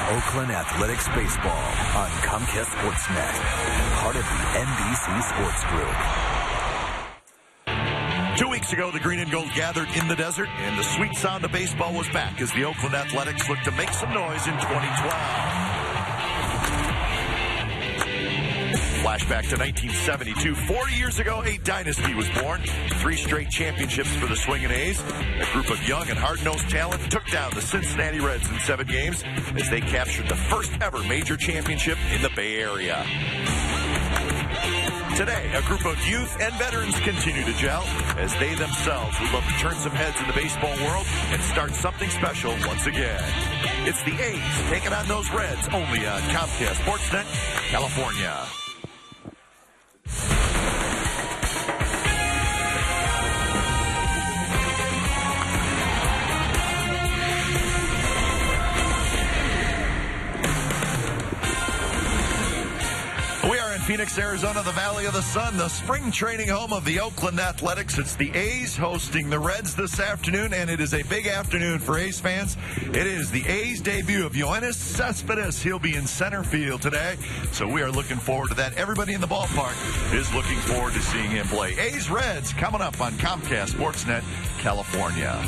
Oakland Athletics Baseball on Comcast Sportsnet, part of the NBC Sports Group. 2 weeks ago, the green and gold gathered in the desert, and the sweet sound of baseball was back as the Oakland Athletics looked to make some noise in 2012. Flashback to 1972. 40 years ago, a dynasty was born. 3 straight championships for the Swingin' A's. A group of young and hard-nosed talent took down the Cincinnati Reds in 7 games as they captured the first ever major championship in the Bay Area. Today, a group of youth and veterans continue to gel as they themselves would love to turn some heads in the baseball world and start something special once again. It's the A's taking on those Reds only on Comcast Sportsnet, California. Phoenix, Arizona, the Valley of the Sun, the spring training home of the Oakland Athletics. It's the A's hosting the Reds this afternoon, and it is a big afternoon for A's fans. It is the A's debut of Yoenis Cespedes. He'll be in center field today, so we are looking forward to that. Everybody in the ballpark is looking forward to seeing him play. A's Reds coming up on Comcast Sportsnet, California.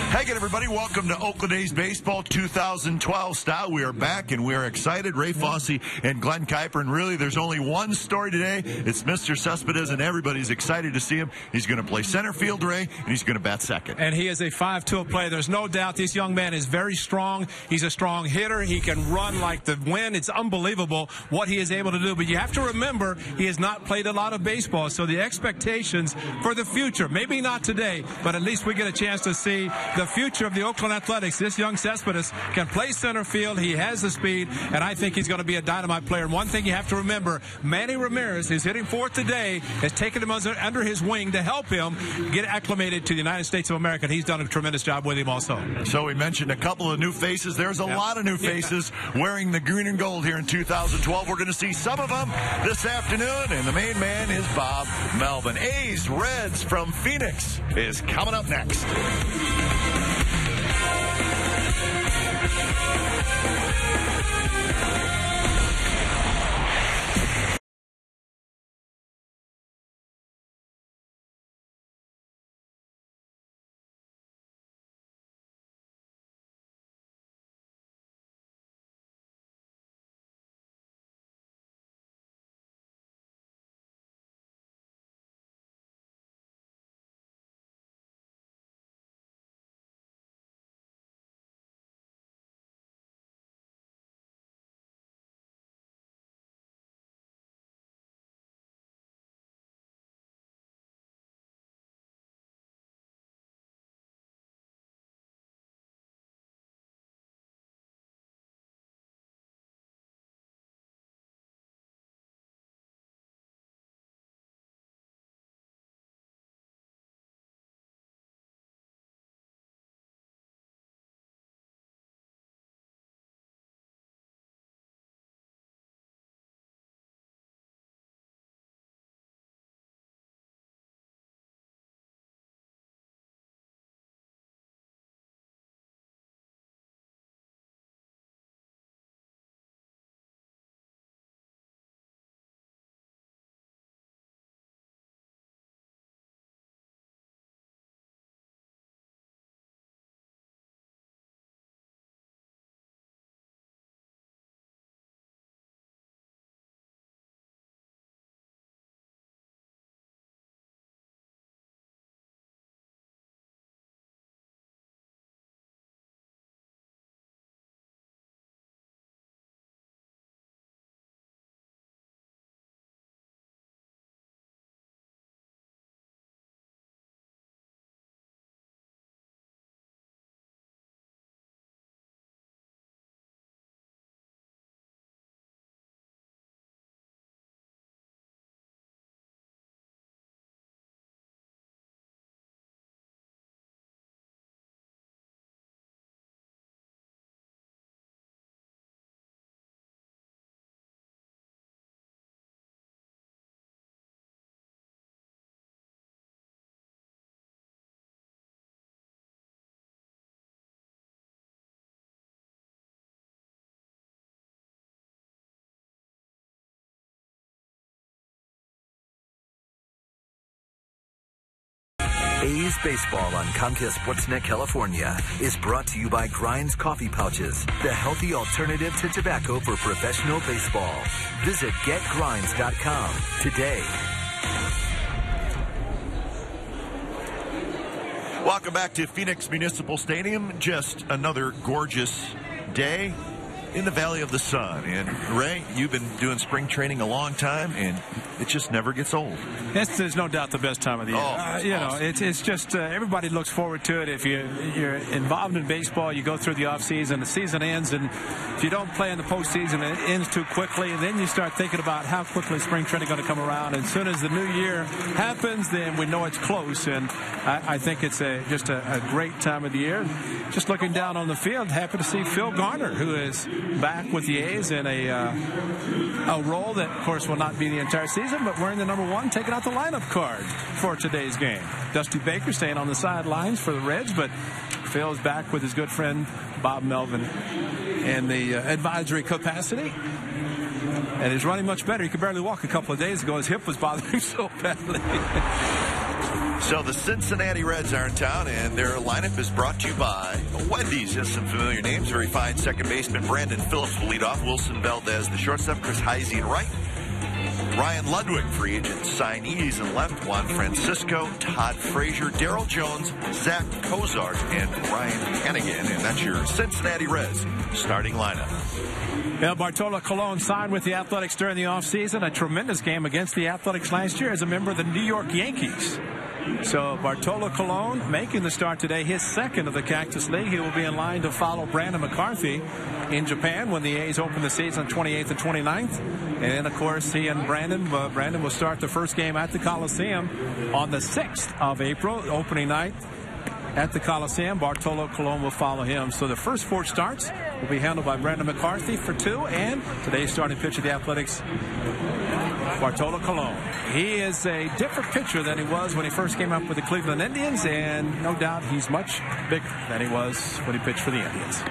Hey again, everybody. Welcome to Oakland A's Baseball 2012 style. We are back, and we are excited. Ray Fosse and Glenn Kuiper. And really, there's only one story today. It's Mr. Cespedes, and everybody's excited to see him. He's going to play center field, Ray, and he's going to bat second. And he is a 5-tool player. There's no doubt this young man is very strong. He's a strong hitter. He can run like the wind. It's unbelievable what he is able to do. But you have to remember, he has not played a lot of baseball. So the expectations for the future, maybe not today, but at least we get a chance to see the future of the Oakland Athletics. This young Cespedes can play center field. He has the speed, and I think he's going to be a dynamite player. And one thing you have to remember, Manny Ramirez is hitting fourth today, has taken him under his wing to help him get acclimated to the United States of America, and he's done a tremendous job with him also. So we mentioned a couple of new faces. There's a lot of new faces wearing the green and gold here in 2012. We're going to see some of them this afternoon, and the main man is Bob Melvin. A's Reds from Phoenix is coming up next. A's Baseball on Comcast Sportsnet California is brought to you by Grind's Coffee Pouches, the healthy alternative to tobacco for professional baseball. Visit getgrinds.com today. Welcome back to Phoenix Municipal Stadium. Just another gorgeous day in the Valley of the Sun. And Ray, you've been doing spring training a long time, and it just never gets old. There's no doubt the best time of the year. Awesome. It's just everybody looks forward to it. If you're involved in baseball, you go through the off season, the season ends, and if you don't play in the postseason, it ends too quickly. And then you start thinking about how quickly spring training is going to come around. And as soon as the new year happens, then we know it's close. And I think it's just a great time of the year. Just looking down on the field, happy to see Phil Garner, who is back with the A's in a role that, of course, will not be the entire season, but wearing the number 1, taking out the lineup card for today's game. Dusty Baker staying on the sidelines for the Reds, but Phil's back with his good friend Bob Melvin in the advisory capacity. And he's running much better. He could barely walk a couple of days ago. His hip was bothering him so badly. So the Cincinnati Reds are in town, and their lineup is brought to you by Wendy's. Has some familiar names. Very fine second baseman Brandon Phillips will lead off. Wilson Valdez, the shortstop. Chris Heisey in right. Ryan Ludwig, free agent signees in left. Juan Francisco, Todd Frazier, Darryl Jones, Zach Cozart, and Ryan Hennigan. And that's your Cincinnati Reds starting lineup. Yeah, Bartolo Colon signed with the Athletics during the offseason. A tremendous game against the Athletics last year as a member of the New York Yankees. So Bartolo Colon making the start today, his second of the Cactus League. He will be in line to follow Brandon McCarthy in Japan when the A's open the season on 28th and 29th. And, of course, he and Brandon will start the first game at the Coliseum on the 6th of April, opening night at the Coliseum. Bartolo Colon will follow him. So the first 4 starts will be handled by Brandon McCarthy for 2. And today's starting pitcher of the Athletics, Bartolo Colon. He is a different pitcher than he was when he first came up with the Cleveland Indians, and no doubt he's much bigger than he was when he pitched for the Indians.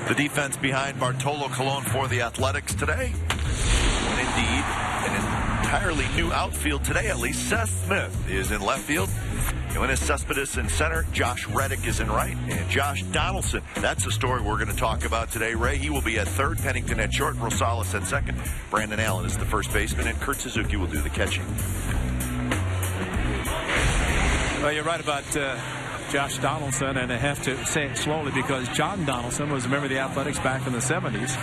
The defense behind Bartolo Colon for the Athletics today. And indeed, an entirely new outfield today, at least. Seth Smith is in left field. Yoenis Cespedes in center. Josh Reddick is in right. And Josh Donaldson. That's the story we're going to talk about today, Ray. He will be at third, Pennington at short, Rosales at second. Brandon Allen is the first baseman, and Kurt Suzuki will do the catching. Well, you're right about Josh Donaldson, and I have to say it slowly because John Donaldson was a member of the Athletics back in the 70s.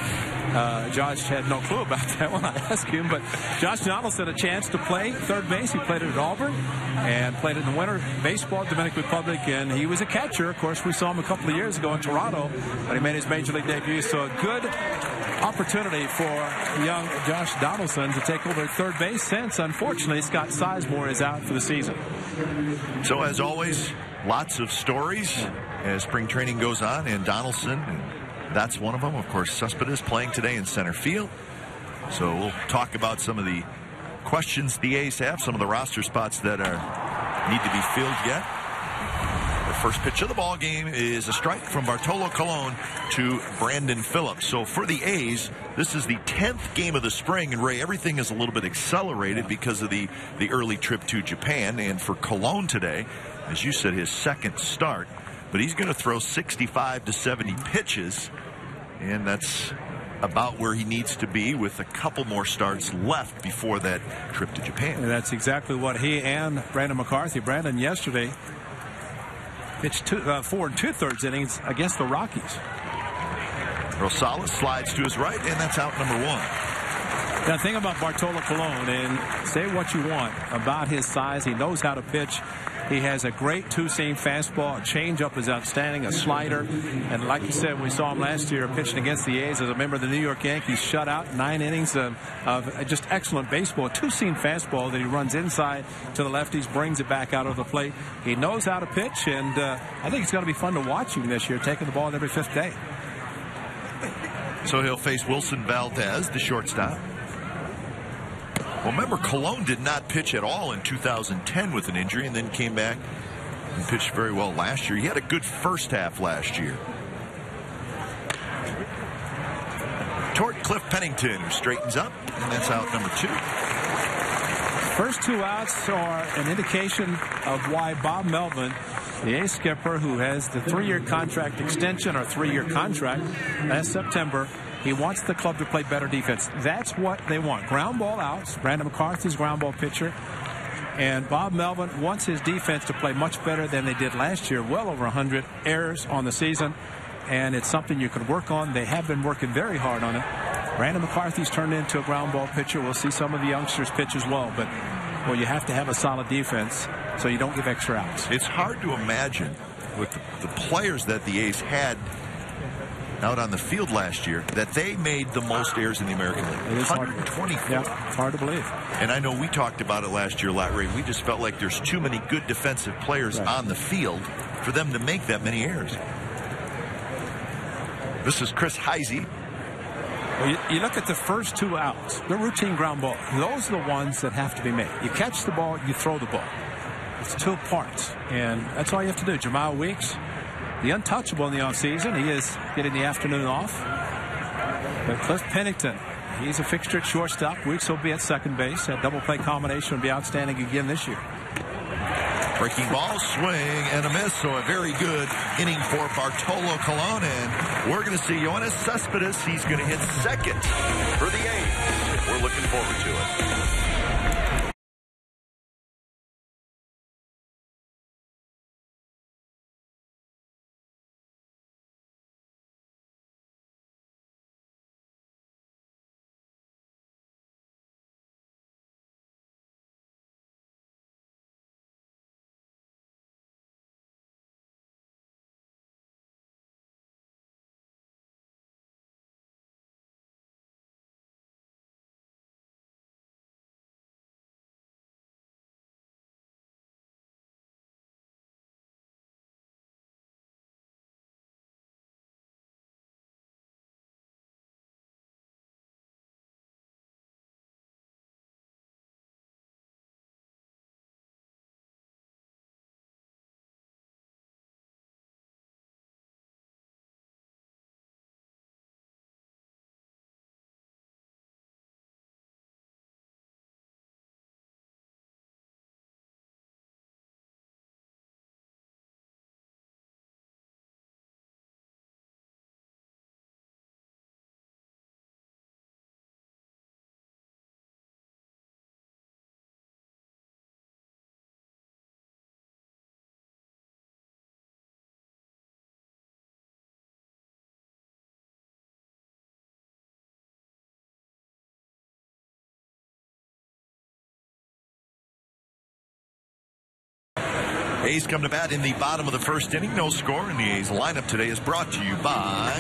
Josh had no clue about that when I asked him, but Josh Donaldson a chance to play third base. He played it at Auburn and played it in the winter baseball, Dominican Republic, and he was a catcher. Of course, we saw him a couple of years ago in Toronto when he made his major league debut, so a good opportunity for young Josh Donaldson to take over at third base since, unfortunately, Scott Sizemore is out for the season. So, as always, lots of stories as spring training goes on, and Donaldson, that's one of them. Of course, Cespedes playing today in center field. So we'll talk about some of the questions the A's have, some of the roster spots that need to be filled yet. The first pitch of the ball game is a strike from Bartolo Colon to Brandon Phillips. So for the A's, this is the 10th game of the spring, and Ray, everything is a little bit accelerated because of the early trip to Japan. And for Colon today, as you said, his second start, but he's going to throw 65 to 70 pitches, and that's about where he needs to be with a couple more starts left before that trip to Japan. And that's exactly what he and Brandon McCarthy. Brandon yesterday pitched 4 2/3 innings against the Rockies. Rosales slides to his right, and that's out number 1. Now, the thing about Bartolo Colon, and say what you want about his size, he knows how to pitch. He has a great two-seam fastball. A changeup is outstanding, a slider. And like you said, we saw him last year pitching against the A's as a member of the New York Yankees. Shut out 9 innings of just excellent baseball. A two-seam fastball that he runs inside to the lefties, brings it back out of the plate. He knows how to pitch, and I think it's going to be fun to watch him this year, taking the ball every 5th day. So he'll face Wilson Valdez, the shortstop. Well, remember, Colon did not pitch at all in 2010 with an injury and then came back and pitched very well last year. He had a good first half last year. Toward Cliff Pennington, who straightens up, and that's out number 2. First 2 outs are an indication of why Bob Melvin, the A's skipper, who has the 3-year contract extension or 3-year contract last September, he wants the club to play better defense. That's what they want. Ground ball outs. Brandon McCarthy's ground ball pitcher. And Bob Melvin wants his defense to play much better than they did last year. Well over 100 errors on the season. And it's something you can work on. They have been working very hard on it. Brandon McCarthy's turned into a ground ball pitcher. We'll see some of the youngsters pitch as well. But, well, you have to have a solid defense so you don't give extra outs. It's hard to imagine with the players that the A's had out on the field last year that they made the most errors in the American League. It is 124. Yeah, it's hard to believe. And I know we talked about it last year a lot, Ray. We just felt like there's too many good defensive players on the field for them to make that many errors. This is Chris Heisey. Well, you look at the first 2 outs, the routine ground ball. Those are the ones that have to be made. You catch the ball, you throw the ball. It's 2 parts, and that's all you have to do. Jemile Weeks, the untouchable in the offseason. He is getting the afternoon off. But Cliff Pennington, he's a fixture at shortstop. Weeks will be at second base. That double play combination will be outstanding again this year. Breaking ball, swing, and a miss. So a very good inning for Bartolo Colon. And we're going to see Yoenis Cespedes. He's going to hit second for the A's. We're looking forward to it. A's come to bat in the bottom of the first inning. No score, and the A's lineup today is brought to you by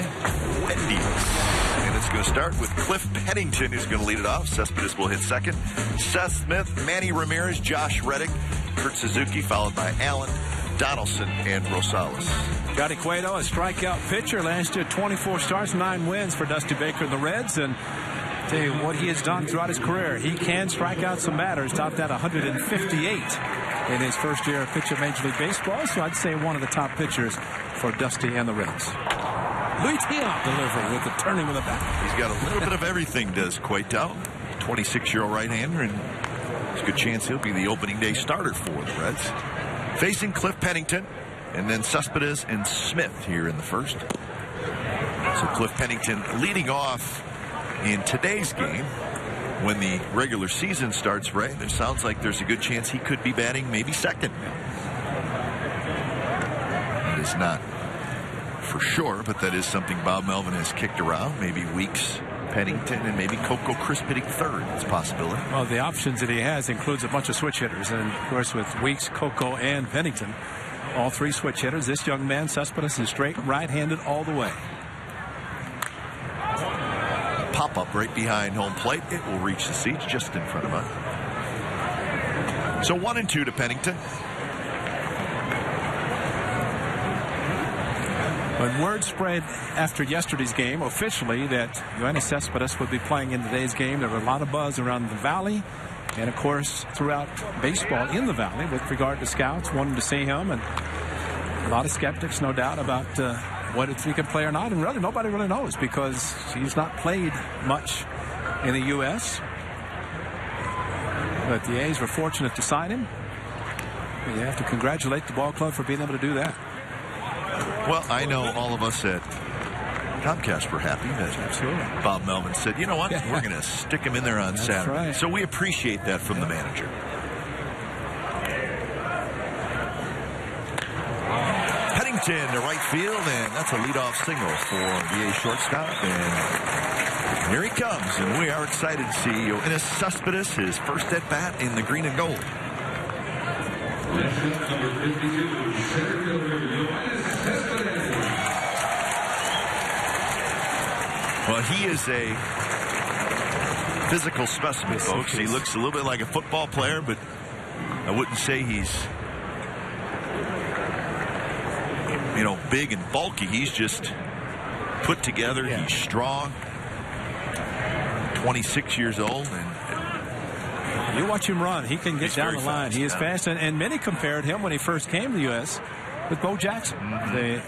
Wendy's. And it's going to start with Cliff Pennington, who's going to lead it off. Cespedes will hit second. Seth Smith, Manny Ramirez, Josh Reddick, Kurt Suzuki, followed by Allen, Donaldson, and Rosales. Johnny Cueto, a strikeout pitcher. Last year, 24 starts, 9 wins for Dusty Baker and the Reds. And tell you what he has done throughout his career. He can strike out some batters. Topped out 158 in his first year of pitching Major League Baseball. So I'd say one of the top pitchers for Dusty and the Reds. Louis Tiant delivery with the turning with a bat. He's got a little bit of everything, does Cueto. 26-year-old right-hander, and there's a good chance he'll be the opening day starter for the Reds. Facing Cliff Pennington, and then Cespedes and Smith here in the first. So Cliff Pennington leading off in today's game. When the regular season starts, Ray, there sounds like there's a good chance he could be batting maybe second. It is not for sure, but that is something Bob Melvin has kicked around. Maybe Weeks, Pennington, and maybe Coco Crisp hitting third. It's a possibility. Well, the options that he has includes a bunch of switch hitters. And, of course, with Weeks, Coco, and Pennington, all 3 switch hitters. This young man, Cespedes, is straight right-handed all the way. Pop-up right behind home plate. It will reach the seats just in front of us. So 1-2 to Pennington. When word spread after yesterday's game officially that Yoenis Cespedes would be playing in today's game, there was a lot of buzz around the Valley and, of course, throughout baseball in the Valley with regard to scouts wanting to see him, and a lot of skeptics, no doubt, about what if he can play or not, and really nobody really knows because he's not played much in the U.S. But the A's were fortunate to sign him. You have to congratulate the ball club for being able to do that. Well, I know all of us at Comcast were happy that Absolutely. Bob Melvin said, you know what, we're going to stick him in there on Saturday. Right. So we appreciate that from the manager. Pennington to right field, and that's a leadoff single for the A's shortstop. And here he comes, and we are excited to see Yoenis Cespedes, his first at bat in the green and gold. Well, he is a physical specimen, folks. He looks a little bit like a football player, but I wouldn't say he's, you know, big and bulky. He's just put together. Yeah. He's strong. 26 years old. And you watch him run. He can get down the line. He is fast. And many compared him when he first came to the U.S. with Bo Jackson. The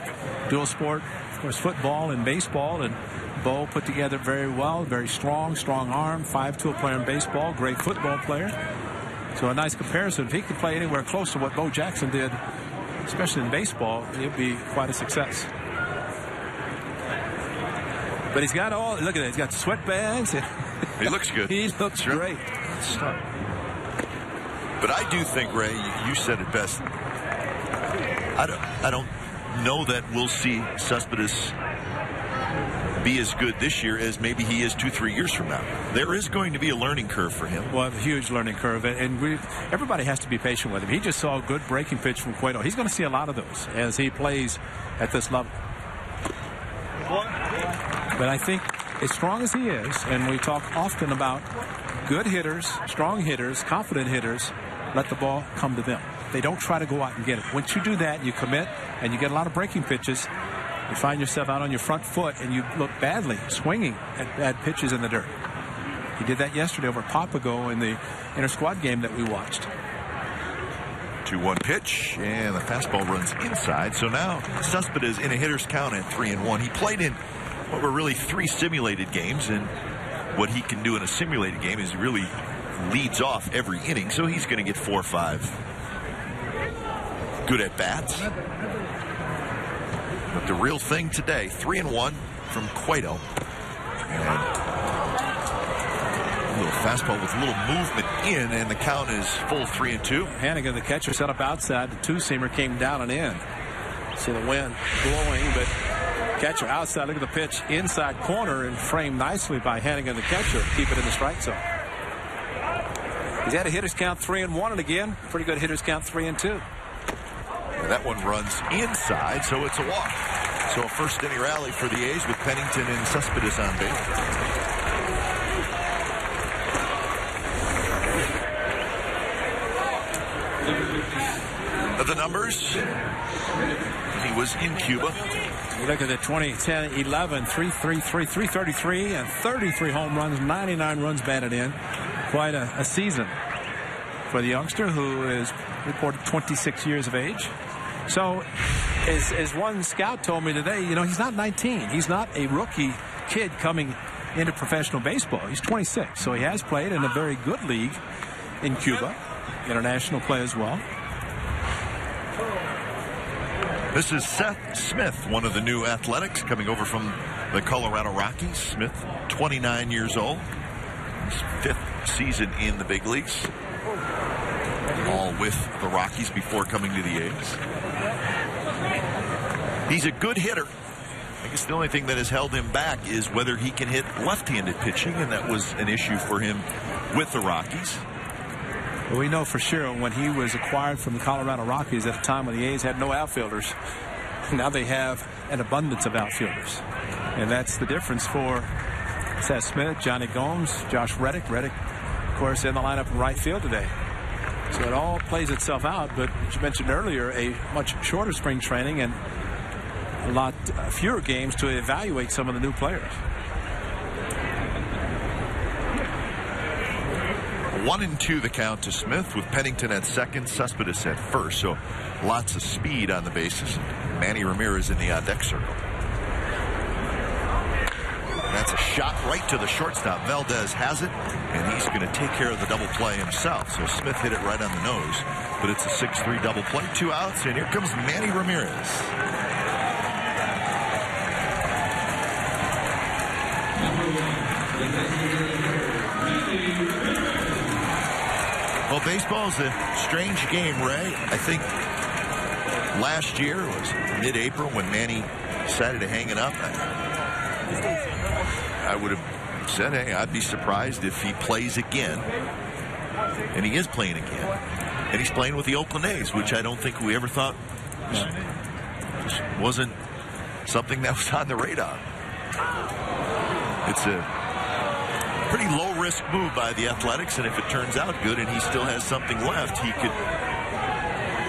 dual sport, of course, football and baseball. And Bo put together very well. Very strong arm. 5'2" player in baseball. Great football player. So a nice comparison. If he could play anywhere close to what Bo Jackson did, especially in baseball, it'd be quite a success. But he's got all, look at that, he's got sweatbands. He looks good. He looks great. But I do think, Ray, you said it best. I don't know that we'll see Cespedes be as good this year as maybe he is 2-3 years from now. There is going to be a learning curve for him. Well, a huge learning curve, and everybody has to be patient with him. He just saw a good breaking pitch from Cueto. He's going to see a lot of those as he plays at this level. But I think as strong as he is, and we talk often about good hitters, strong hitters, confident hitters, let the ball come to them. They don't try to go out and get it. Once you do that, you commit, and you get a lot of breaking pitches. You find yourself out on your front foot, and you look badly swinging at bad pitches in the dirt. He did that yesterday over at Papago in the inter-squad game that we watched. 2-1 pitch, and the fastball runs inside. So now Cespedes in a hitter's count at 3-1. He played in what were really 3 simulated games, and what he can do in a simulated game is really leads off every inning. So he's going to get 4 or 5 good at bats. But the real thing today, 3-1 from Cueto. And a little fastball with a little movement in, and the count is full 3-2. Hannigan, the catcher, set up outside. The two-seamer came down and in. See the wind blowing, but catcher outside. Look at the pitch inside corner and framed nicely by Hannigan, the catcher. Keep it in the strike zone. He's had a hitter's count 3-1, and again, pretty good hitter's count 3-2. And that one runs inside, so it's a walk. So a first inning rally for the A's with Pennington and Cespedes on base. The numbers. He was in Cuba. You look at the 2010-11, 333 and 33 home runs, 99 runs batted in. Quite a season for the youngster, who is reported 26 years of age. So, as one scout told me today, you know, he's not 19. He's not a rookie kid coming into professional baseball. He's 26, so he has played in a very good league in Cuba. International play as well. This is Seth Smith, one of the new Athletics coming over from the Colorado Rockies. Smith, 29 years old. His 5th season in the big leagues. All with the Rockies before coming to the A's. He's a good hitter. I guess the only thing that has held him back is whether he can hit left-handed pitching, and that was an issue for him with the Rockies. Well, we know for sure when he was acquired from the Colorado Rockies at a time when the A's had no outfielders. Now they have an abundance of outfielders. And that's the difference for Seth Smith, Johnny Gomes, Josh Reddick. Reddick, of course, in the lineup in right field today. So it all plays itself out, but as you mentioned earlier, a much shorter spring training and a lot fewer games to evaluate some of the new players. 1-2 the count to Smith, with Pennington at second, Cespedes at first. So lots of speed on the bases. Manny Ramirez in the on-deck circle. And that's a shot right to the shortstop. Valdez has it, and he's going to take care of the double play himself. So Smith hit it right on the nose, but it's a 6-3 double play. 2 outs, and here comes Manny Ramirez. Well, baseball is a strange game, Ray. I think last year was mid-April when Manny decided to hang it up. I would have said, hey, I'd be surprised if he plays again. And he is playing again. And he's playing with the Oakland A's, which I don't think we ever thought just wasn't something that was on the radar. It's a pretty low-risk move by the Athletics, and if it turns out good and he still has something left, he could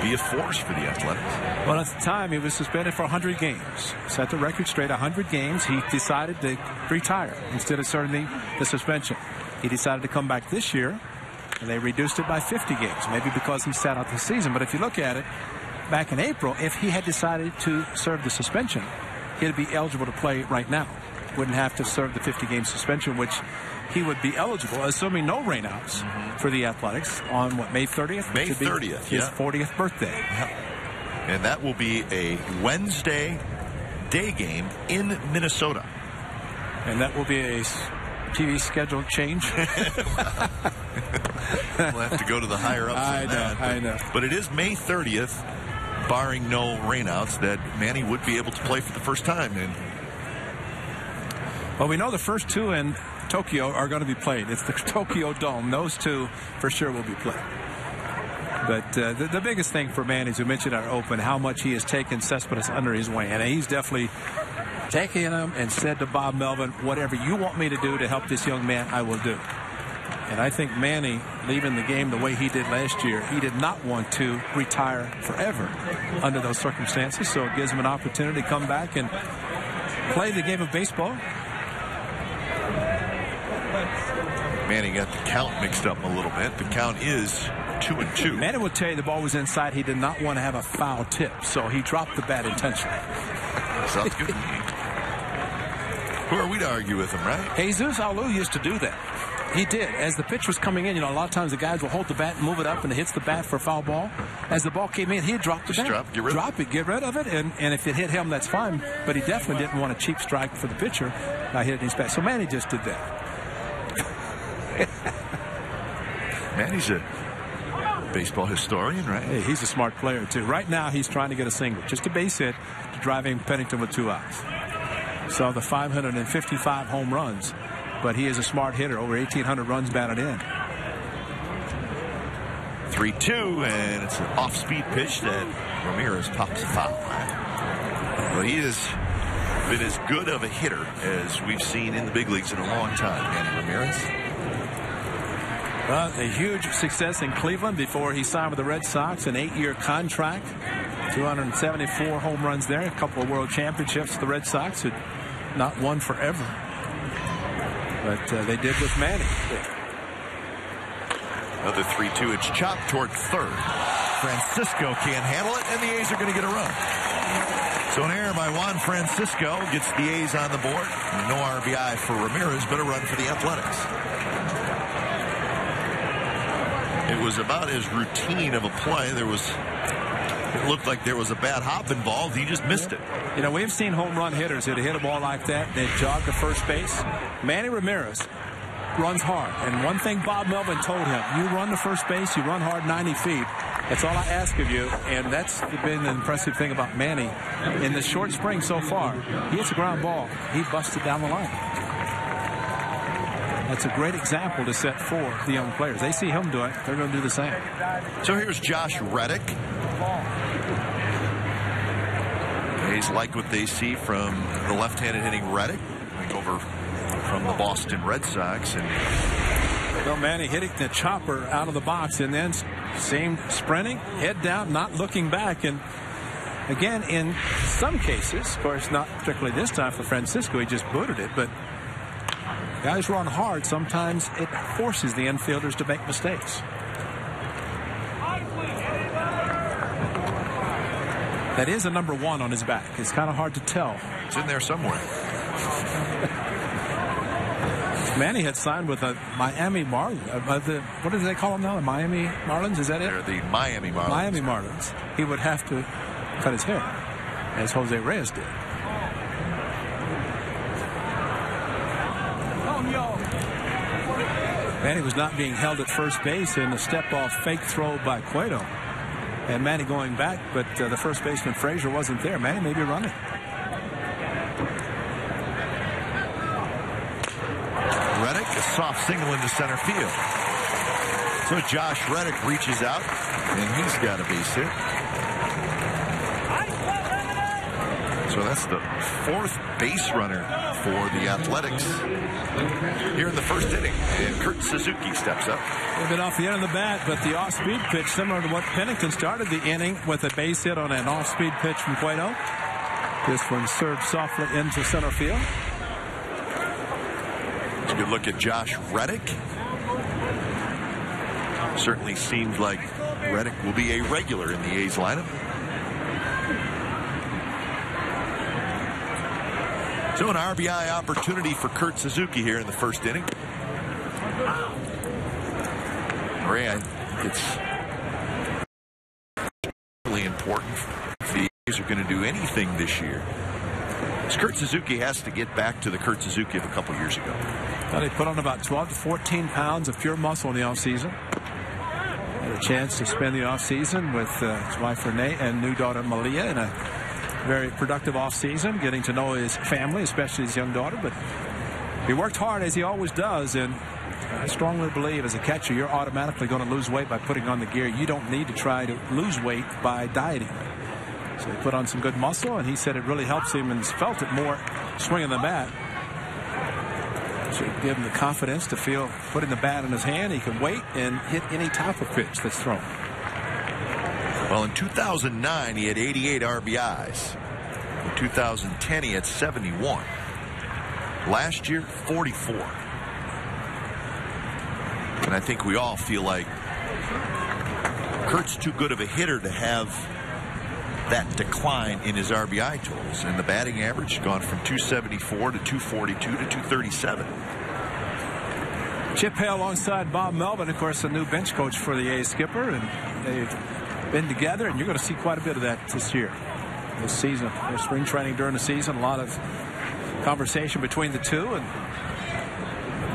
be a force for the Athletics. Well, at the time, he was suspended for 100 games. Set the record straight, 100 games. He decided to retire instead of serving the suspension. He decided to come back this year, and they reduced it by 50 games, maybe because he sat out the season. But if you look at it, back in April, if he had decided to serve the suspension, he'd be eligible to play right now. Wouldn't have to serve the 50-game suspension, which he would be eligible, assuming no rainouts for the Athletics on, what, May 30th? May 30th, his 40th birthday. Yep. And that will be a Wednesday day game in Minnesota. And that will be a TV schedule change. We'll have to go to the higher-ups on that. I know. But it is May 30th, barring no rainouts, that Manny would be able to play for the first time. And well, we know the first 2 in Tokyo are going to be played. It's the Tokyo Dome. Those 2 for sure will be played. But the biggest thing for Manny, as we mentioned at our open, how much he has taken Cespedes under his wing. And he's definitely taken him and said to Bob Melvin, whatever you want me to do to help this young man, I will do. And I think Manny, leaving the game the way he did last year, he did not want to retire forever under those circumstances. So it gives him an opportunity to come back and play the game of baseball. Manny got the count mixed up a little bit. The count is 2-2. Manny would tell you the ball was inside. He did not want to have a foul tip, so he dropped the bat intentionally. Sounds good to me. Who are we to argue with him, right? Jesus Alou used to do that. He did. As the pitch was coming in, you know, a lot of times the guys will hold the bat and move it up, and it hits the bat for a foul ball. As the ball came in, he'd drop the bat. Get rid of it, and if it hit him, that's fine. But he definitely didn't want a cheap strike for the pitcher by hitting his bat. So Manny just did that. Manny's a baseball historian, right? Hey, he's a smart player, too. Right now, he's trying to get a single, just a base hit, to driving Pennington with 2 outs. So the 555 home runs, but he is a smart hitter, over 1,800 runs batted in. 3-2, and it's an off-speed pitch that Ramirez pops a foul. Well, he has been as good of a hitter as we've seen in the big leagues in a long time, Manny Ramirez. A huge success in Cleveland before he signed with the Red Sox, an 8-year contract, 274 home runs there, a couple of world championships. The Red Sox had not won forever, but they did with Manny. Another 3-2. It's chopped toward third. Francisco can't handle it, and the A's are going to get a run. So an error by Juan Francisco gets the A's on the board. No RBI for Ramirez, but a run for the Athletics. It was about as routine of a play. It looked like there was a bad hop involved. He just missed it. You know, we've seen home run hitters that hit a ball like that. They jog to first base. Manny Ramirez runs hard. And one thing Bob Melvin told him, you run to first base, you run hard 90 feet. That's all I ask of you. And that's been the impressive thing about Manny. In the short spring so far, he hits a ground ball. He busted down the line. That's a great example to set for the young players. They see him do it, they're going to do the same. So here's Josh Reddick. A's like what they see from the left-handed hitting Reddick, coming over from the Boston Red Sox. And well, Manny hitting the chopper out of the box and then seemed sprinting, head down, not looking back. And again, in some cases, of course, not particularly this time for Francisco, he just booted it, but guys run hard. Sometimes it forces the infielders to make mistakes. That is a number 1 on his back. It's kind of hard to tell. It's in there somewhere. Manny had signed with the Miami Marlins. What do they call them now? The Miami Marlins? Is that it? They're the Miami Marlins. Miami Marlins. He would have to cut his hair, as Jose Reyes did. Manny was not being held at first base in a step-off fake throw by Cueto. And Manny going back, but the first baseman Frazier wasn't there. Manny may be running. Reddick, a soft single into center field. So Josh Reddick reaches out, and he's got a base hit. So that's the fourth base runner for the Athletics here in the first inning. And Kurt Suzuki steps up. A bit off the end of the bat, but the off-speed pitch, similar to what Pennington started the inning with a base hit on an off-speed pitch from Cueto. This one served softly into center field. It's a good look at Josh Reddick. Certainly seems like Reddick will be a regular in the A's lineup. So an RBI opportunity for Kurt Suzuki here in the first inning. Ray, I think it's really important if the A's are going to do anything this year. Kurt Suzuki has to get back to the Kurt Suzuki of a couple years ago. Well, they put on about 12 to 14 pounds of pure muscle in the offseason. Had a chance to spend the offseason with his wife Renee and new daughter Malia in a very productive offseason, getting to know his family, especially his young daughter. But he worked hard, as he always does, and I strongly believe as a catcher you're automatically going to lose weight by putting on the gear. You don't need to try to lose weight by dieting. So he put on some good muscle, and he said it really helps him and felt it more swinging the bat. So it gave him the confidence to feel putting the bat in his hand. He can wait and hit any type of pitch that's thrown. Well, in 2009, he had 88 RBIs. In 2010, he had 71. Last year, 44. And I think we all feel like Kurt's too good of a hitter to have that decline in his RBI totals. And the batting average has gone from 274 to 242 to 237. Chip Hale alongside Bob Melvin, of course, the new bench coach for the A's skipper. And they've been together, and you're going to see quite a bit of that this year, this season. There's spring training during the season, a lot of conversation between the two, and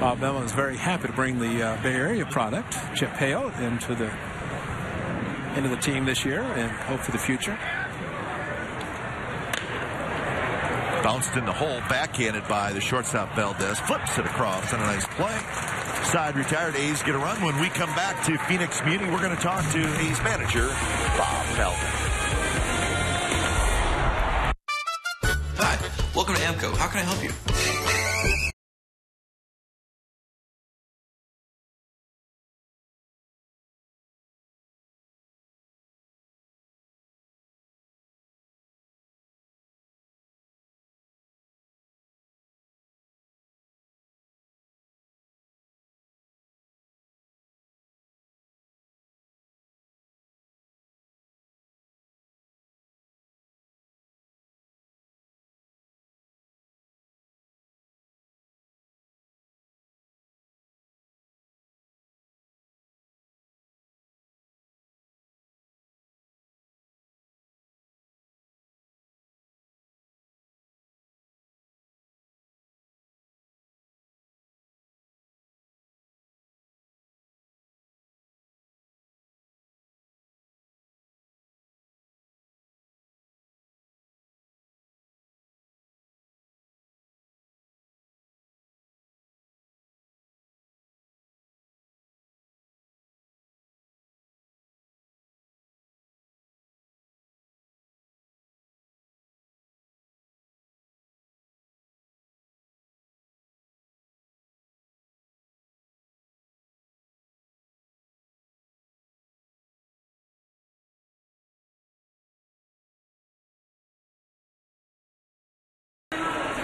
Bob Melvin is very happy to bring the Bay Area product, Chip Hale, into the team this year and hope for the future. Bounced in the hole, backhanded by the shortstop Valdez, flips it across on a nice play. Side retired. A's get a run. When we come back to Phoenix Community, we're going to talk to A's manager Bob Melvin. Hi, welcome to AMCO. How can I help you?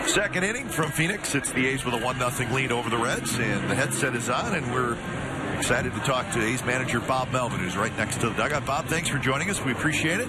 Second inning from Phoenix. It's the A's with a 1-0 lead over the Reds, and the headset is on, and we're excited to talk to A's manager Bob Melvin, who's right next to the dugout. Bob, thanks for joining us. We appreciate it.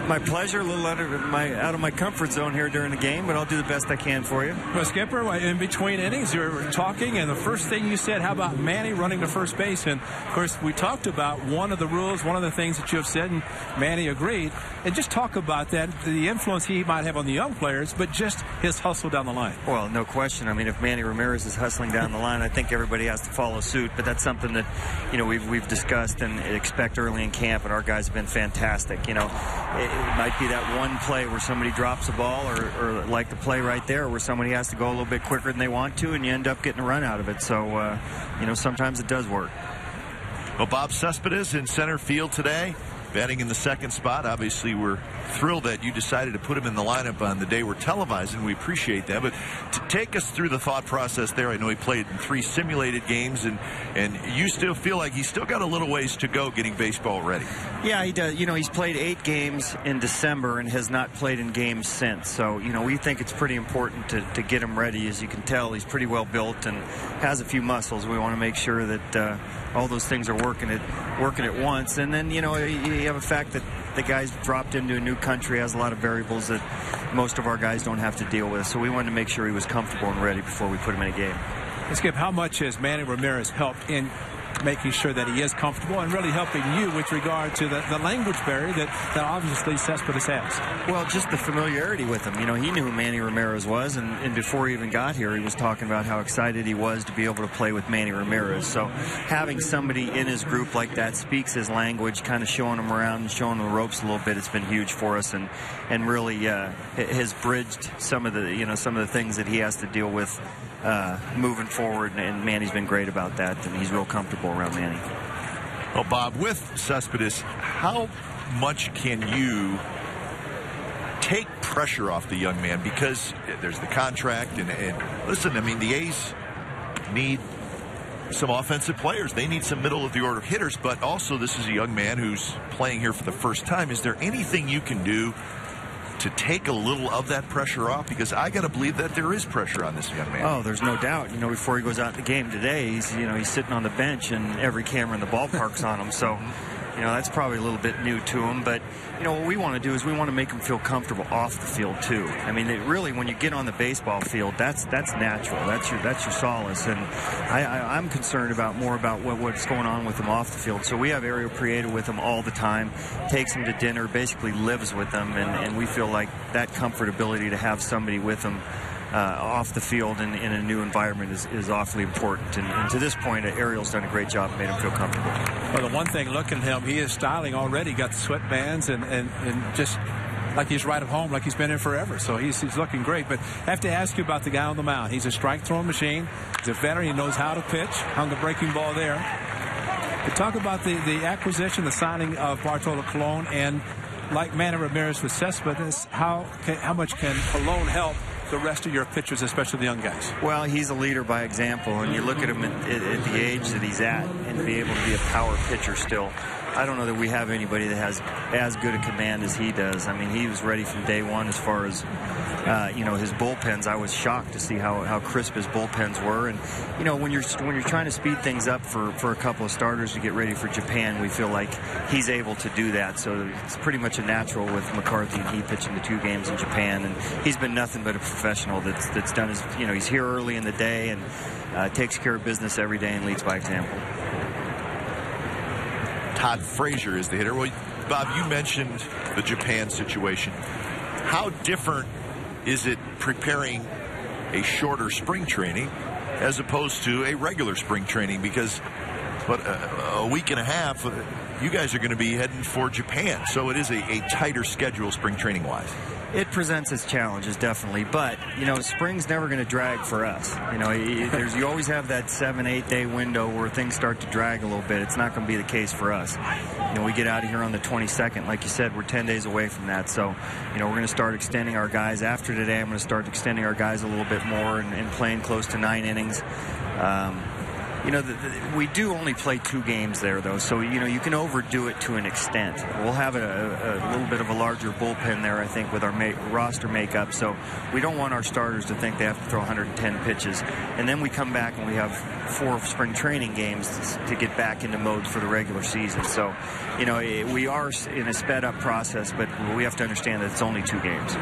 My pleasure. A little out of my comfort zone here during the game, but I'll do the best I can for you. Well, Skipper, in between innings, you were talking, and the first thing you said, how about Manny running to first base? And, of course, we talked about one of the rules, one of the things that you have said, and Manny agreed. And just talk about that, the influence he might have on the young players, but just his hustle down the line. Well, no question. I mean, if Manny Ramirez is hustling down the line, I think everybody has to follow suit. But that's something that, we've discussed and expect early in camp, and our guys have been fantastic. It might be that one play where somebody drops a ball or like the play right there where somebody has to go a little bit quicker than they want to, and you end up getting a run out of it. So, sometimes it does work. Well, Bob Cespedes in center field today, batting in the second spot. Obviously, we're thrilled that you decided to put him in the lineup on the day we're televising. We appreciate that. But to take us through the thought process there, I know he played in 3 simulated games, and you still feel like he's still got a little ways to go getting baseball ready. Yeah, he does. He's played 8 games in December and has not played in games since. So, we think it's pretty important to get him ready. As you can tell, he's pretty well built and has a few muscles. We want to make sure that all those things are working at once. And then, you have a fact that the guy's dropped into a new country, has a lot of variables that most of our guys don't have to deal with. So we wanted to make sure he was comfortable and ready before we put him in a game. Skip, how much has Manny Ramirez helped in making sure that he is comfortable and really helping you with regard to the language barrier that obviously Cespedes has? Well, just the familiarity with him. He knew who Manny Ramirez was, and before he even got here, he was talking about how excited he was to be able to play with Manny Ramirez. So having somebody in his group like that speaks his language, kind of showing him around and showing him the ropes a little bit, it's been huge for us, and really has bridged some of the things that he has to deal with moving forward, and Manny's been great about that, and he's real comfortable around Manny. Well, Bob, with Cespedes, how much can you take pressure off the young man? Because there's the contract, and listen, I mean, the A's need some offensive players. They need some middle-of-the-order hitters, but also this is a young man who's playing here for the first time. Is there anything you can do to take a little of that pressure off? Because I got to believe that there is pressure on this young man. Oh, there's no doubt. Before he goes out in the game today, he's sitting on the bench and every camera in the ballpark's on him. So, that's probably a little bit new to him. But, what we want to do is we want to make him feel comfortable off the field too. I mean, really, when you get on the baseball field, that's natural. That's your solace. And I'm concerned more about what's going on with him off the field. So we have Ariel Prieto with him all the time, takes him to dinner, basically lives with him, and we feel like that comfortability to have somebody with him off the field in a new environment is awfully important. And to this point, Ariel's done a great job and made him feel comfortable. Well, the one thing, looking at him, he is styling already. Got the sweatbands and just like he's right at home, like he's been in forever. So he's looking great. But I have to ask you about the guy on the mound. He's a strike-throwing machine. He's a veteran. He knows how to pitch. Hung the breaking ball there. But talk about the acquisition, the signing of Bartolo Colon, and like Manny Ramirez with Cespedes, how much can Colon help the rest of your pitchers, especially the young guys? Well, he's a leader by example, and you look at him at the age that he's at and be able to be a power pitcher still. I don't know that we have anybody that has as good a command as he does. I mean, he was ready from day one as far as his bullpens. I was shocked to see how crisp his bullpens were. And when you're trying to speed things up for a couple of starters to get ready for Japan, we feel like he's able to do that. So it's pretty much a natural with McCarthy and he pitching the 2 games in Japan. And he's been nothing but a professional that's done his. He's here early in the day and takes care of business every day and leads by example. Todd Frazier is the hitter. Well, Bob, you mentioned the Japan situation. How different is it preparing a shorter spring training as opposed to a regular spring training? Because a week and a half, you guys are going to be heading for Japan. So it is a tighter schedule spring training wise. It presents its challenges, definitely, but spring's never going to drag for us. You always have that 7-8 day window where things start to drag a little bit. It's not going to be the case for us. We get out of here on the 22nd. Like you said, we're 10 days away from that. So, we're going to start extending our guys. After today, I'm going to start extending our guys a little bit more and playing close to 9 innings. we do only play 2 games there, though, so you can overdo it to an extent. We'll have a little bit of a larger bullpen there, I think, with our roster makeup, so we don't want our starters to think they have to throw 110 pitches. And then we come back and we have 4 spring training games to get back into mode for the regular season. So, we are in a sped-up process, but we have to understand that it's only 2 games.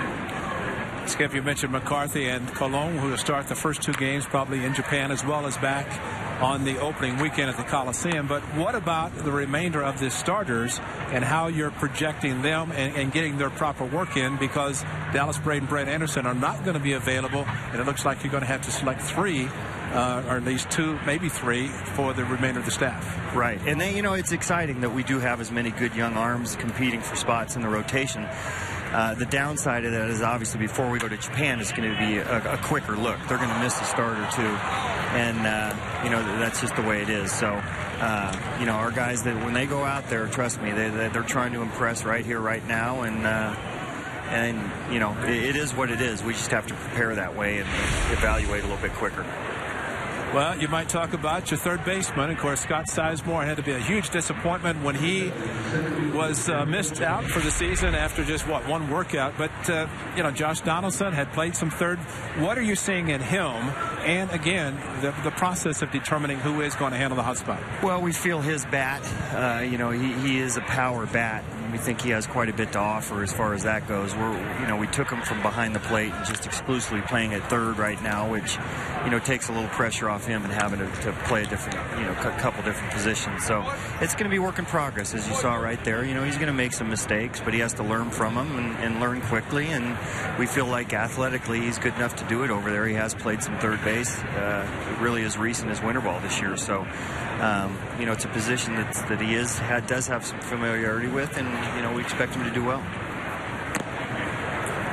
Skip, you mentioned McCarthy and Cologne, who will start the first 2 games probably in Japan as well as back on the opening weekend at the Coliseum. But what about the remainder of the starters and how you're projecting them and getting their proper work in, because Dallas Braden and Brett Anderson are not going to be available, and it looks like you're going to have to select 3 or at least 2, maybe 3 for the remainder of the staff. Right. And then, it's exciting that we do have as many good young arms competing for spots in the rotation. The downside of that is obviously before we go to Japan, it's going to be a quicker look. They're going to miss a start or 2, and that's just the way it is. So, our guys, that when they go out there, trust me, they're trying to impress right here, right now, and it is what it is. We just have to prepare that way and evaluate a little bit quicker. Well, you might talk about your third baseman. Of course, Scott Sizemore had to be a huge disappointment when he was missed out for the season after just, 1 workout. But, Josh Donaldson had played some third. What are you seeing in him? And, again, the process of determining who is going to handle the hot spot. Well, we feel his bat. He is a power bat. We think he has quite a bit to offer as far as that goes. We took him from behind the plate and just exclusively playing at third right now, which, takes a little pressure off him and having to play a different, couple different positions. So it's going to be work in progress, as you saw right there. He's going to make some mistakes, but he has to learn from them and learn quickly. And we feel like athletically he's good enough to do it over there. He has played some third base, really as recent as winter ball this year. So, it's a position that he does have some familiarity with, and we expect him to do well.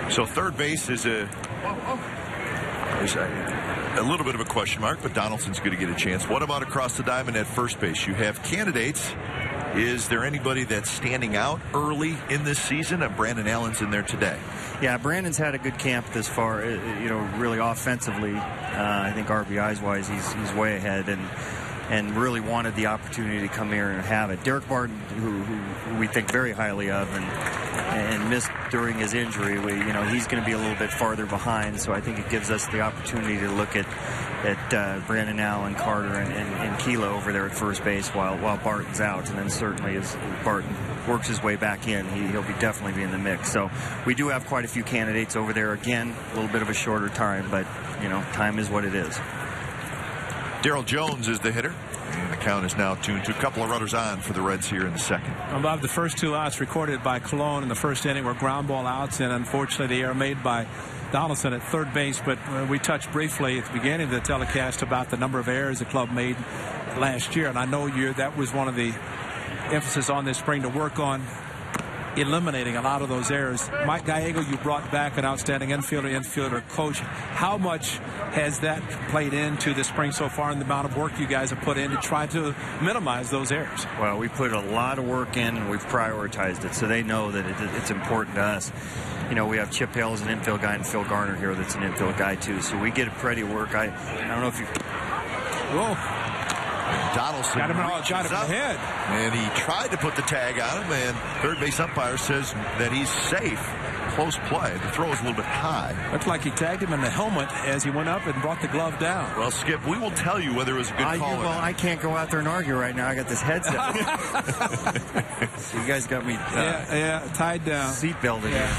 So third base is a little bit of a question mark, but Donaldson's going to get a chance. What about across the diamond at first base? You have candidates. Is there anybody that's standing out early in this season? Brandon Allen's in there today. Yeah, Brandon's had a good camp this far. Really offensively, I think RBIs-wise, he's way ahead, and really wanted the opportunity to come here and have it. Derek Barton, who we think very highly of, and missed during his injury, he's going to be a little bit farther behind, so I think it gives us the opportunity to look at Brandon Allen, Carter, and Kilo over there at first base while Barton's out, and then certainly as Barton works his way back in, he'll definitely be in the mix. So we do have quite a few candidates over there. Again, a little bit of a shorter time, but time is what it is. Darryl Jones is the hitter, and the count is now 2-2. A couple of runners on for the Reds here in the second. Above the first 2 outs recorded by Cologne in the first inning were ground ball outs, and unfortunately the error made by Donaldson at third base. But we touched briefly at the beginning of the telecast about the number of errors the club made last year, and I know that was one of the emphasis on this spring, to work on eliminating a lot of those errors. Mike Gallego, you brought back an outstanding infielder coach. How much has that played into the spring so far, and the amount of work you guys have put in to try to minimize those errors? Well, we put a lot of work in, and we've prioritized it, so they know that it's important to us. We have Chip Hale as an infield guy, and Phil Garner here that's an infield guy too, so we get a pretty work. I don't know if you... Whoa. Donaldson got him in the head. And he tried to put the tag on him, and third base umpire says that he's safe. Close play. The throw is a little bit high. Looked like he tagged him in the helmet as he went up and brought the glove down. Well, Skip, we will tell you whether it was a good call or not. I can't go out there and argue right now. I got this headset. So you guys got me tied down. Seat belted here.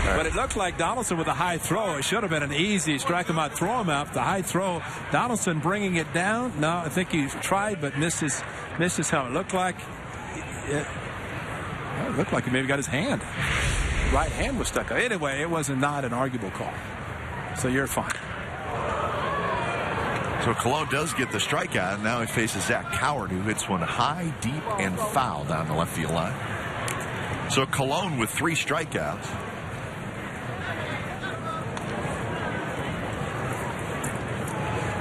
But it looked like Donaldson with a high throw. It should have been an easy strike him out, throw him out. The high throw. Donaldson bringing it down. No, I think he tried but missed his helmet. It looked like he maybe got his hand. Right hand was stuck out. Anyway, it was not an arguable call. So you're fine. So Cologne does get the strikeout. Now he faces Zach Coward, who hits one high, deep, and foul down the left field line. So Cologne with 3 strikeouts.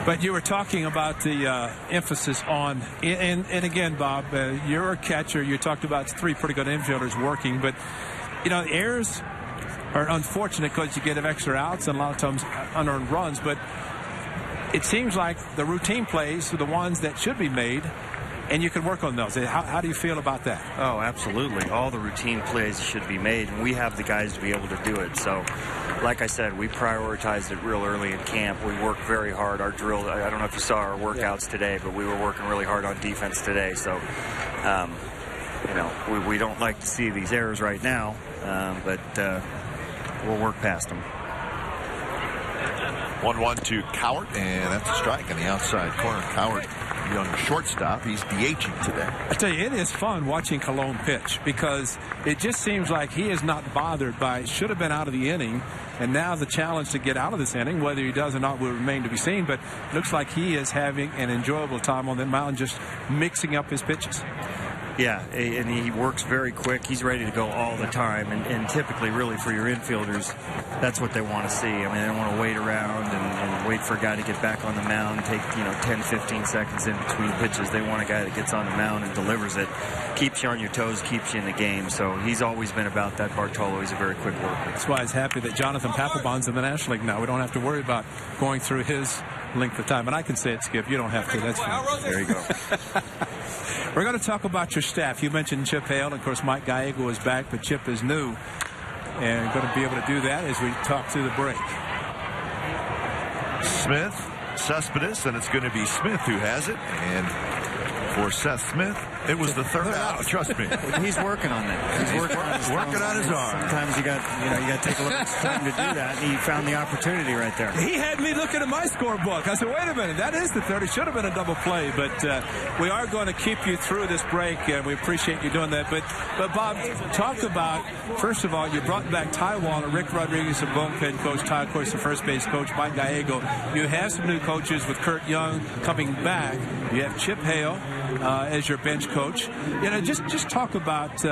But you were talking about the emphasis on, and again, Bob, you're a catcher. You talked about 3 pretty good infielders working, but errors are unfortunate because you get extra outs and a lot of times unearned runs. But it seems like the routine plays are the ones that should be made, and you can work on those. How do you feel about that? Oh, absolutely. All the routine plays should be made, and we have the guys to be able to do it. So, like I said, we prioritized it real early in camp. We worked very hard. Our drill, I don't know if you saw our workouts today, but we were working really hard on defense today. So, we don't like to see these errors right now, but we'll work past them. 1-1 to Cowart, and that's a strike on the outside corner. Cowart, young shortstop, he's DHing today. I tell you, it is fun watching Cologne pitch because it just seems like he is not bothered by should have been out of the inning, and now the challenge to get out of this inning, whether he does or not will remain to be seen, but it looks like he is having an enjoyable time on that mound, just mixing up his pitches. Yeah, and he works very quick. He's ready to go all the time, and typically, really, for your infielders, that's what they want to see. I mean, they don't want to wait around and wait for a guy to get back on the mound, take 10, 15 seconds in between pitches. They want a guy that gets on the mound and delivers it, keeps you on your toes, keeps you in the game. So he's always been about that. Bartolo, he's a very quick worker. That's why he's happy that Jonathan Papelbon's in the National League now. We don't have to worry about going through his length of time. And I can say it, Skip. You don't have to. That's fine. There you go. We're going to talk about your staff. You mentioned Chip Hale. Of course, Mike Gallego is back, but Chip is new and going to be able to do that as we talk through the break. Smith, Cespedes, and it's going to be Smith who has it. And for Seth Smith, it was the third out. Trust me. He's working on that. He's working on his arm. Sometimes you got to take a little time to do that. And he found the opportunity right there. He had me looking at my scorebook. I said, wait a minute, that is the third. It should have been a double play, but we are going to keep you through this break, and we appreciate you doing that. But Bob, talk about, first of all, you brought back Ty Waller, Rick Rodriguez, the bullpen coach, Ty, of course, the first base coach, Mike Gallego. You have some new coaches with Kurt Young coming back. You have Chip Hale as your bench coach. Just talk about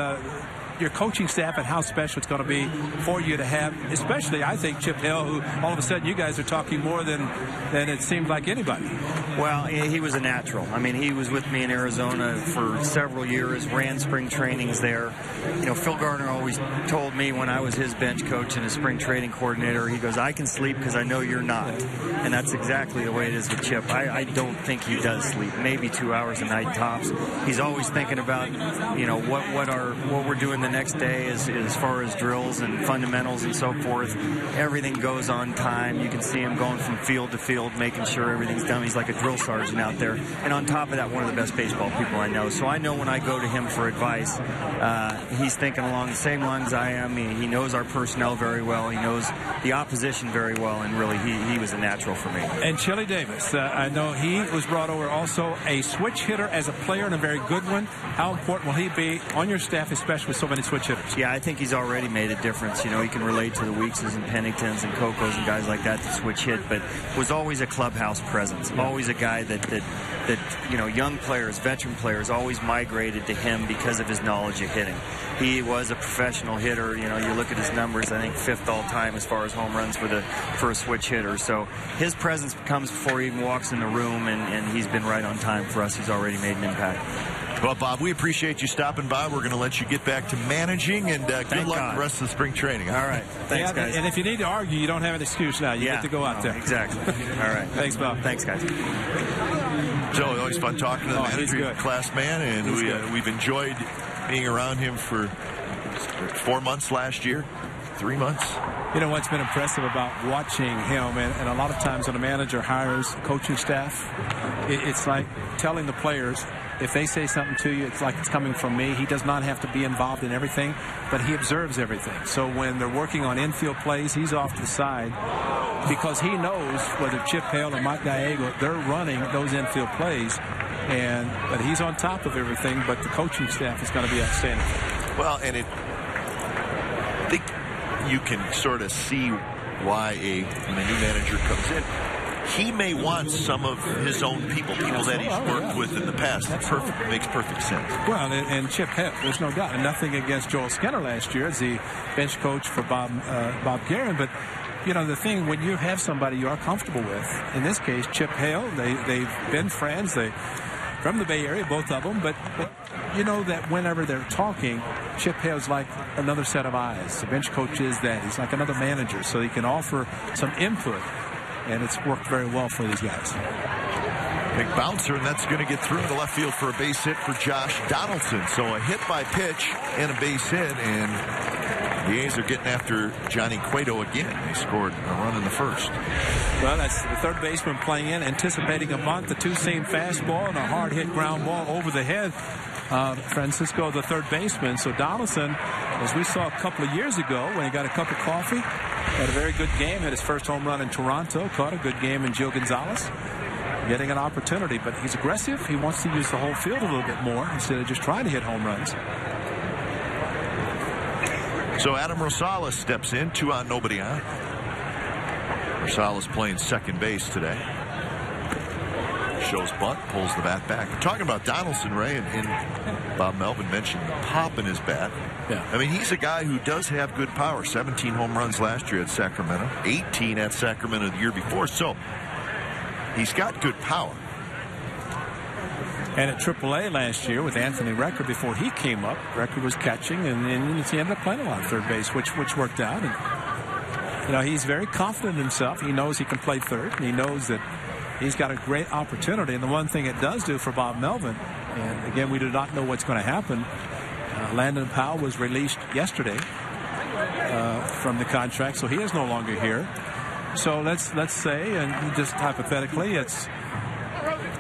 your coaching staff and how special it's going to be for you to have, especially, I think, Chip Hale, who all of a sudden you guys are talking more than it seemed like anybody. Well, he was a natural. I mean, he was with me in Arizona for several years, ran spring trainings there. Phil Garner always told me when I was his bench coach and his spring training coordinator, he goes, I can sleep because I know you're not. And that's exactly the way it is with Chip. I don't think he does sleep, maybe 2 hours a night tops. He's always thinking about, what we're doing the next day as far as drills and fundamentals and so forth. Everything goes on time. You can see him going from field to field, making sure everything's done. He's like a drill sergeant out there. And on top of that, one of the best baseball people I know. So I know when I go to him for advice, he's thinking along the same lines I am. He knows our personnel very well. He knows the opposition very well. And really, he was a natural for me. And Chili Davis, I know he was brought over also a switch hitter as a player and a very good one. How important will he be on your staff, especially with so many switch hitters? Yeah, I think he's already made a difference. He can relate to the Weekses and Penningtons and Cocos and guys like that switch hit, but was always a clubhouse presence. Always a guy that young players, veteran players always migrated to him because of his knowledge of hitting. He was a professional hitter. You look at his numbers, I think 5th all time as far as home runs for a switch hitter. So his presence comes before he even walks in the room, and he's been right on time for us. He's already made an impact. Well, Bob, we appreciate you stopping by. We're going to let you get back to managing, and good luck with the rest of the spring training. All right. Thanks, guys. And if you need to argue, you don't have an excuse now. You get to go out there. Exactly. All right. Thanks, Bob. Thanks, guys. Joe, always fun talking to the manager, class man, and we've enjoyed being around him for 4 months last year. 3 months. What's been impressive about watching him, and a lot of times when a manager hires coaching staff, it's like telling the players, if they say something to you, it's like it's coming from me. He does not have to be involved in everything, but he observes everything. So when they're working on infield plays, he's off to the side because he knows whether Chip Hale or Mike Gallego, they're running those infield plays. But he's on top of everything, but the coaching staff is going to be outstanding. Well, and I think you can sort of see why when a new manager comes in, he may want some of his own people that he's worked with in the past. That makes perfect sense. Well, and Chip Hale, there's no doubt. And nothing against Joel Skinner last year as the bench coach for Bob Guerin. But, the thing, when you have somebody you are comfortable with, in this case, Chip Hale, they've been friends. They from the Bay Area, both of them. But you know that whenever they're talking, Chip Hale's like another set of eyes. The bench coach is that. He's like another manager, so he can offer some input. and it's worked very well for these guys. Big bouncer, and that's going to get through into left field for a base hit for Josh Donaldson. So a hit by pitch and a base hit, and the A's are getting after Johnny Cueto again. They scored a run in the first. Well, that's the third baseman playing in, anticipating a bunt, the two-seam fastball, and a hard-hit ground ball over the head. Francisco, the third baseman. So Donaldson, as we saw a couple of years ago when he got a cup of coffee, had a very good game, had his first home run in Toronto, caught a good game in Gio Gonzalez, getting an opportunity. But he's aggressive. He wants to use the whole field a little bit more instead of just trying to hit home runs. So Adam Rosales steps in, 2 on, nobody on. Rosales playing second base today. Shows bunt, pulls the bat back. We're talking about Donaldson, Ray, and Bob Melvin mentioned the pop in his bat. Yeah. I mean, he's a guy who does have good power. 17 home runs last year at Sacramento, 18 at Sacramento the year before. So he's got good power. And at AAA last year with Anthony Recker, before he came up, Recker was catching, and then he ended up playing a lot of third base, which worked out. And, you know, he's very confident in himself. He knows he can play third, and he knows that he's got a great opportunity. And the one thing it does do for Bob Melvin, and again, we do not know what's going to happen. Landon Powell was released yesterday from the contract, so he is no longer here. So let's say, and just hypothetically, it's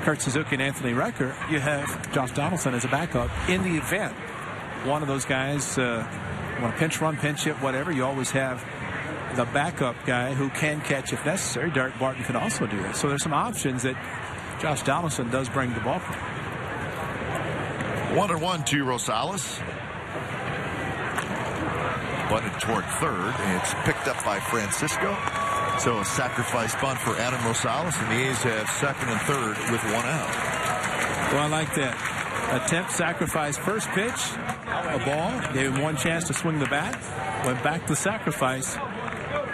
Kurt Suzuki and Anthony Recker. You have Josh Donaldson as a backup in the event one of those guys want to pinch run, pinch hit, whatever. You always have the backup guy who can catch if necessary. Derek Barton can also do that. So there's some options that Josh Donaldson does bring to the ballpark. 1-1 to Rosales. Bunted toward third, and it's picked up by Francisco. So a sacrifice bunt for Adam Rosales, and the A's have second and third with 1 out. Well, I like that. Attempt, sacrifice, first pitch, a ball. Gave him one chance to swing the bat. Went back to sacrifice.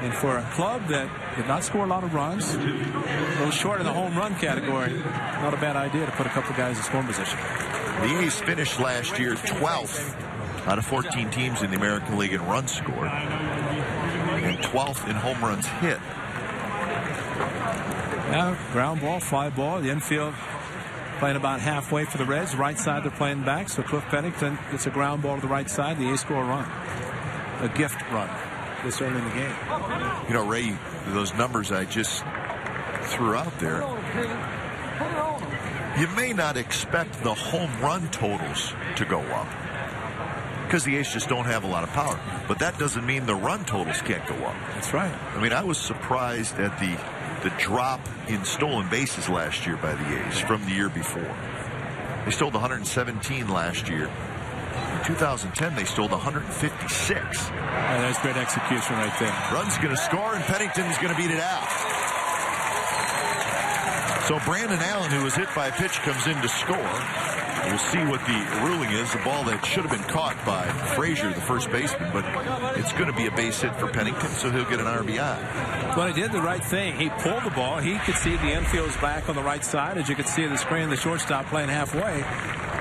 And for a club that did not score a lot of runs, a little short in the home run category, not a bad idea to put a couple guys in scoring position. The A's finished last year 12th out of 14 teams in the American League in runs scored, and 12th in home runs hit. Now, ground ball, fly ball, the infield playing about halfway for the Reds. Right side they're playing back, so Cliff Pennington gets a ground ball to the right side. The A's score a run, a gift run this early in the game. You know, Ray, those numbers I just threw out there, you may not expect the home run totals to go up because the A's just don't have a lot of power. But that doesn't mean the run totals can't go up. That's right. I mean, I was surprised at the drop in stolen bases last year by the A's from the year before. They stole 117 last year. In 2010, they stole 156. That's great execution right there. Run's going to score, and Pennington's going to beat it out. So Brandon Allen, who was hit by a pitch, comes in to score. We'll see what the ruling is. The ball that should have been caught by Frazier, the first baseman, but it's going to be a base hit for Pennington, so he'll get an RBI. Well, he did the right thing. He pulled the ball. He could see the infield's back on the right side. As you could see on the screen, the shortstop playing halfway.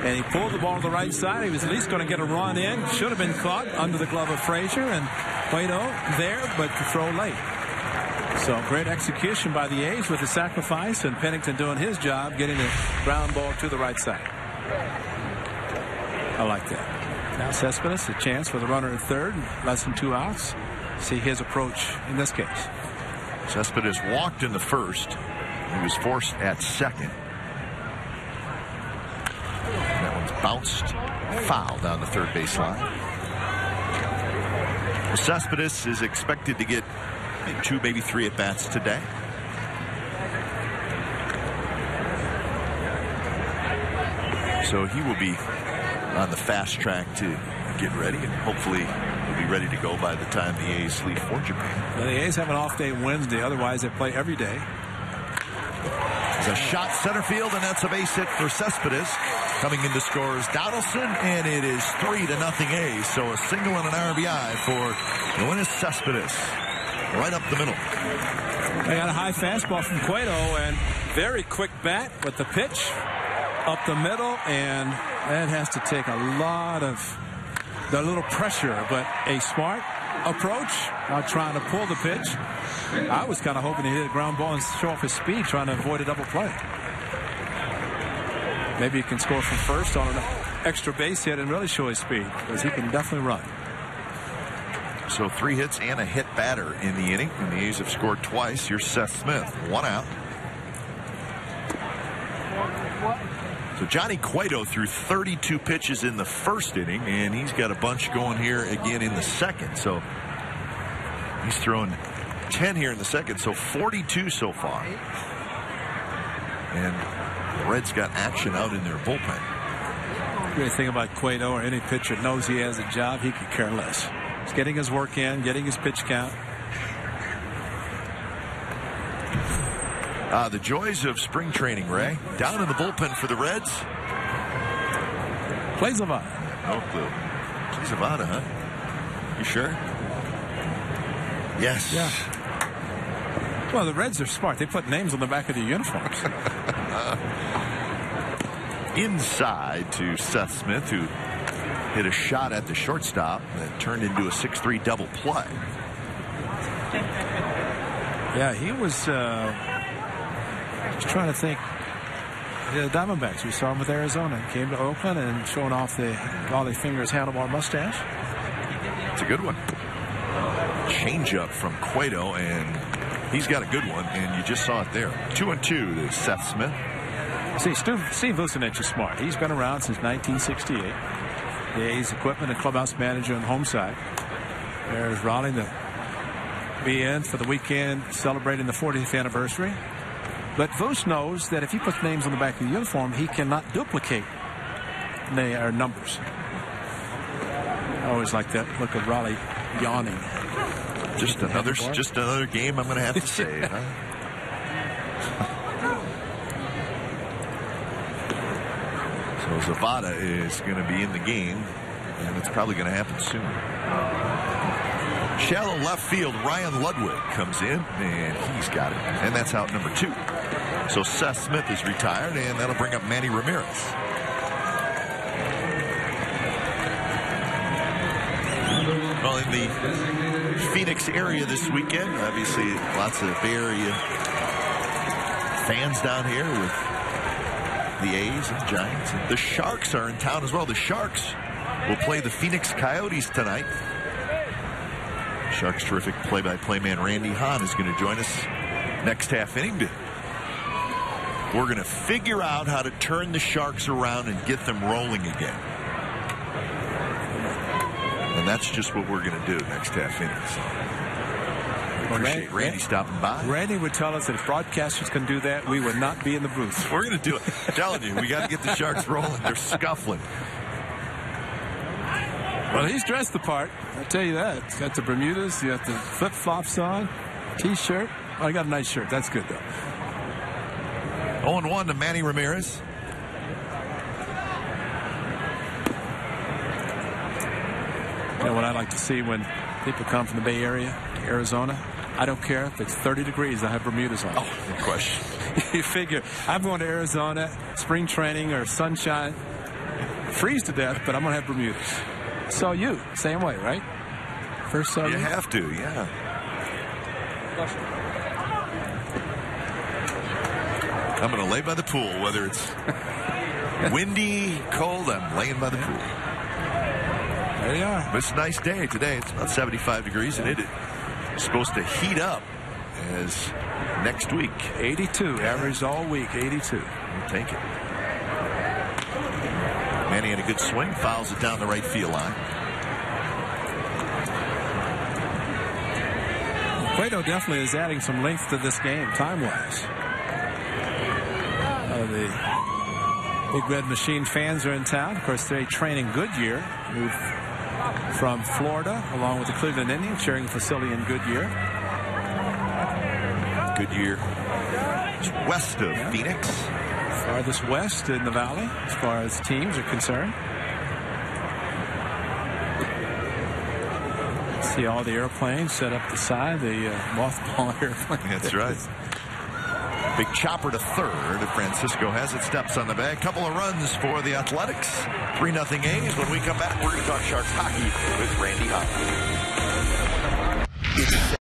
And he pulled the ball to the right side. He was at least going to get a run in. Should have been caught under the glove of Frazier, and Cueto there, but the throw late. So great execution by the A's with the sacrifice, and Pennington doing his job, getting a ground ball to the right side. I like that. Now Cespedes, a chance for the runner at third, less than 2 outs. See his approach in this case. Cespedes walked in the first. He was forced at second. That one's bounced foul down the third base line. Well, Cespedes is expected to get 2, maybe 3 at bats today. So he will be on the fast track to get ready, and hopefully will be ready to go by the time the A's leave for Japan. Well, the A's have an off day Wednesday. Otherwise, they play every day. It's a shot center field, and that's a base hit for Cespedes. Coming in to score is Donaldson, and it is 3-0 A's. So a single and an RBI for Luis Cespedes. Right up the middle. They got a high fastball from Cueto, and very quick bat with the pitch up the middle, and that has to take a lot of the little pressure, but a smart approach, not trying to pull the pitch. I was kind of hoping he hit a ground ball and show off his speed, trying to avoid a double play. Maybe he can score from first on an extra base hit and really show his speed, because he can definitely run. So 3 hits and a hit batter in the inning, and the A's have scored twice. Here's Seth Smith, 1 out. So Johnny Cueto threw 32 pitches in the first inning, and he's got a bunch going here again in the second. So he's throwing 10 here in the second, so 42 so far. And the Reds got action out in their bullpen. The great thing about Cueto, or any pitcher knows he has a job, he could care less. He's getting his work in, getting his pitch count. The joys of spring training, Ray. Down in the bullpen for the Reds. Plays Zavada. No clue. Plays Zavada, huh? You sure? Yes. Yeah. Well, the Reds are smart. They put names on the back of their uniforms. Inside to Seth Smith, who hit a shot at the shortstop that turned into a 6-3 double play. Yeah, he was just trying to think. The Diamondbacks, we saw him with Arizona. Came to Oakland and showing off the Golly Fingers handlebar mustache. It's a good one. Change-up from Cueto, and he's got a good one, and you just saw it there. 2-2 to Seth Smith. See, Steve Vucinich is smart. He's been around since 1968. The A's equipment and clubhouse manager on the home side. There's Raleigh to be in for the weekend celebrating the 40th anniversary. But Vuce knows that if he puts names on the back of the uniform, he cannot duplicate their numbers. I always like that look of Raleigh yawning. Just another game, I'm going to have to say, huh? So Zavada is going to be in the game, and it's probably going to happen soon. Shallow left field, Ryan Ludwig comes in, and he's got it. And that's out number 2. So Seth Smith is retired, and that'll bring up Manny Ramirez. Well, in the Phoenix area this weekend, obviously lots of Bay Area fans down here with the A's and Giants. And the Sharks are in town as well. The Sharks will play the Phoenix Coyotes tonight. Sharks terrific play-by-play man Randy Hahn is going to join us next half inning. We're going to figure out how to turn the Sharks around and get them rolling again. And that's just what we're going to do next half inning. So appreciate Randy stopping by. Randy would tell us that if broadcasters can do that, we would not be in the booth. We're going to do it. I'm telling you, we got to get the Sharks rolling. They're scuffling. Well, he's dressed the part. I'll tell you that. He's got the Bermudas. He got the flip-flops on. T-shirt. Oh, I got a nice shirt. That's good, though. 0-1 to Manny Ramirez. You know what I like to see when people come from the Bay Area, Arizona? I don't care if it's 30 degrees. I have Bermudas on. Oh, no question. You figure, I'm going to Arizona, spring training or sunshine, freeze to death, but I'm going to have Bermudas. So you, same way, right? First summer? You have to, yeah. I'm going to lay by the pool, whether it's windy, cold, I'm laying by the pool. There you are. But it's a nice day today. It's about 75 degrees, and it is supposed to heat up as next week. 82, average all week, 82. We'll take it. Manny had a good swing, fouls it down the right field line. Cueto definitely is adding some length to this game, time-wise. The Big Red Machine fans are in town. Of course, they train in Goodyear. Moved from Florida, along with the Cleveland Indians, sharing a facility in Goodyear. Goodyear is west of Phoenix. Farthest west in the valley, as far as teams are concerned. See all the airplanes set up the side, the mothball airplane. That's right. Big chopper to third. Francisco has it, steps on the bag. Couple of runs for the Athletics. 3-0 A's. When we come back, we're going to talk Sharks hockey with Randy Hahn. It's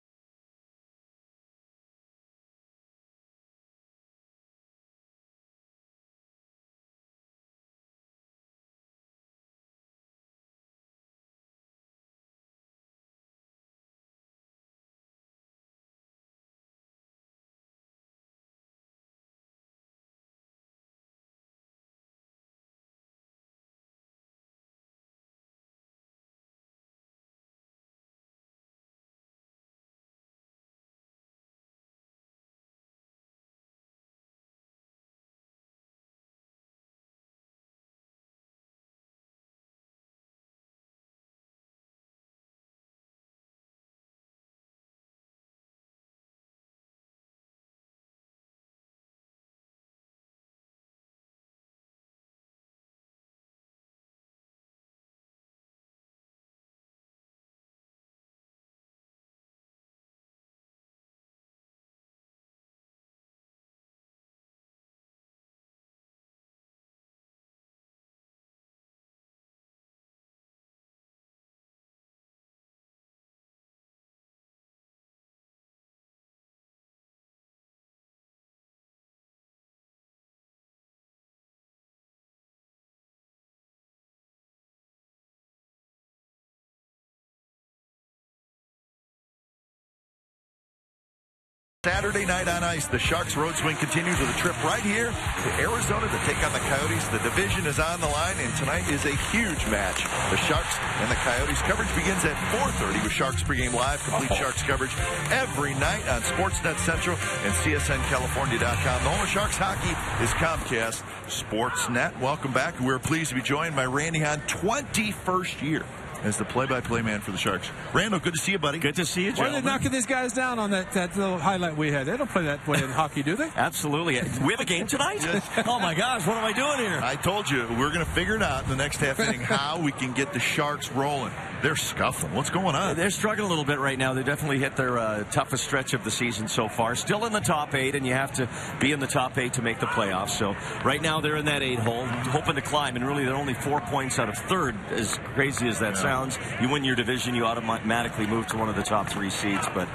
Saturday night on ice, the Sharks road swing continues with a trip right here to Arizona to take on the Coyotes. The division is on the line, and tonight is a huge match. The Sharks and the Coyotes. Coverage begins at 4:30 with Sharks pregame live. Complete Sharks coverage every night on Sportsnet Central and CSNCalifornia.com. The home of Sharks hockey is Comcast Sportsnet. Welcome back. We're pleased to be joined by Randy Hahn, 21st year as the play-by-play man for the Sharks. Randall, good to see you, buddy. Good to see you, Why gentlemen. are they knocking these guys down on that little highlight we had? They don't play that way in hockey, do they? Absolutely. We have a game tonight? Oh, my gosh. What am I doing here? I told you, we're going to figure it out in the next half inning how we can get the Sharks rolling. They're scuffling. What's going on? They're struggling a little bit right now. They definitely hit their toughest stretch of the season so far. Still in the top 8, and you have to be in the top 8 to make the playoffs. So right now they're in that 8 hole, hoping to climb, and really they're only 4 points out of third, as crazy as that sounds. You win your division, you automatically move to one of the top 3 seeds. But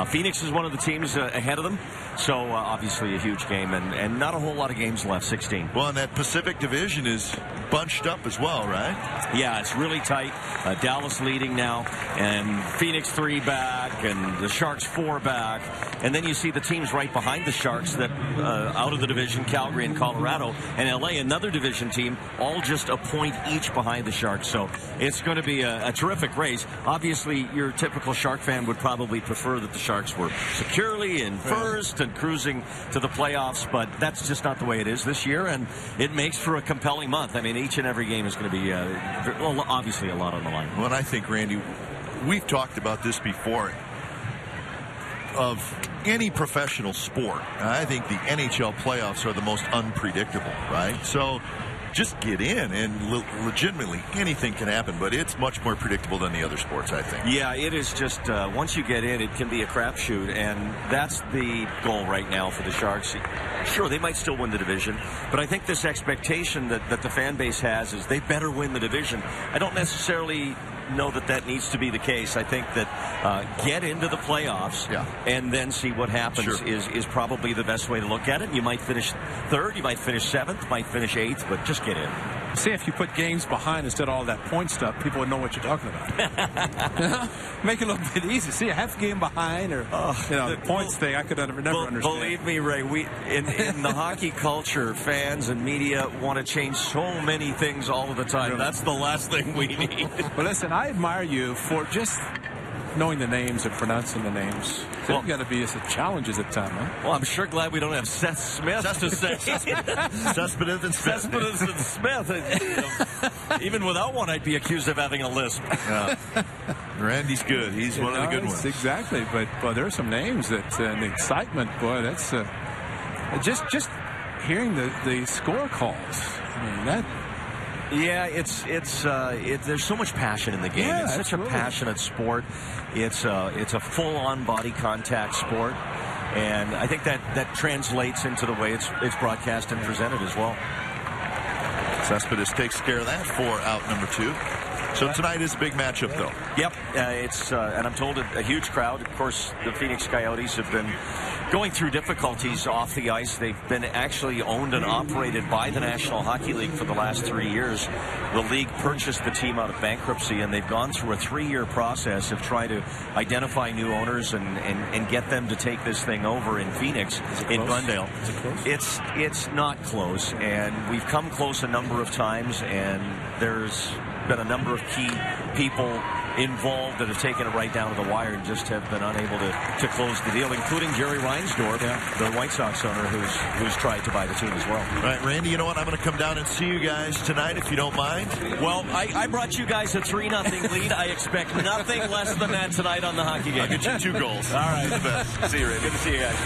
Phoenix is one of the teams ahead of them, so obviously a huge game, and not a whole lot of games left, 16. Well, and that Pacific Division is bunched up as well, right? Yeah, it's really tight. Dallas leading now, and Phoenix 3 back, and the Sharks 4 back. And then you see the teams right behind the Sharks that out of the division, Calgary and Colorado, and LA, another division team, all just a point each behind the Sharks. So it's going to be a terrific race. Obviously, your typical Shark fan would probably prefer that the Sharks were securely in first and cruising to the playoffs, but that's just not the way it is this year, and it makes for a compelling month. I mean, each and every game is going to be, obviously, a lot on the line. Well, and I think, Randy, we've talked about this before. Of any professional sport, I think the NHL playoffs are the most unpredictable, right? So just get in, and legitimately anything can happen, but it's much more predictable than the other sports, I think. Yeah, it is just once you get in, it can be a crapshoot, and that's the goal right now for the Sharks. Sure, they might still win the division, but I think this expectation that the fan base has is they better win the division. I don't necessarily know that needs to be the case. I think that get into the playoffs and then see what happens is probably the best way to look at it. You might finish 3rd, you might finish 7th, might finish 8th, but just get in. See, if you put games behind instead of all that point stuff, people would know what you're talking about. Make it a little bit easy. See, a half game behind, or the points thing, I could never understand. Believe me, Ray, in the hockey culture, fans and media want to change so many things all of the time. Really? That's the last thing we need. Well, listen, I admire you for just knowing the names and pronouncing the names. So you've got to be some challenges at times, huh? Well, I'm sure glad we don't have Seth Smith to say. Cespedes and Smith. Cespedes and Smith. Even without one, I'd be accused of having a lisp. Randy's good. He's one of the good ones. Exactly. But, boy, there are some names that, and the excitement, boy, that's just hearing the score calls. I mean, that... Yeah, there's so much passion in the game. Yeah, it's such a passionate sport. It's a full-on body contact sport, and I think that translates into the way it's broadcast and presented as well. Cespedes takes care of that for out number 2. So tonight is a big matchup, though. Yep, it's and I'm told a huge crowd. Of course, the Phoenix Coyotes have been going through difficulties off the ice. They've been actually owned and operated by the National Hockey League for the last 3 years. The league purchased the team out of bankruptcy, and they've gone through a 3-year process of trying to identify new owners and get them to take this thing over in Phoenix, in Glendale. Is it close? It's not close, and we've come close a number of times, and there's been a number of key people involved that have taken it right down to the wire and just have been unable to close the deal, including Jerry Reinsdorf, the White Sox owner, who's tried to buy the team as well. All right, Randy, you know what? I'm going to come down and see you guys tonight, if you don't mind. Well, I brought you guys a 3-0 lead. I expect nothing less than that tonight on the hockey game. I'll get you 2 goals. All right. See you, Randy. Good to see you guys.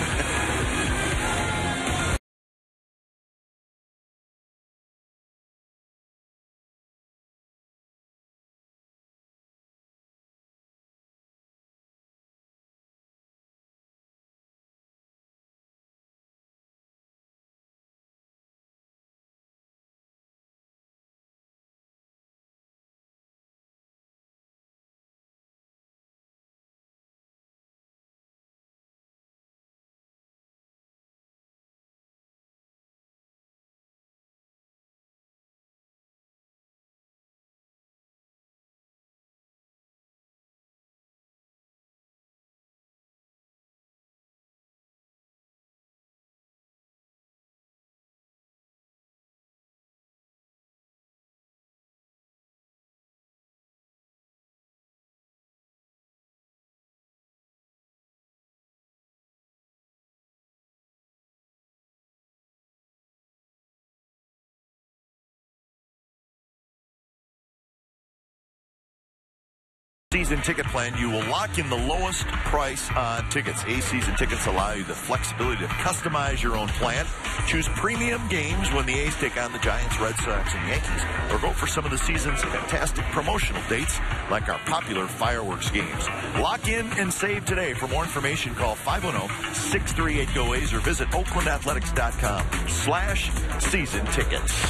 Season ticket plan, you will lock in the lowest price on tickets. A's season tickets allow you the flexibility to customize your own plan. Choose premium games when the A's take on the Giants, Red Sox, and Yankees, or go for some of the season's fantastic promotional dates like our popular fireworks games. Lock in and save today. For more information, call 510-638-GO-A's or visit oaklandathletics.com/season tickets.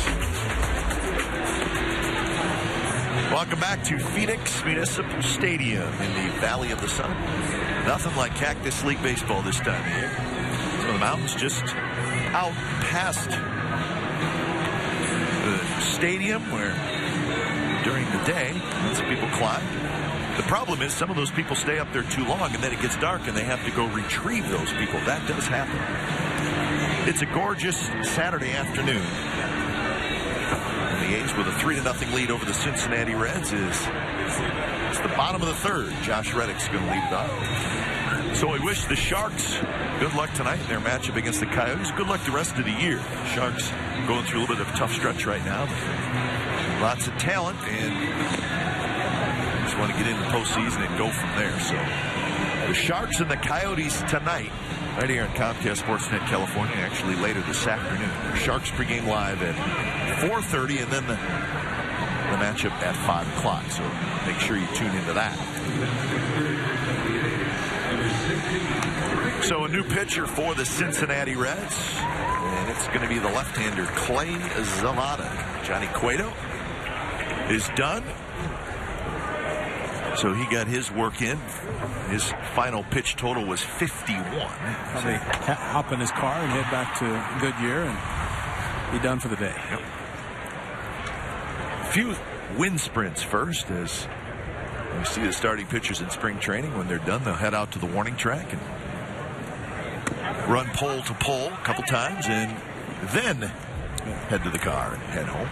Welcome back to Phoenix Municipal Stadium in the Valley of the Sun. Nothing like Cactus League baseball this time of year. So the mountains just out past the stadium where during the day, lots of people climb. The problem is some of those people stay up there too long and then it gets dark and they have to go retrieve those people. That does happen. It's a gorgeous Saturday afternoon. The A's with a 3-0 lead over the Cincinnati Reds it's the bottom of the third. Josh Reddick's going to lead it off. So we wish the Sharks good luck tonight in their matchup against the Coyotes. Good luck the rest of the year. Sharks going through a little bit of a tough stretch right now. Lots of talent and just want to get into the postseason and go from there. So the Sharks and the Coyotes tonight right here on Comcast Sportsnet California, actually later this afternoon. Sharks pregame live at 4:30 and then the matchup at 5 o'clock. So make sure you tune into that. So a new pitcher for the Cincinnati Reds, and it's going to be the left-hander Clay Zavada. Johnny Cueto is done. So he got his work in. His final pitch total was 51. Probably hop in his car and head back to Goodyear and be done for the day. Yep. A few wind sprints first as we see the starting pitchers in spring training. When they're done, they'll head out to the warning track and run pole to pole a couple times and then head to the car and head home.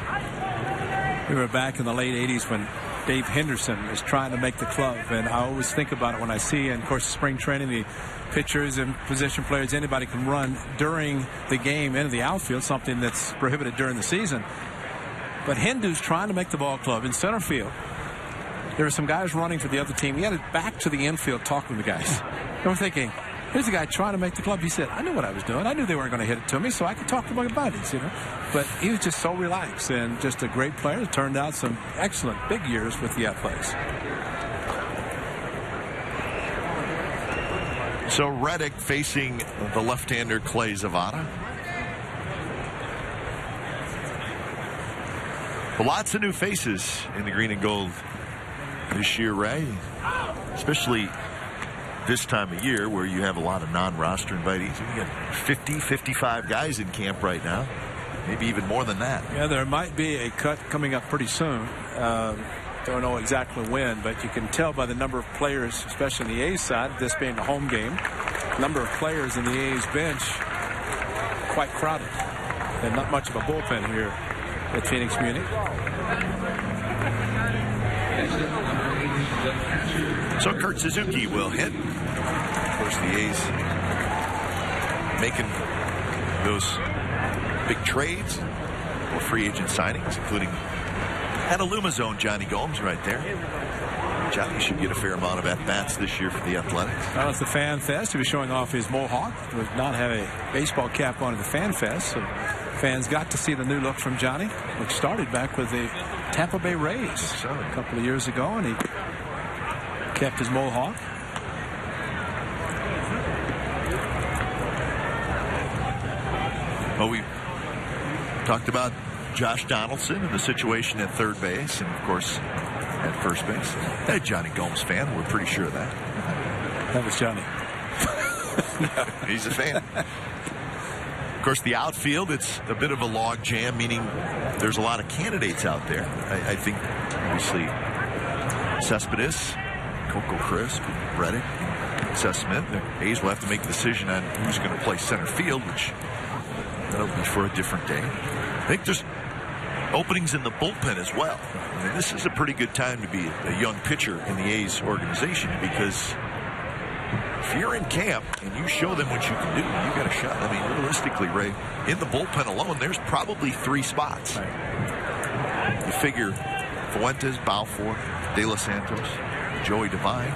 We were back in the late 80s when Dave Henderson was trying to make the club, and I always think about it when I see, and of course, spring training, the pitchers and position players, anybody can run during the game into the outfield, something that's prohibited during the season. But Hendu's trying to make the ball club in center field. There were some guys running for the other team. He had it back to the infield talking to the guys. And we're thinking, here's a guy trying to make the club. He said, I knew what I was doing. I knew they weren't going to hit it to me, so I could talk to my buddies, you know. But he was just so relaxed and just a great player. It turned out some excellent big years with the Athletics. So Reddick facing the left-hander Clay Zavada. Well, lots of new faces in the green and gold this year, Ray. Especially this time of year where you have a lot of non-roster invitees. You got 50, 55 guys in camp right now. Maybe even more than that. Yeah, there might be a cut coming up pretty soon. Don't know exactly when, but you can tell by the number of players, especially in the A's side, this being a home game, number of players in the A's bench quite crowded. And not much of a bullpen here at Phoenix Munich. So Kurt Suzuki will hit. Of course, the A's making those big trades or free agent signings, including at Alumazone, Johnny Gomes right there. Johnny should get a fair amount of at-bats this year for the Athletics. Well, it's the Fan Fest. He was showing off his mohawk. He did not have a baseball cap on at the Fan Fest. So fans got to see the new look from Johnny, which started back with the Tampa Bay Rays a couple of years ago, and he kept his mohawk. Well, we talked about Josh Donaldson and the situation at third base, and of course at first base. Hey, Johnny Gomes fan, we're pretty sure of that. That was Johnny. He's a fan. Of course, the outfield, it's a bit of a log jam, meaning there's a lot of candidates out there. I think, obviously, Cespedes, Coco Crisp, Reddick, Seth Smith. The A's will have to make a decision on who's going to play center field, which that'll be for a different day. I think there's openings in the bullpen as well. I mean, this is a pretty good time to be a young pitcher in the A's organization, because if you're in camp and you show them what you can do, you got a shot. I mean, realistically, Ray, in the bullpen alone, there's probably 3 spots. Right. You figure Fuentes, Balfour, De Los Santos, Joey Devine.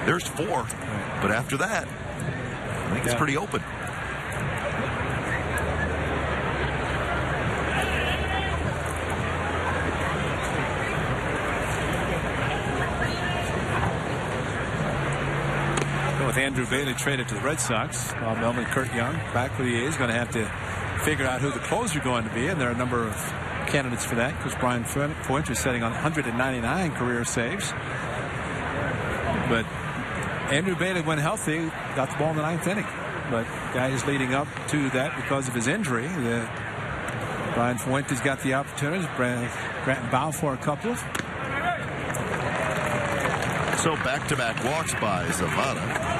There's 4. Right. But after that, I think it's pretty open. With Andrew Bailey traded to the Red Sox, Bob Melvin, Kurt Young back with the A's, going to have to figure out who the closer is going to be, and there are a number of candidates for that, because Brian Fuentes is setting on 199 career saves. But Andrew Bailey, when healthy, got the ball in the 9th inning. But guys leading up to that because of his injury, Brian Fuentes got the opportunities. Grant Balfour a couple. So back-to-back walks by Zavada.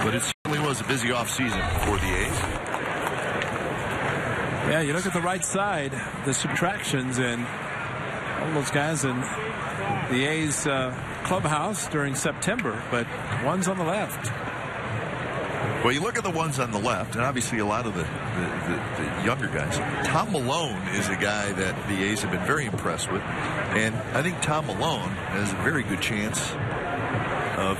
But it certainly was a busy offseason for the A's. Yeah, you look at the right side, the subtractions, and all those guys in the A's clubhouse during September, but one's on the left. Well, you look at the ones on the left, and obviously a lot of the younger guys. Tom Malone is a guy that the A's have been very impressed with, and I think Tom Malone has a very good chance of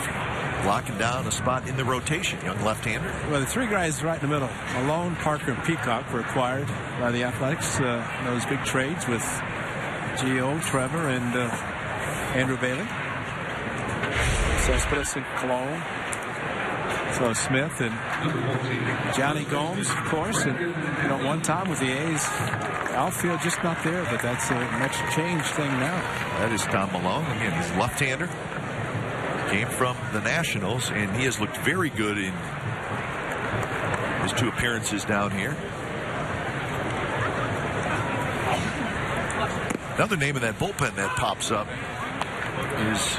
locking down a spot in the rotation, young left-hander. Well, the 3 guys right in the middle, Malone, Parker, and Peacock, were acquired by the Athletics. Those big trades with Gio, Trevor, and Andrew Bailey. Cespedes and Cologne. So Smith and Johnny Gomes, of course, and one time with the A's, outfield just not there, but that's a much changed thing now. That is Tom Malone. Again, he's a left-hander. Came from the Nationals, and he has looked very good in his 2 appearances down here. Another name in that bullpen that pops up is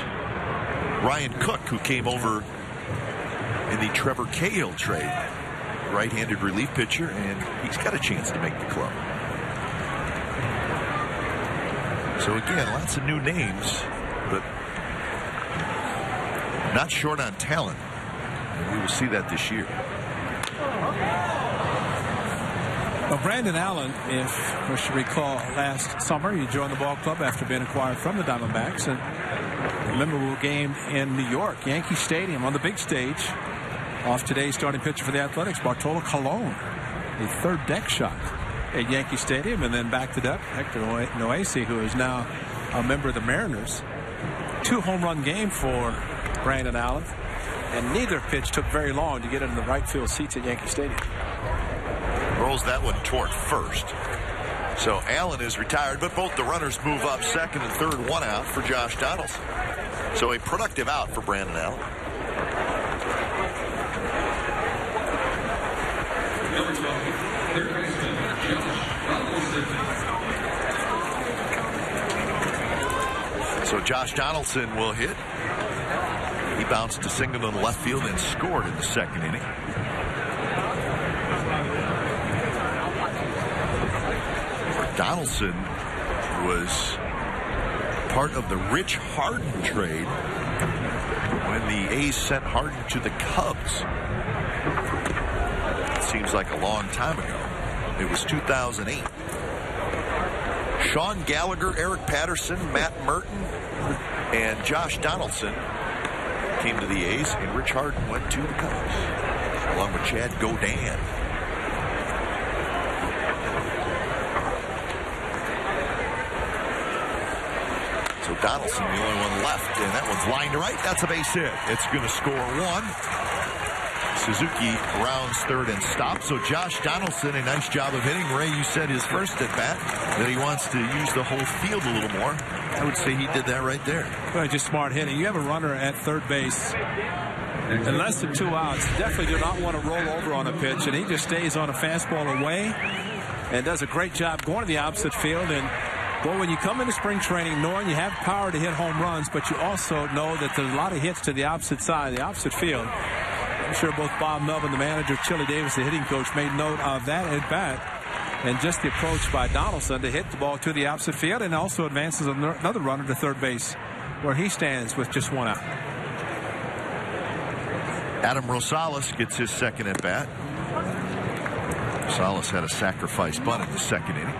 Ryan Cook, who came over in the Trevor Cahill trade. Right-handed relief pitcher, and he's got a chance to make the club. So again, lots of new names, but not short on talent. And we will see that this year. Well, Brandon Allen, if we should recall, last summer he joined the ball club after being acquired from the Diamondbacks, and a memorable game in New York, Yankee Stadium, on the big stage. Off today's starting pitcher for the Athletics, Bartolo Colon, the 3rd deck shot at Yankee Stadium, and then back to deck, Hector Noesi, who is now a member of the Mariners. 2 home run game for Brandon Allen, and neither pitch took very long to get into the right field seats at Yankee Stadium. Rolls that one toward first. So Allen is retired, but both the runners move up, second and third, one out for Josh Donaldson. So a productive out for Brandon Allen. So Josh Donaldson will hit. He bounced to single in left field and scored in the second inning. Donaldson was part of the Rich Harden trade when the A's sent Harden to the Cubs. It seems like a long time ago. It was 2008. Sean Gallagher, Eric Patterson, Matt Merton, and Josh Donaldson came to the A's, and Rich Harden went to the Cubs, along with Chad Godin. So Donaldson, the only one left, and that one's lined to right. That's a base hit. It's going to score one. Suzuki rounds third and stops. So Josh Donaldson, a nice job of hitting. Ray, you said his first at bat that he wants to use the whole field a little more. I would say he did that right there. Well, just smart hitting. You have a runner at third base and less than 2 outs. Definitely do not want to roll over on a pitch, and he just stays on a fastball away and does a great job going to the opposite field. And boy, when you come into spring training knowing you have power to hit home runs, but you also know that there's a lot of hits to the opposite side, the opposite field. I'm sure both Bob Melvin, the manager, Chili Davis, the hitting coach, made note of that at bat, and just the approach by Donaldson to hit the ball to the opposite field, and also advances another runner to third base, where he stands with just 1 out. Adam Rosales gets his second at bat. Rosales had a sacrifice bunt in the second inning.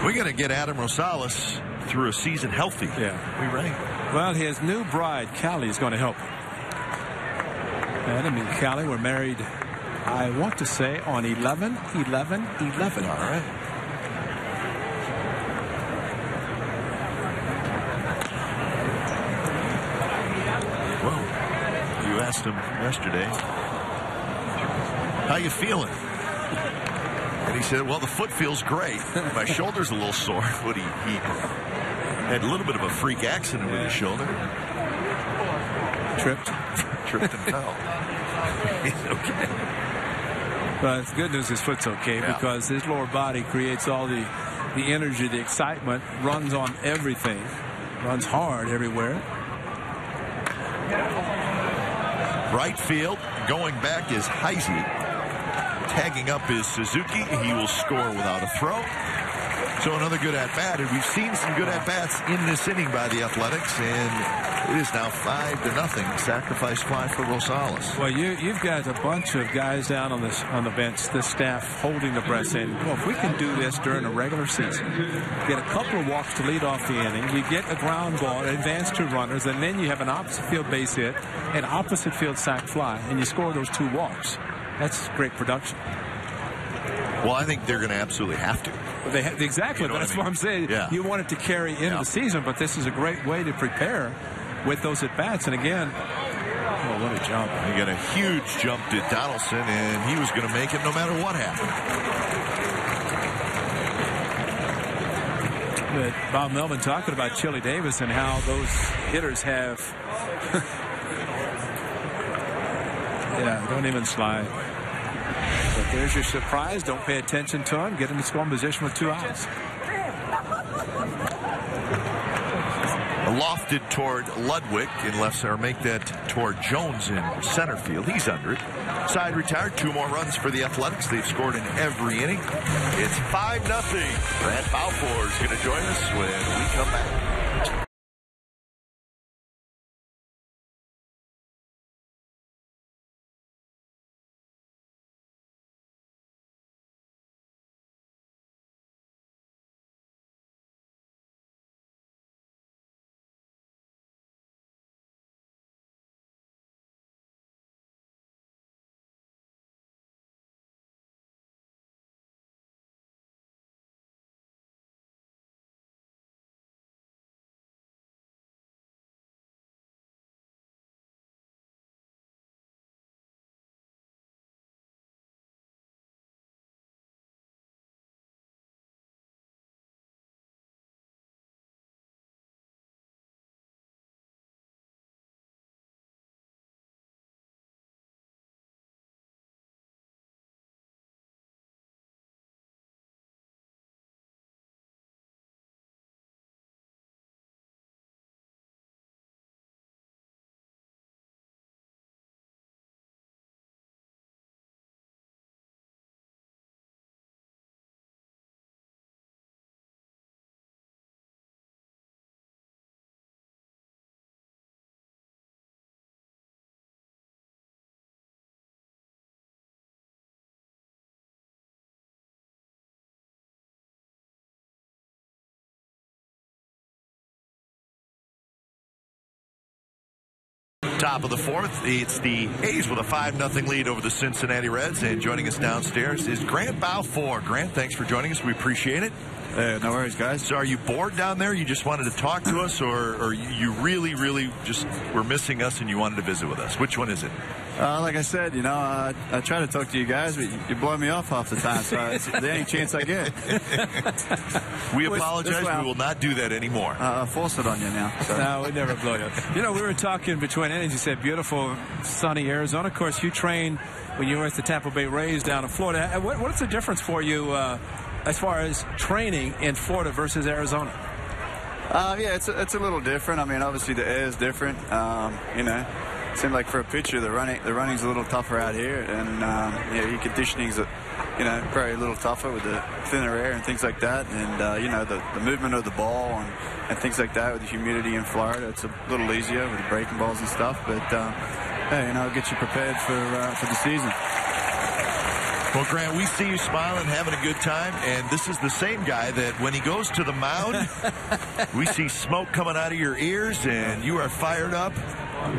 We got to get Adam Rosales through a season healthy. Yeah, we ready? Well, his new bride, Callie, is going to help him. Adam and Callie were married, I want to say, on 11/11/11. All right. Well, you asked him yesterday, how you feeling? And he said, well, the foot feels great. My shoulder's a little sore. But he had a little bit of a freak accident with his shoulder. Tripped and fell. He's okay. But the good news, his foot's okay, because his lower body creates all the energy, the excitement, runs on everything, runs hard everywhere. Right field, going back is Heisey. Tagging up is Suzuki. He will score without a throw. So another good at-bat, and we've seen some good at-bats in this inning by the Athletics, and it is now 5-0. Sacrifice fly for Rosales. Well, you've got a bunch of guys down on the bench, this staff holding the breath, saying, well, if we can do this during a regular season, get a couple of walks to lead off the inning, you get a ground ball, advance 2 runners, and then you have an opposite field base hit, an opposite field sac fly, and you score those 2 walks. That's great production. Well, I think they're going to absolutely have to. Exactly. You know that's what I'm saying. Yeah. You want it to carry into the season, but this is a great way to prepare with those at-bats. And again, oh, what a jump. He got a huge jump to Donaldson, and he was going to make it no matter what happened. But Bob Melvin talking about Chili Davis and how those hitters have don't even slide. But there's your surprise. Don't pay attention to him. Get in the scoring position with 2 outs. Lofted toward Ludwig in left center. Make that toward Jones in center field. He's under it. Side retired. 2 more runs for the Athletics. They've scored in every inning. It's 5-0. Grant Balfour is going to join us when we come back. Top of the fourth, it's the A's with a 5-0 lead over the Cincinnati Reds. And joining us downstairs is Grant Balfour. Grant, thanks for joining us. We appreciate it. No worries, guys. So are you bored down there? You just wanted to talk to us, or you really, really just were missing us and you wanted to visit with us? Which one is it? Like I said, I try to talk to you guys, but you blow me off half the time, so it's the only chance I get. We apologize. We will not do that anymore. I'll force it on you now. So. No, we never blow you. We were talking between innings. You said beautiful, sunny Arizona. Of course, you trained when you were at the Tampa Bay Rays down in Florida. What's the difference for you as far as training in Florida versus Arizona? Yeah, it's a little different. I mean, obviously the air is different. It seemed like for a pitcher, the running's a little tougher out here, and your conditioning's probably a little tougher with the thinner air and things like that, and the movement of the ball and things like that with the humidity in Florida, it's a little easier with the breaking balls and stuff. But hey, it'll get you prepared for the season. Well, Grant, we see you smiling, having a good time, and this is the same guy that when he goes to the mound, we see smoke coming out of your ears, and you are fired up.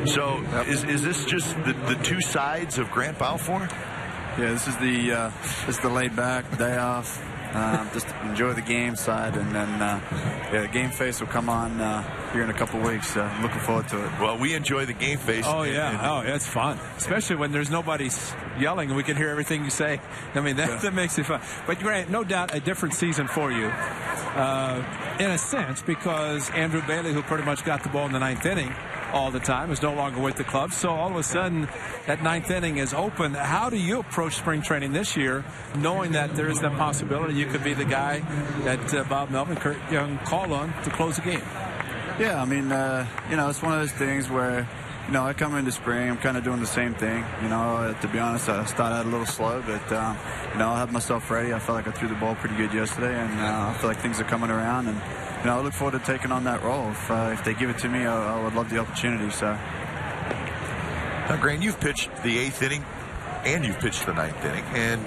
So is this just the two sides of Grant Balfour? Yeah, this is the laid back day off. Just enjoy the game side, and then the game face will come on here in a couple weeks. I'm looking forward to it. Well, we enjoy the game face. Oh yeah, it's fun, especially when there's nobody yelling and we can hear everything you say. I mean, that makes it fun. But Grant, no doubt a different season for you, in a sense, because Andrew Bailey, who pretty much got the ball in the ninth inning all the time, is no longer with the club. So all of a sudden, that ninth inning is open. How do you approach spring training this year, knowing that there is that possibility you could be the guy that Bob Melvin, Kurt Young call on to close the game? Yeah, I mean, it's one of those things where, I come into spring, I'm kind of doing the same thing. To be honest, I started out a little slow, but, I'll have myself ready. I felt like I threw the ball pretty good yesterday, and I feel like things are coming around, and I look forward to taking on that role. If they give it to me, I would love the opportunity. So, now, Grant, you've pitched the 8th inning, and you've pitched the 9th inning, and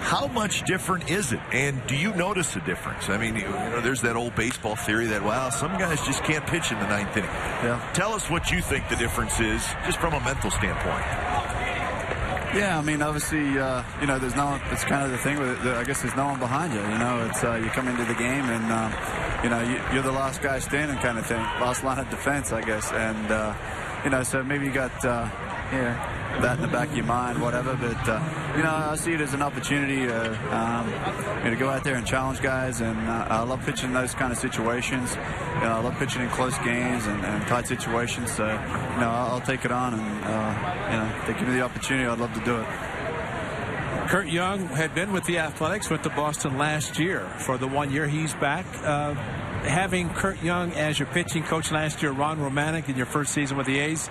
how much different is it? And do you notice a difference? I mean, there's that old baseball theory that, wow, some guys just can't pitch in the 9th inning. Yeah. Tell us what you think the difference is, just from a mental standpoint. Yeah, I mean, obviously, there's no one. It's kind of the thing with it. I guess there's no one behind you. It's you come into the game and you're the last guy standing, kind of thing, last line of defense, I guess. And so maybe you got that in the back of your mind, whatever. But I see it as an opportunity to go out there and challenge guys. And I love pitching those kind of situations. I love pitching in close games and tight situations. So I'll take it on, and if they give me the opportunity, I'd love to do it. Kurt Young had been with the Athletics, went to Boston last year. For the 1 year he's back. Having Kurt Young as your pitching coach last year, Ron Romanek in your first season with the A's,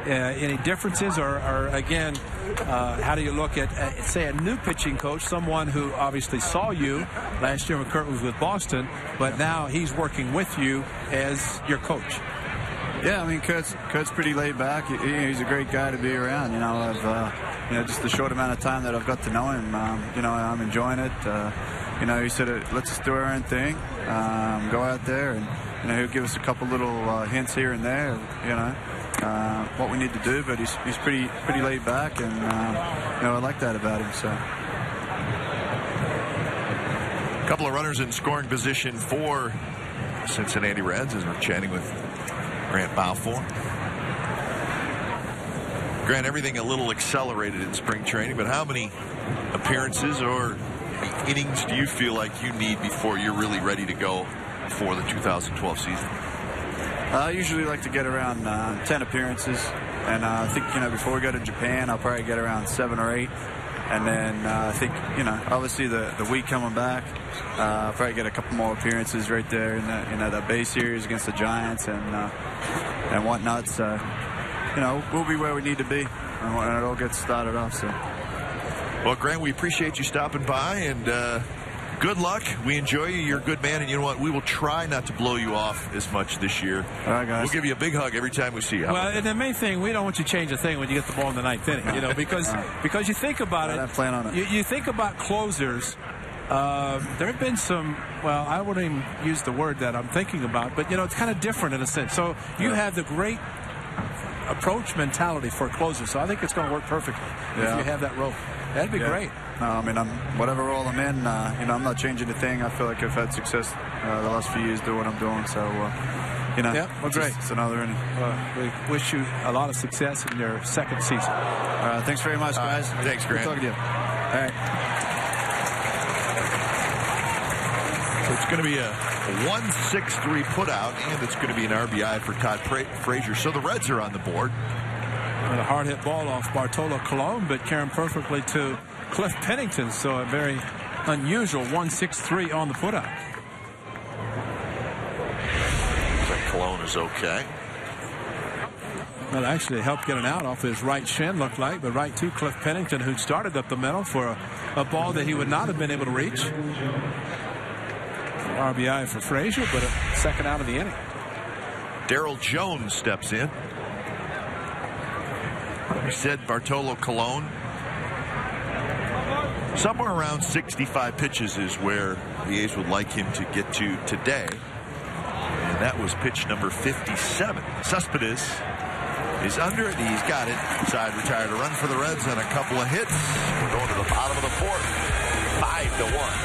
any differences, or again, how do you look at, say, a new pitching coach, someone who obviously saw you last year when Kurt was with Boston, but now he's working with you as your coach? Yeah, I mean, Kurt's pretty laid back. He's a great guy to be around. I've just the short amount of time that I've got to know him, I'm enjoying it. He said, let's just do our own thing, go out there, and he'll give us a couple little hints here and there, what we need to do. But he's pretty laid back, and I like that about him. So, a couple of runners in scoring position for Cincinnati Reds as we're chatting with Grant Balfour. Grant, everything a little accelerated in spring training, but how many appearances or innings do you feel like you need before you're really ready to go for the 2012 season? I usually like to get around 10 appearances, and I think before we go to Japan, I'll probably get around 7 or 8, and then I think obviously the week coming back, I'll probably get a couple more appearances right there in the Bay Series against the Giants and whatnot. So we'll be where we need to be when it all gets started off. So. Well, Grant, we appreciate you stopping by, and good luck. We enjoy you. You're a good man, and you know what? We will try not to blow you off as much this year. All right, guys. We'll give you a big hug every time we see you. Well, and the main thing, we don't want you to change a thing when you get the ball in the ninth inning, because you think about it. I plan on it. You think about closers. There have been some, well, I wouldn't even use the word that I'm thinking about, but, it's kind of different in a sense. So you have the great approach mentality for a closer. So I think it's going to work perfectly if you have that role. That'd be great. No, I mean, whatever role I'm in, I'm not changing a thing. I feel like I've had success the last few years doing what I'm doing. So, great. It's another inning. We wish you a lot of success in your second season. Thanks very much, guys. Thanks, Grant. Good talking to you. All right. So it's going to be a 1-6-3 putout, and it's going to be an RBI for Todd Frazier. So the Reds are on the board. And a hard hit ball off Bartolo Colon, but carrying perfectly to Cliff Pennington. So a very unusual 1-6-3 on the putout. Colon is okay. Well, actually helped get an out off his right shin, looked like, but right to Cliff Pennington, who started up the middle for a ball that he would not have been able to reach. RBI for Frazier, but a second out of the inning. Darryl Jones steps in. We said Bartolo Colon. Somewhere around 65 pitches is where the A's would like him to get to today. And that was pitch number 57. Cespedes is under it. He's got it. Side retired. A run for the Reds and a couple of hits. We're going to the bottom of the fourth. 5-1.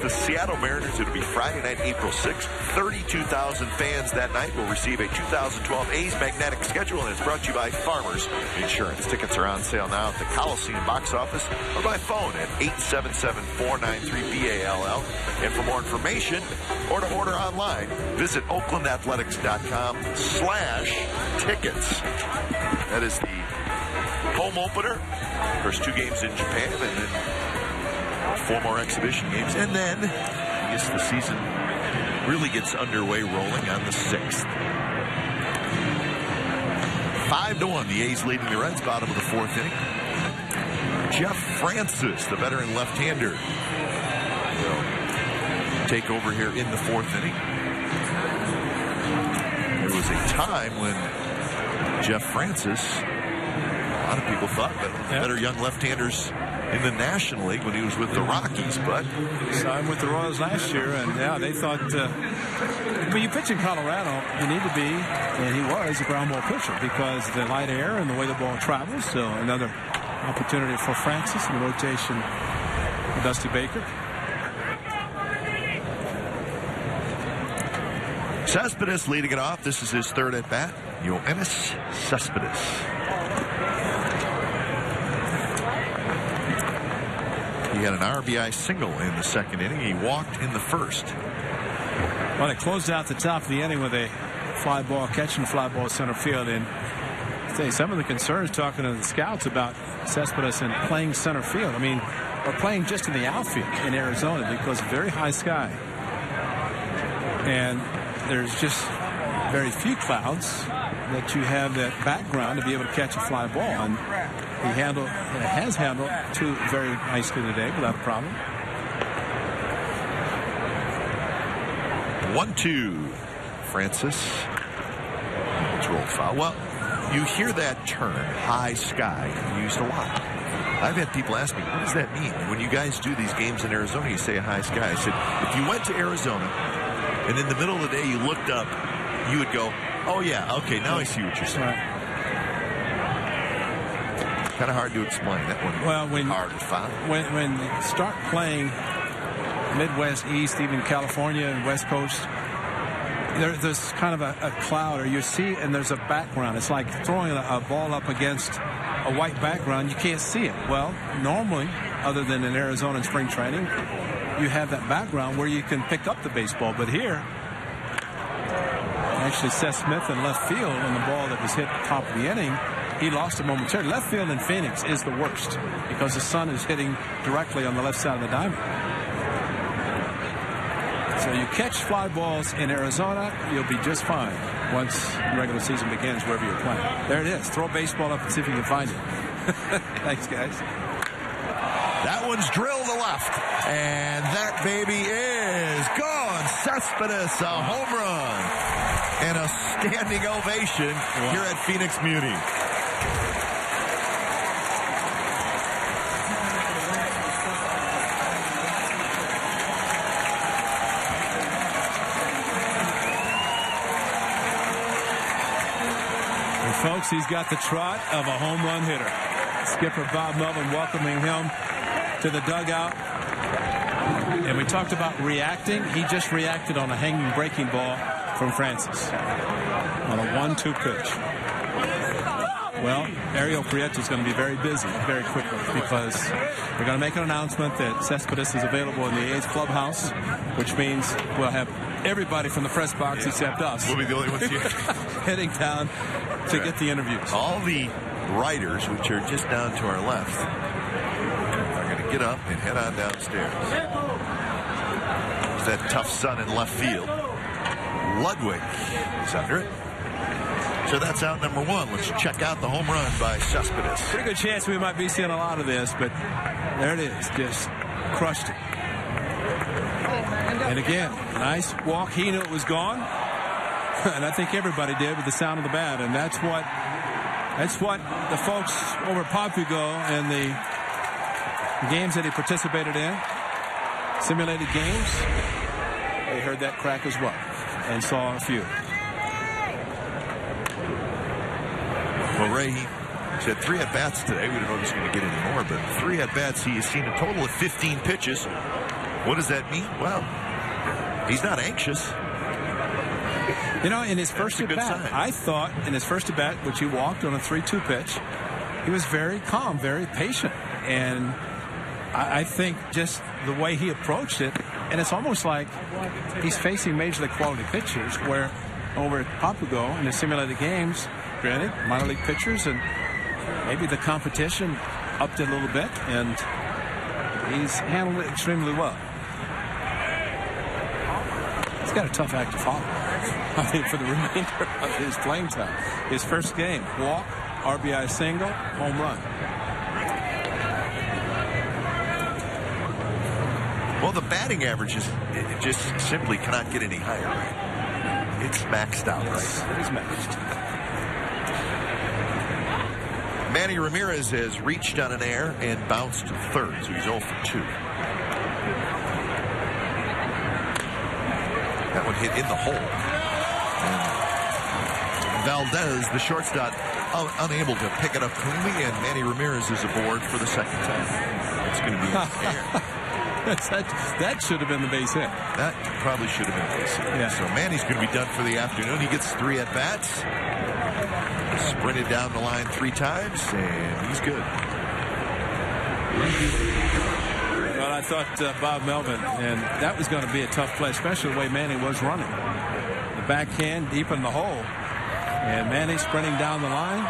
The Seattle Mariners. It'll be Friday night, April 6th. 32,000 fans that night will receive a 2012 A's Magnetic Schedule, and it's brought to you by Farmers Insurance. Tickets are on sale now at the Coliseum box office or by phone at 877-493-BALL. And for more information or to order online, visit oaklandathletics.com/tickets. That is the home opener. First 2 games in Japan, and then 4 more exhibition games, and then I guess the season really gets underway rolling on the 6th. 5-1, the A's leading the Reds, bottom of the 4th inning. Jeff Francis, the veteran left-hander, will take over here in the 4th inning. There was a time when Jeff Francis, a lot of people thought that better young left-handers in the National League when he was with the Rockies, but signed with the Royals last year, and they thought, when you pitch in Colorado, you need to be, and he was, a ground ball pitcher because the light air and the way the ball travels. So another opportunity for Francis in the rotation for Dusty Baker. Cespedes leading it off. This is his 3rd at bat. Yoenis Cespedes. He had an RBI single in the 2nd inning. He walked in the 1st. Well, they closed out the top of the inning with a fly ball, catching fly ball center field. And some of the concerns talking to the scouts about Cespedes and playing center field. I mean, or playing just in the outfield in Arizona because of very high sky. And there's just very few clouds that you have that background to be able to catch a fly ball. And he has handled 2 very nicely today without a problem. 1-2. Francis. It's rolled foul. Well, you hear that term, high sky, used a lot. I've had people ask me, what does that mean? When you guys do these games in Arizona, you say a high sky. I said, if you went to Arizona and in the middle of the day you looked up, you would go, oh yeah, okay, now I see what you're saying. Kind of hard to explain that one. Well, when hard to find. When you start playing Midwest, East, even California and West Coast, there's kind of a cloud, or you see, and there's a background. It's like throwing a ball up against a white background. You can't see it. Well, normally, other than in Arizona in spring training, you have that background where you can pick up the baseball. But here, actually, Seth Smith in left field on the ball that was hit at the top of the inning, he lost it momentarily. Left field in Phoenix is the worst because the sun is hitting directly on the left side of the diamond. So you catch fly balls in Arizona, you'll be just fine once the regular season begins wherever you're playing. There it is. Throw a baseball up and see if you can find it. Thanks, guys. That one's drilled to left. And that baby is gone. Cespedes, a home run. And a standing ovation here at Phoenix Muni. Folks, he's got the trot of a home run hitter. Skipper Bob Melvin welcoming him to the dugout. And we talked about reacting. He just reacted on a hanging breaking ball from Francis on a 1-2 pitch. Well, Ariel Prieto is going to be very busy very quickly because they're going to make an announcement that Cespedes is available in the A's clubhouse, which means we'll have everybody from the press box except us. We'll be the only ones here. Heading down to get the interviews. All the writers, which are just down to our left, are going to get up and head on downstairs. There's that tough sun in left field. Ludwig is under it. So that's out number one. Let's check out the home run by Cespedes. Pretty good chance we might be seeing a lot of this, but there it is. Just crushed it. And again, nice walk. He knew it was gone. And I think everybody did with the sound of the bat. And that's what the folks over at Papugo and the games that he participated in, simulated games, they heard that crack as well and saw a few. Well, Ray, he had 3 at-bats today. We don't know if he's going to get any more, but 3 at-bats. He has seen a total of 15 pitches. What does that mean? Well, he's not anxious. You know, in his first at-bat, I thought in his first at-bat, which he walked on a 3-2 pitch, he was very calm, very patient. And I think just the way he approached it, and it's almost like he's facing major league quality pitchers, where over at Papugo in the simulated games, granted, minor league pitchers, and maybe the competition upped it a little bit, and he's handled it extremely well. He's got a tough act to follow. I mean, for the remainder of his playing time. His first game, walk, RBI single, home run. Well, the batting average is it just simply cannot get any higher. Right? It's maxed out, right? It is maxed. Manny Ramirez has reached on an air and bounced to third, so he's 0 for 2. That one hit in the hole. And Valdez, the shortstop, unable to pick it up cleanly, and Manny Ramirez is aboard for the second time. It's going to be in the air. That should have been the base hit. That probably should have been the base hit. Yeah. So Manny's going to be done for the afternoon. He gets 3 at-bats. Sprinted down the line 3 times, and he's good. Well, I thought Bob Melvin, and that was going to be a tough play, especially the way Manny was running. The backhand deep in the hole, and Manny sprinting down the line.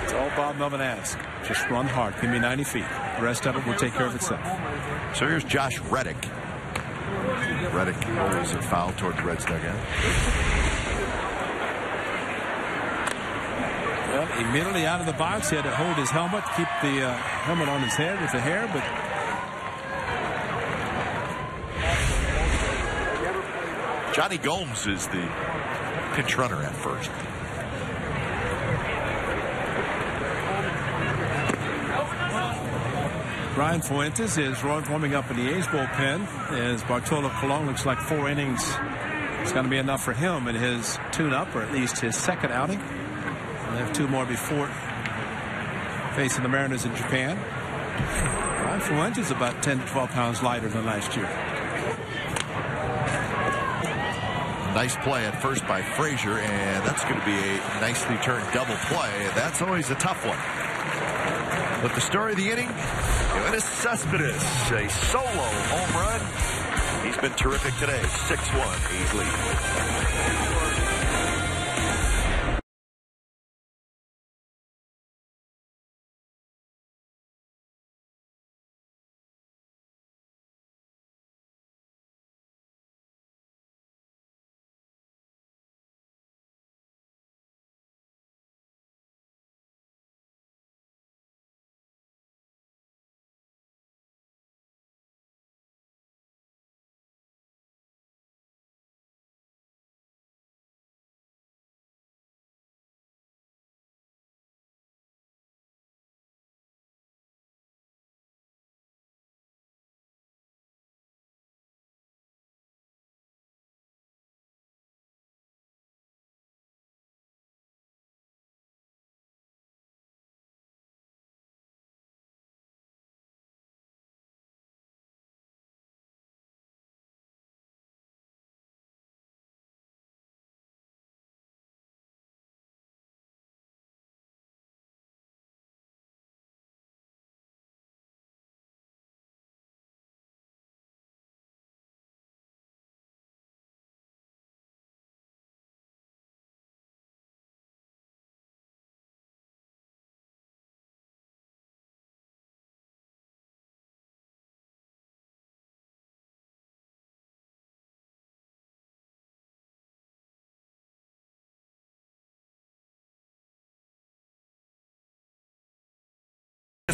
It's all Bob Melvin asks. Just run hard. Give me 90 feet. The rest of it will take care of itself. So here's Josh Reddick. Reddick always a foul toward the Reds dugout. Well, immediately out of the box, he had to hold his helmet, keep the helmet on his head with the hair, but Johnny Gomes is the pinch runner at first. Brian Fuentes is warming up in the A's bullpen as Bartolo Colon looks like 4 innings. It's going to be enough for him in his tune-up, or at least his second outing. They have 2 more before facing the Mariners in Japan. Brian Fuentes is about 10 to 12 pounds lighter than last year. Nice play at first by Frazier, and that's going to be a nicely turned double play. That's always a tough one. But the story of the inning, it is Cespedes, a solo home run. He's been terrific today. 6-1, 8 lead.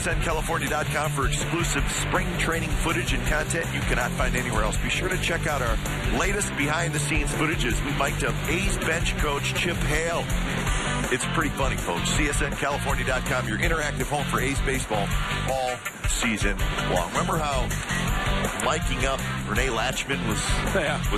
CINCalifornia.com for exclusive spring training footage and content you cannot find anywhere else. Be sure to check out our latest behind-the-scenes footage as we mic'd up A's bench coach Chip Hale. It's pretty funny, folks. CSNCalifornia.com, your interactive home for A's baseball all season long. Remember how miking up Renee Latchman was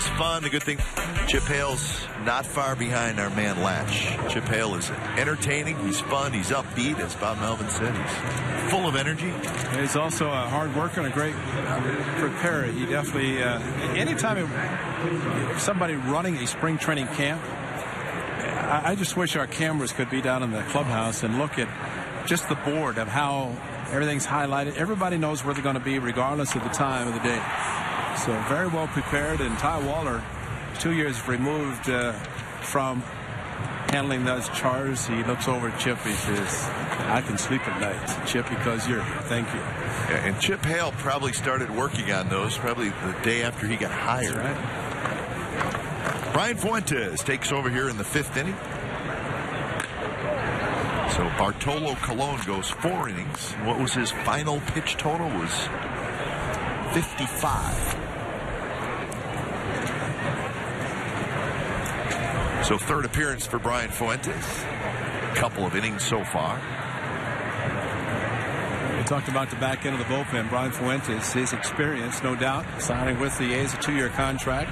fun? The good thing, Chip Hale's not far behind our man Latch. Chip Hale is entertaining. He's fun. He's upbeat, as Bob Melvin said. He's full of energy. He's also a hard worker and a great preparer. He definitely, anytime somebody running a spring training camp, I just wish our cameras could be down in the clubhouse and look at just the board of how everything's highlighted. Everybody knows where they're going to be regardless of the time of the day. So very well prepared. And Ty Waller, 2 years removed from handling those chores, he looks over at Chip. He says, I can sleep at night, Chip, because you're here. Thank you. Yeah, and Chip Hale probably started working on those probably the day after he got hired. That's right. Brian Fuentes takes over here in the 5th inning. So Bartolo Colon goes 4 innings. What was his final pitch total? Was 55. So 3rd appearance for Brian Fuentes. Couple of innings so far. We talked about the back end of the bullpen. Brian Fuentes, his experience, no doubt, signing with the A's a 2-year contract.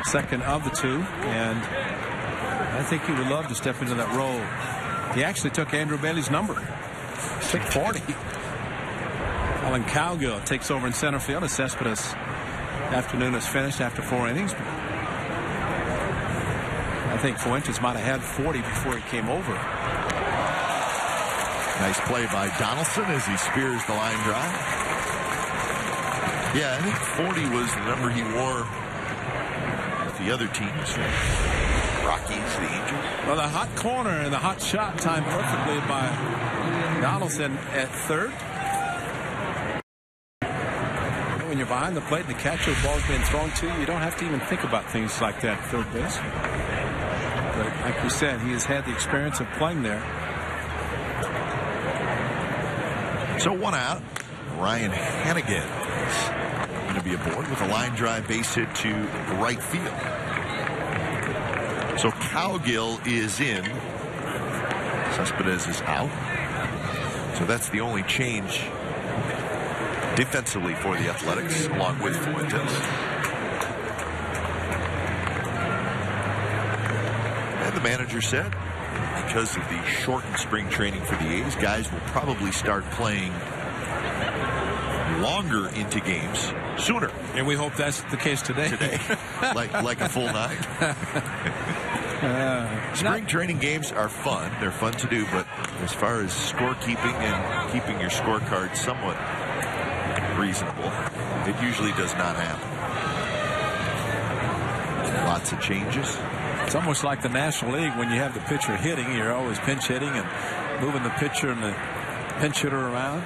Second of the 2, and I think he would love to step into that role. He actually took Andrew Bailey's number. Took 40. Alan Cowgill takes over in center field as Cespedes' afternoon is finished after 4 innings. I think Fuentes might have had 40 before he came over. Nice play by Donaldson as he spears the line drive. Yeah, I think 40 was the number he wore with the other teams. Rockies, the Angels. Well, the hot corner and the hot shot timed perfectly by Donaldson at 3rd. When you're behind the plate and the catcher, the ball's being thrown to you, you don't have to even think about things like that at third base. But like we said, he has had the experience of playing there. So 1 out. Ryan Hannigan is going to be aboard with a line drive base hit to right field. So Cowgill is in. Cespedes is out. So that's the only change defensively for the Athletics, along with Fuentes. And the manager said, because of the shortened spring training for the A's, guys will probably start playing longer into games sooner. And we hope that's the case today. like a full 9. Spring training games are fun. They're fun to do, but as far as scorekeeping and keeping your scorecard somewhat reasonable, it usually does not happen. Lots of changes. It's almost like the National League when you have the pitcher hitting. You're always pinch hitting and moving the pitcher and the pinch hitter around.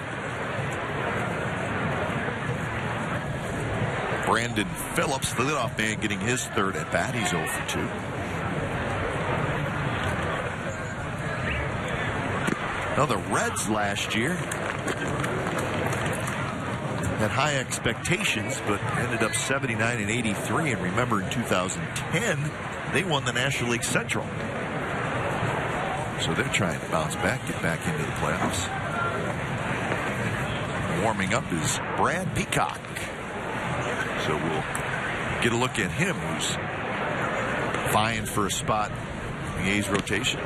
Brandon Phillips, the leadoff man, getting his third at bat. He's 0 for 2. Now the Reds last year had high expectations, but ended up 79 and 83. And remember, in 2010, they won the National League Central. So they're trying to bounce back, get back into the playoffs. Warming up is Brad Peacock. So we'll get a look at him, who's vying for a spot in the A's rotation.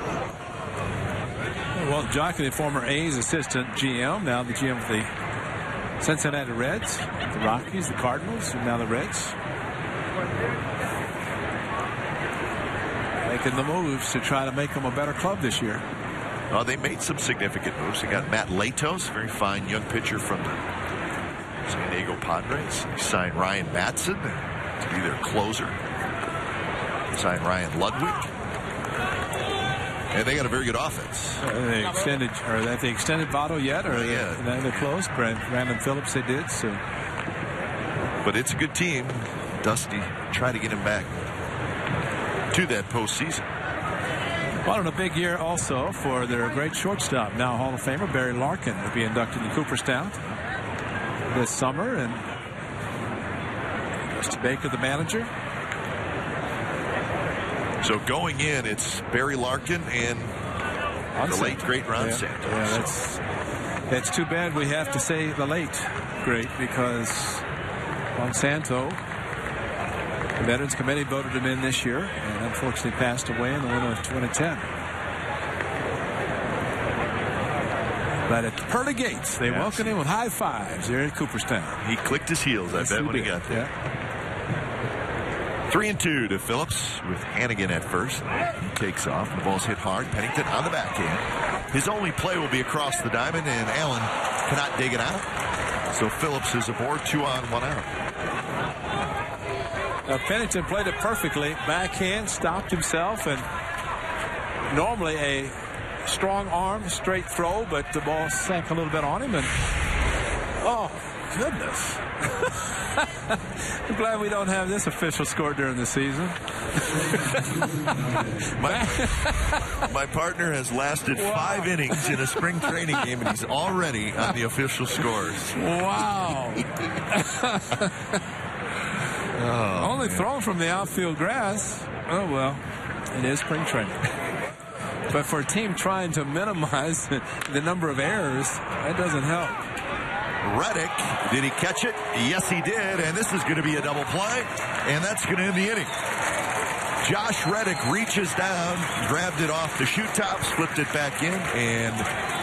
Well, Jockey, the former A's assistant GM, now the GM of the Cincinnati Reds, the Rockies, the Cardinals, and now the Reds. Making the moves to try to make them a better club this year. They made some significant moves. They got Matt Latos, very fine young pitcher from the San Diego Padres. They signed Ryan Batson to be their closer. They signed Ryan Ludwig. And they got a very good offense. They extended, or have they extended Votto yet? Or they're close. Brandon Phillips, they did. So, but it's a good team. Dusty tried to get him back to that postseason. Well, and a big year also for their great shortstop, now Hall of Famer Barry Larkin, will be inducted in Cooperstown this summer, and Mr. Baker, the manager. So going in, it's Barry Larkin and the late, great Ron Santos. Yeah, that's too bad we have to say the late great, because Ron Santo, the Veterans Committee voted him in this year and unfortunately passed away in the winter of 2010. But at the Pearly Gates, they welcomed him with high fives here in Cooperstown. He clicked his heels, I bet, when he got there. Yeah. 3-2 to Phillips with Hannigan at first. He takes off. The ball's hit hard. Pennington on the backhand. His only play will be across the diamond, and Allen cannot dig it out. So Phillips is aboard, 2 on, 1 out. Pennington played it perfectly. Backhand, stopped himself, and normally a strong arm, straight throw, but the ball sank a little bit on him, and oh, goodness. I'm glad we don't have this official score during the season. My partner has lasted 5 innings in a spring training game, and he's already on the official scores. Wow. Only thrown from the outfield grass. Oh, well, it is spring training. But for a team trying to minimize the number of errors, that doesn't help. Reddick, did he catch it? Yes, he did, and this is going to be a double play, and that's going to end the inning. Josh Reddick reaches down, grabbed it off the shoe tops, flipped it back in, and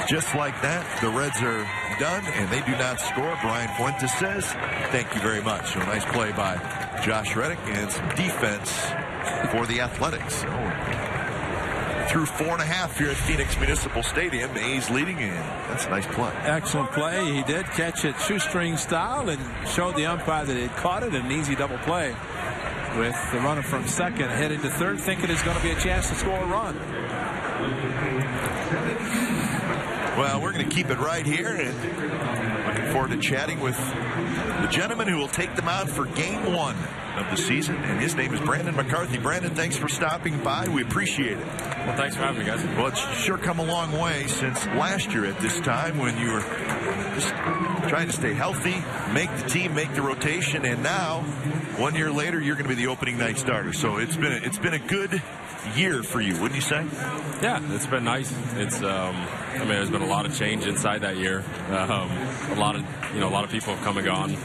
just like that, the Reds are done, and they do not score. Brian Fuentes says, thank you very much. So a nice play by Josh Reddick and some defense for the Athletics. So, through 4.5 here at Phoenix Municipal Stadium, A's leading, and that's a nice play. Excellent play. He did catch it shoestring style and showed the umpire that he had caught it. An easy double play with the runner from second heading to third, thinking it's going to be a chance to score a run. Well, we're going to keep it right here, and looking forward to chatting with the gentleman who will take them out for Game 1 of the season, and his name is Brandon McCarthy. Brandon, thanks for stopping by. We appreciate it. Well, thanks for having me, guys. Well, it's sure come a long way since last year at this time when you were just trying to stay healthy, make the team, make the rotation, and now, 1 year later, you're going to be the opening night starter. So it's been a good year for you, wouldn't you say? Yeah, it's been nice. It's there's been a lot of change inside that year. A lot of people have come and gone,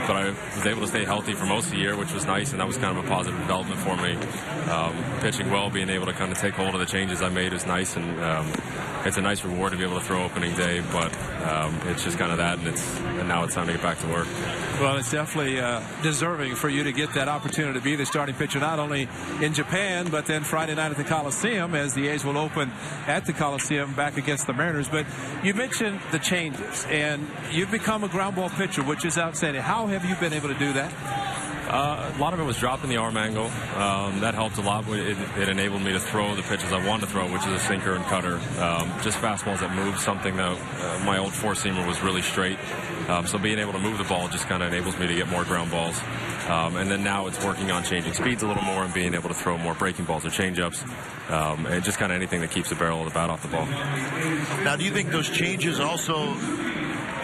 but I was able to stay healthy healthy for most of the year, which was nice, and that was kind of a positive development for me. Pitching well, being able to kind of take hold of the changes I made is nice, and it's a nice reward to be able to throw opening day, but it's just kind of that, and now it's time to get back to work. Well, it's definitely deserving for you to get that opportunity to be the starting pitcher, not only in Japan, but then Friday night at the Coliseum, as the A's will open at the Coliseum back against the Mariners. But you mentioned the changes, and you've become a ground ball pitcher, which is outstanding. How have you been able to do that? A lot of it was dropping the arm angle. That helped a lot. It enabled me to throw the pitches I wanted to throw, which is a sinker and cutter. Just fastballs that move, something that my old four-seamer was really straight. So being able to move the ball just kind of enables me to get more ground balls. And then now it's working on changing speeds a little more and being able to throw more breaking balls or changeups. And just kind of anything that keeps the barrel of the bat off the ball. Now, do you think those changes also,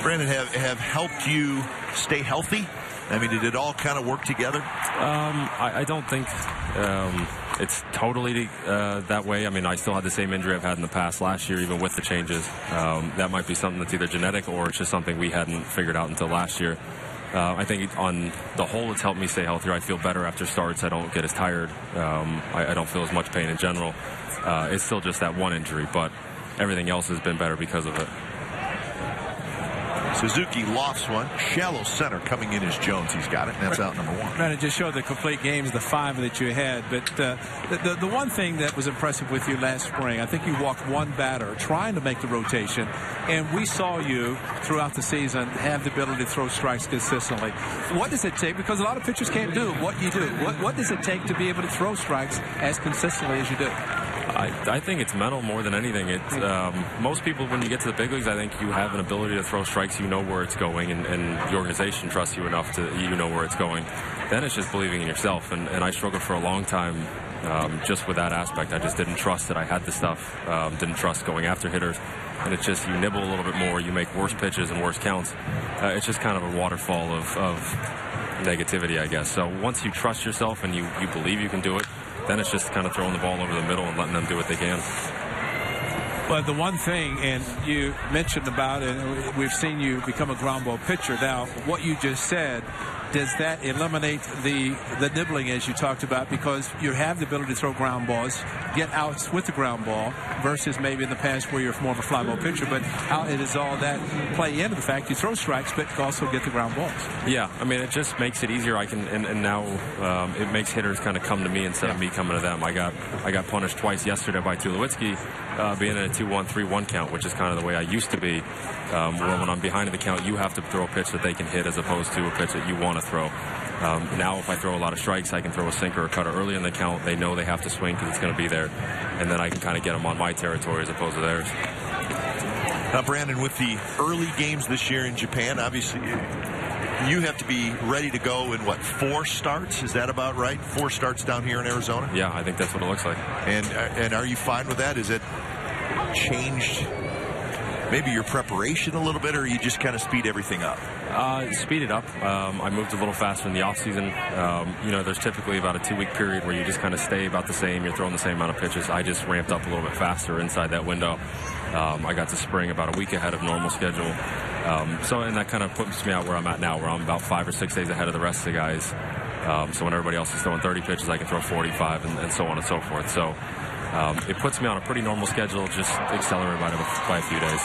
Brandon, have helped you stay healthy? I mean, did it all kind of work together? I don't think it's totally that way. I mean, I still had the same injury I've had in the past last year, even with the changes. That might be something that's either genetic or it's just something we hadn't figured out until last year. I think on the whole, it's helped me stay healthier. I feel better after starts. I don't get as tired. I don't feel as much pain in general. It's still just that one injury, but everything else has been better because of it. Suzuki lofts one. Shallow center coming in as Jones. He's got it. And that's out number one. Man, it just showed the complete games, the 5 that you had. But the one thing that was impressive with you last spring, I think you walked one batter trying to make the rotation. And we saw you throughout the season have the ability to throw strikes consistently. What does it take? Because a lot of pitchers can't do what you do. What does it take to be able to throw strikes as consistently as you do? I think it's mental more than anything. Most people, when you get to the big leagues, I think you have an ability to throw strikes. You know where it's going, and the organization trusts you enough to know where it's going. Then it's just believing in yourself, and I struggled for a long time just with that aspect. I just didn't trust that I had the stuff, didn't trust going after hitters, and it's just you nibble a little bit more, you make worse pitches and worse counts. It's just kind of a waterfall of negativity, I guess. So once you trust yourself and you believe you can do it, then it's just kind of throwing the ball over the middle and letting them do what they can. But the one thing, and you mentioned about it, we've seen you become a ground ball pitcher. Now, what you just said, does that eliminate the nibbling as you talked about? Because you have the ability to throw ground balls, get outs with the ground ball, versus maybe in the past where you're more of a fly ball pitcher. But how does all that play into the fact you throw strikes but also get the ground balls? Yeah, I mean, it just makes it easier. I can, and now it makes hitters kind of come to me instead of me coming to them. I got punished twice yesterday by Tulowitzki, being in a 2-1, 3-1 count, which is kind of the way I used to be. Where when I'm behind in the count, you have to throw a pitch that they can hit as opposed to a pitch that you want to throw. Now, if I throw a lot of strikes, I can throw a sinker or cutter early in the count. They know they have to swing because it's going to be there. And then I can kind of get them on my territory as opposed to theirs. Now, Brandon, with the early games this year in Japan, obviously you have to be ready to go in, 4 starts? Is that about right? 4 starts down here in Arizona? Yeah, I think that's what it looks like. And are you fine with that? Is it changed maybe your preparation a little bit, or you just kind of speed everything up? Speed it up. I moved a little faster in the offseason. There's typically about a 2-week period where you just kind of stay about the same. You're throwing the same amount of pitches. I just ramped up a little bit faster inside that window. I got to spring about a week ahead of normal schedule. And that kind of puts me out where I'm at now, where I'm about 5 or 6 days ahead of the rest of the guys. So when everybody else is throwing 30 pitches, I can throw 45 and so on and so forth. So it puts me on a pretty normal schedule, just accelerated by a few days.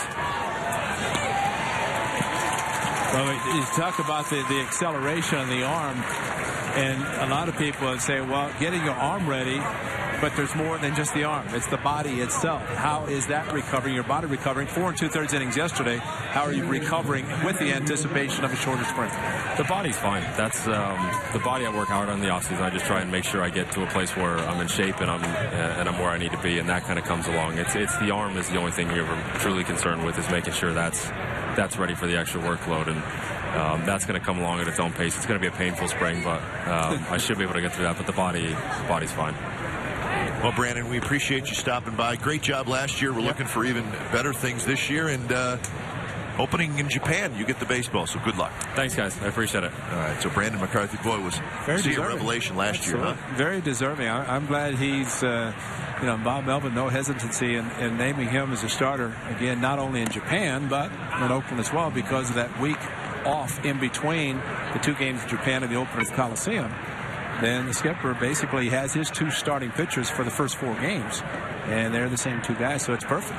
Well, you talk about the acceleration of the arm, and a lot of people would say, well, getting your arm ready, but there's more than just the arm. It's the body itself. How is that recovering, your body recovering? 4 2/3 innings yesterday. How are you recovering with the anticipation of a shorter sprint? The body's fine. That's the body I work hard on in the offseason. I just try and make sure I get to a place where I'm in shape and I'm where I need to be, and that kind of comes along. It's the arm is the only thing you're ever truly concerned with, is making sure that's ready for the extra workload, and that's going to come along at its own pace. It's going to be a painful spring, but I should be able to get through that. But the body's fine. Well, Brandon, we appreciate you stopping by. Great job last year. We're looking for even better things this year, and opening in Japan, you get the baseball, so good luck. Thanks, guys. I appreciate it. All right, so Brandon McCarthy, boy, was a revelation last year, huh? Very deserving. I'm glad he's, Bob Melvin, no hesitancy in naming him as a starter, again, not only in Japan, but in Oakland as well, because of that week off in between the 2 games in Japan and the opener at the Coliseum, then the skipper basically has his 2 starting pitchers for the first 4 games, and they're the same 2 guys, so it's perfect.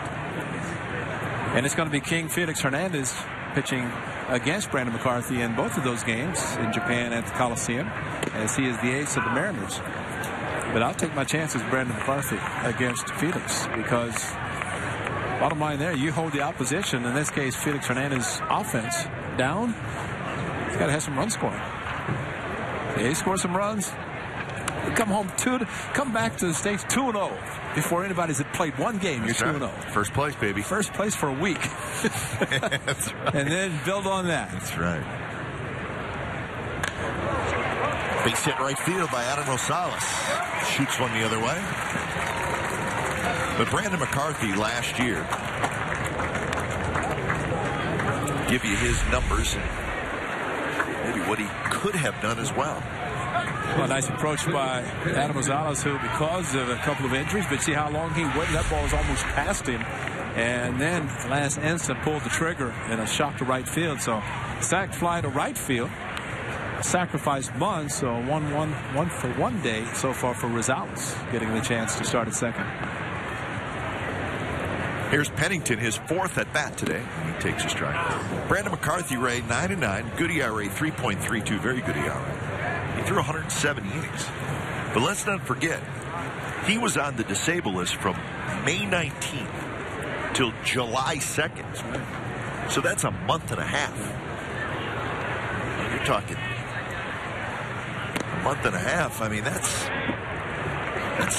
And it's going to be King Felix Hernandez pitching against Brandon McCarthy in both of those games in Japan at the Coliseum, as he is the ace of the Mariners. But I'll take my chances, Brandon McCarthy against Felix, because bottom line there, you hold the opposition, in this case Felix Hernandez offense, down. He's got to have some run scoring. He scores some runs. Come back to the States 2-0 before anybody's had played 1 game. You're 2-0. First place, baby. First place for a week. That's right. And then build on that. That's right. Base hit right field by Adam Rosales. Shoots one the other way. But Brandon McCarthy last year, give you his numbers and maybe what he could have done as well. Well, nice approach by Adam Rosales, who, because of a couple of injuries, but see how long he waited. That ball was almost past him. And then the last instant pulled the trigger and a shot to right field. So sac fly to right field. Sacrificed bunt, so 1 for 1 day so far for Rosales, getting the chance to start at second. Here's Pennington, his 4th at bat today. He takes a strike. Brandon McCarthy, Ray, 9-9. Good ERA, 3.32. Very good ERA. He threw 170 innings. But let's not forget, he was on the disabled list from May 19th till July 2nd. So that's a month and a half. You're talking a month and a half. I mean, that's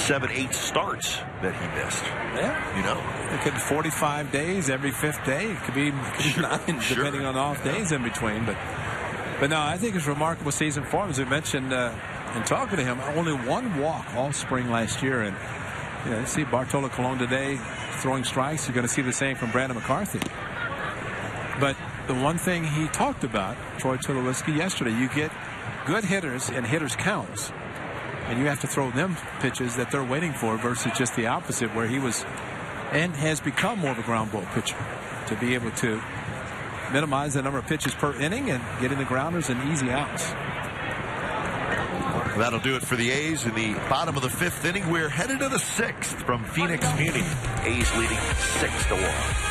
7-8 starts that he missed. Yeah. You know? It could be 45 days every 5th day. It could be 9, depending on off days in between. But no, I think it's a remarkable season for him. As we mentioned in talking to him, only 1 walk all spring last year. And you see Bartolo Colon today throwing strikes. You're going to see the same from Brandon McCarthy. But the one thing he talked about, Troy Tulowitzki, yesterday, you get good hitters and hitters counts. And you have to throw them pitches that they're waiting for versus just the opposite, where he was and has become more of a ground ball pitcher to be able to minimize the number of pitches per inning and getting the grounders and easy outs. That'll do it for the A's in the bottom of the 5th inning. We're headed to the 6th from Phoenix Muni. A's leading 6-1.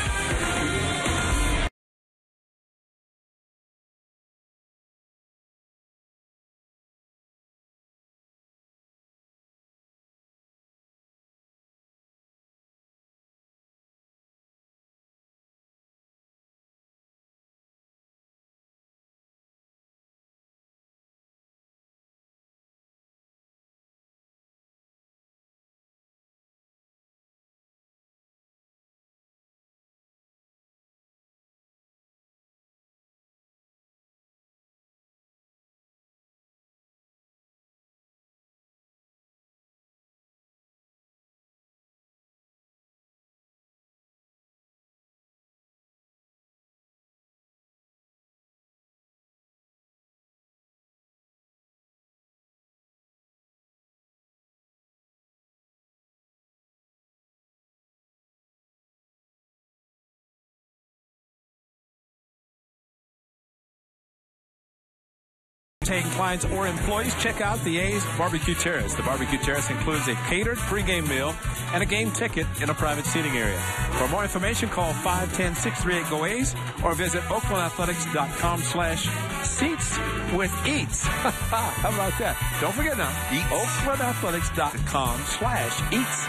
Entertain clients or employees, check out the A's Barbecue Terrace. The Barbecue Terrace includes a catered pregame meal and a game ticket in a private seating area. For more information, call 510-638-GO-A's or visit oaklandathletics.com/seats with eats. How about that? Don't forget now, oaklandathletics.com/eats.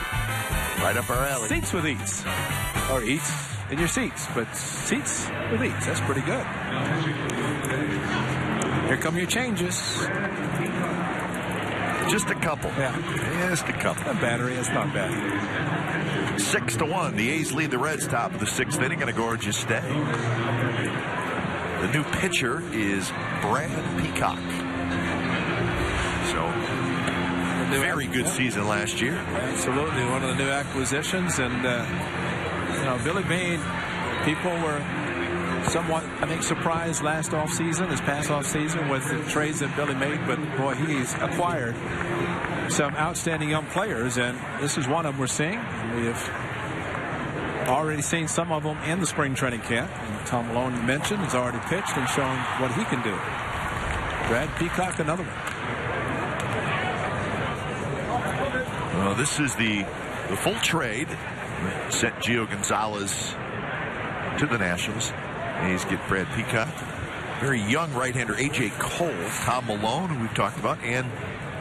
Right up our alley. Seats with eats. Or eats in your seats, but seats with eats. That's pretty good. Here come your changes. Just a couple. Yeah. Just a couple. A battery, it's not bad. 6-1. The A's lead the Reds top of the 6th inning in a gorgeous day. The new pitcher is Brad Peacock. So, very good season last year. Absolutely. One of the new acquisitions. And, Billy Beane, people were somewhat, I think, surprised last offseason, this past offseason, with the trades that Billy made. But, boy, he's acquired some outstanding young players, and this is one of them we're seeing. We have Already seen some of them in the spring training camp. And Tom Malone mentioned has already pitched and shown what he can do. Brad Peacock, another one. Well, this is the full trade that sent Gio Gonzalez to the Nationals. A's get Brad Peacock. Very young right-hander A.J. Cole, Tom Malone, who we've talked about, and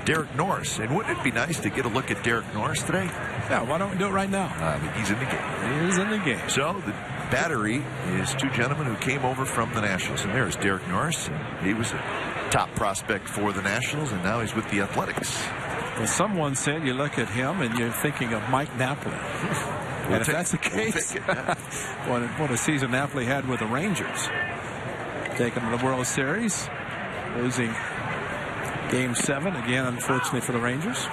Derek Norris. And wouldn't it be nice to get a look at Derek Norris today? Yeah, why don't we do it right now? He's in the game. He is in the game. So the battery is two gentlemen who came over from the Nationals. And there's Derek Norris. And he was a top prospect for the Nationals, and now he's with the Athletics. Well, someone said you look at him and you're thinking of Mike Napoli. And if that's the case, what a season Napoli had with the Rangers. Taking to the World Series, losing Game 7 again, unfortunately for the Rangers.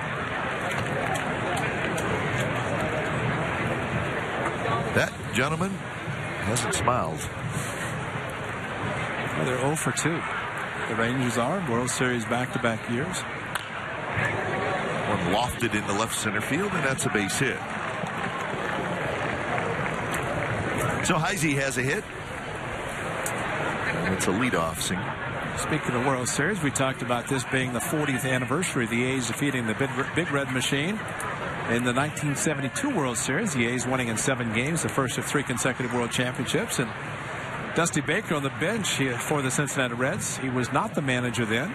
That gentleman hasn't smiled. Well, they're 0 for 2. The Rangers are World Series back-to-back years. One lofted into left center field, and that's a base hit. So Heisey has a hit. And it's a leadoff single. Speaking of World Series, we talked about this being the 40th anniversary of the A's defeating the Big Red Machine. In the 1972 World Series, the A's winning in 7 games, the first of 3 consecutive World Championships. And Dusty Baker on the bench here for the Cincinnati Reds. He was not the manager then,